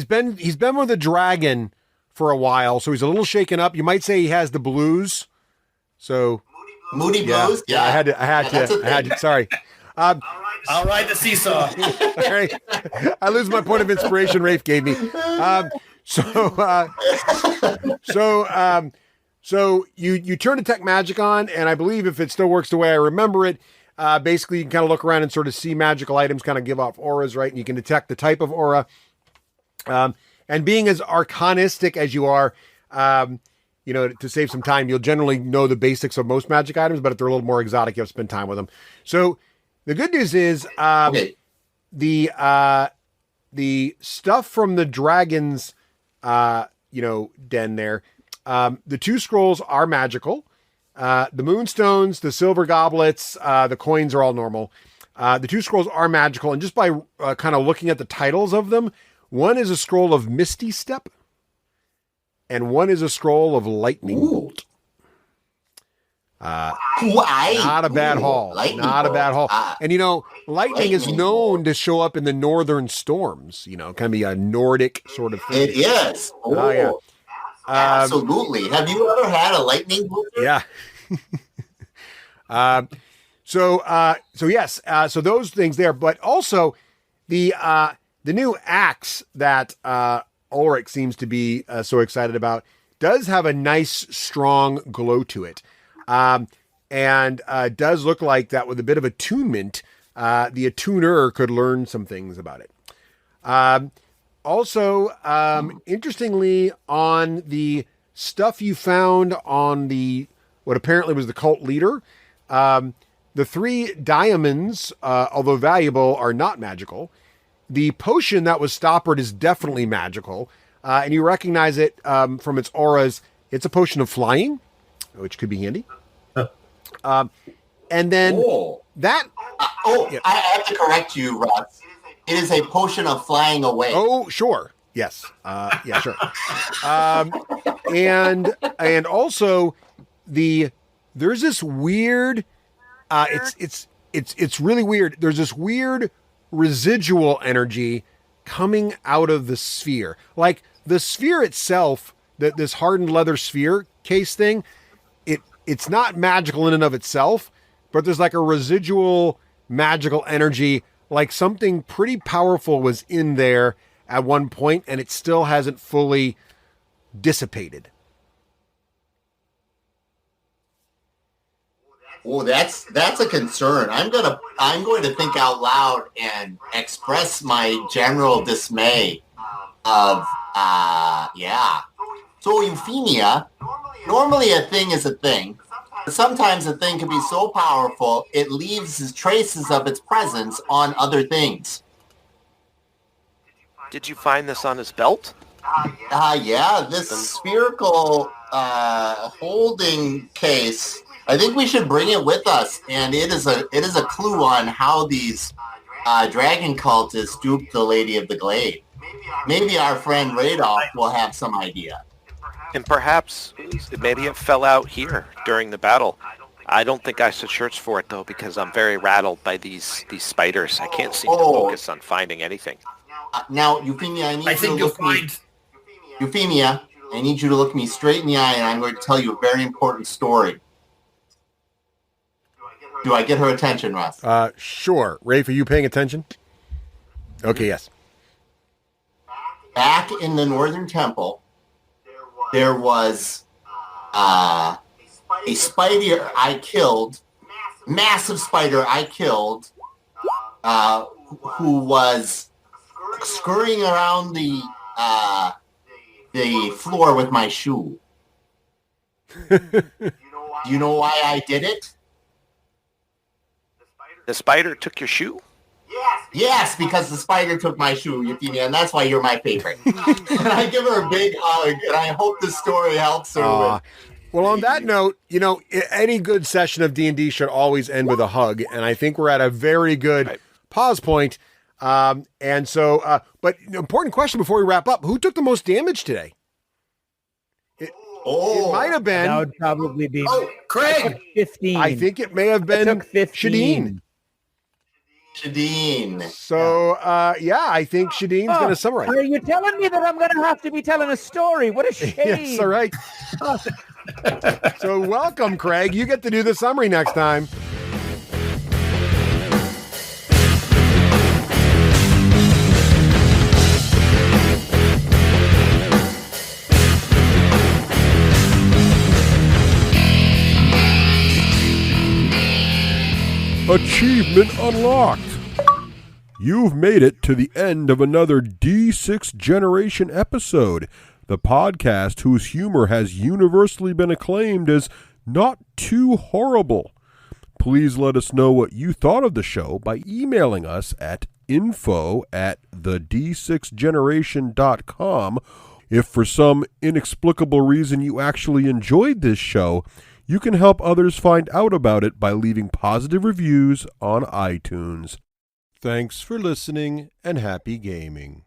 S1: been with the dragon for a while, so he's a little shaken up. You might say he has the blues. So
S3: Moody Blues. Yeah,
S1: I had to. Sorry.
S7: I'll ride the seesaw.
S1: All right. I lose my point of inspiration Rafe gave me. So you turn Detect Magic on, and I believe if it still works the way I remember it, basically you can kind of look around and sort of see magical items kind of give off auras, right? And you can detect the type of aura. And being as arcanistic as you are, to save some time, you'll generally know the basics of most magic items, but if they're a little more exotic, you have to spend time with them. So the good news is the stuff from the dragon's den there. The 2 scrolls are magical. The moonstones, the silver goblets, the coins are all normal. The 2 scrolls are magical, and just by kind of looking at the titles of them, one is a scroll of Misty Step, and one is a scroll of Lightning Bolt. Not a bad haul. Not a bad haul. And, lightning is known to show up in the northern storms, kind of be a Nordic sort of thing.
S3: It is. Oh, yeah. Absolutely. Have you ever had a lightning bolt?
S1: Yeah. So yes. So those things there, but also the new axe that Ulrich seems to be so excited about does have a nice, strong glow to it. And does look like that with a bit of attunement, the attuner could learn some things about it. Also, interestingly, on the stuff you found on what apparently was the cult leader, the 3 diamonds, although valuable, are not magical. The potion that was stoppered is definitely magical, and you recognize it from its auras. It's a potion of flying, which could be handy. And then that...
S3: I have to correct you, Russ. It is a potion of flying away.
S1: Oh, sure. Yes. Yeah, sure. And also there's this weird, it's really weird. There's this weird residual energy coming out of the sphere. Like the sphere itself, this hardened leather sphere case thing, it's not magical in and of itself, but there's like a residual magical energy, like something pretty powerful was in there at one point, and it still hasn't fully dissipated.
S3: Oh, that's a concern. I'm going to think out loud and express my general dismay of So Euphemia, normally a thing is a thing. Sometimes a thing can be so powerful it leaves traces of its presence on other things.
S6: Did you find this on his belt?
S3: Yeah, this spherical holding case. I think we should bring it with us, and it is a clue on how these dragon cultists duped the Lady of the Glade. Maybe our friend Radolf will have some idea.
S6: And perhaps maybe it fell out here during the battle. I don't think I should search for it, though, because I'm very rattled by these spiders. I can't seem to focus on finding anything.
S3: Now, Euphemia, I need you to look me straight in the eye, and I'm going to tell you a very important story. Do I get her attention, Russ?
S1: Sure. Rafe, are you paying attention? Okay, yes.
S3: Back in the Northern Temple, there was a spider I killed, massive spider I killed, who was scurrying around the floor with my shoe. Do you know why I did it?
S6: The spider took your shoe?
S3: Yes, because the spider took my shoe, Euphemia, and that's why you're my favorite. And I give her a big hug, and I hope the story helps her.
S1: Well, on that note, any good session of D&D should always end with a hug, and I think we're at a very good pause point. And so, but important question before we wrap up: who took the most damage today? It might have been.
S8: That would probably be
S7: Craig.
S8: 15.
S1: I think it may have been
S8: I took 15.
S1: Shadeen.
S3: Shadeen.
S1: So, yeah, I think Shadeen's going to summarize.
S8: Are you telling me that I'm going to have to be telling a story? What a shame.
S1: Yes, all right. So welcome, Craig. You get to do the summary next time. Achievement unlocked. You've made it to the end of another D6 Generation episode, the podcast whose humor has universally been acclaimed as not too horrible. Please let us know what you thought of the show by emailing us at info@d6generation.com. If for some inexplicable reason you actually enjoyed this show, you can help others find out about it by leaving positive reviews on iTunes. Thanks for listening and happy gaming.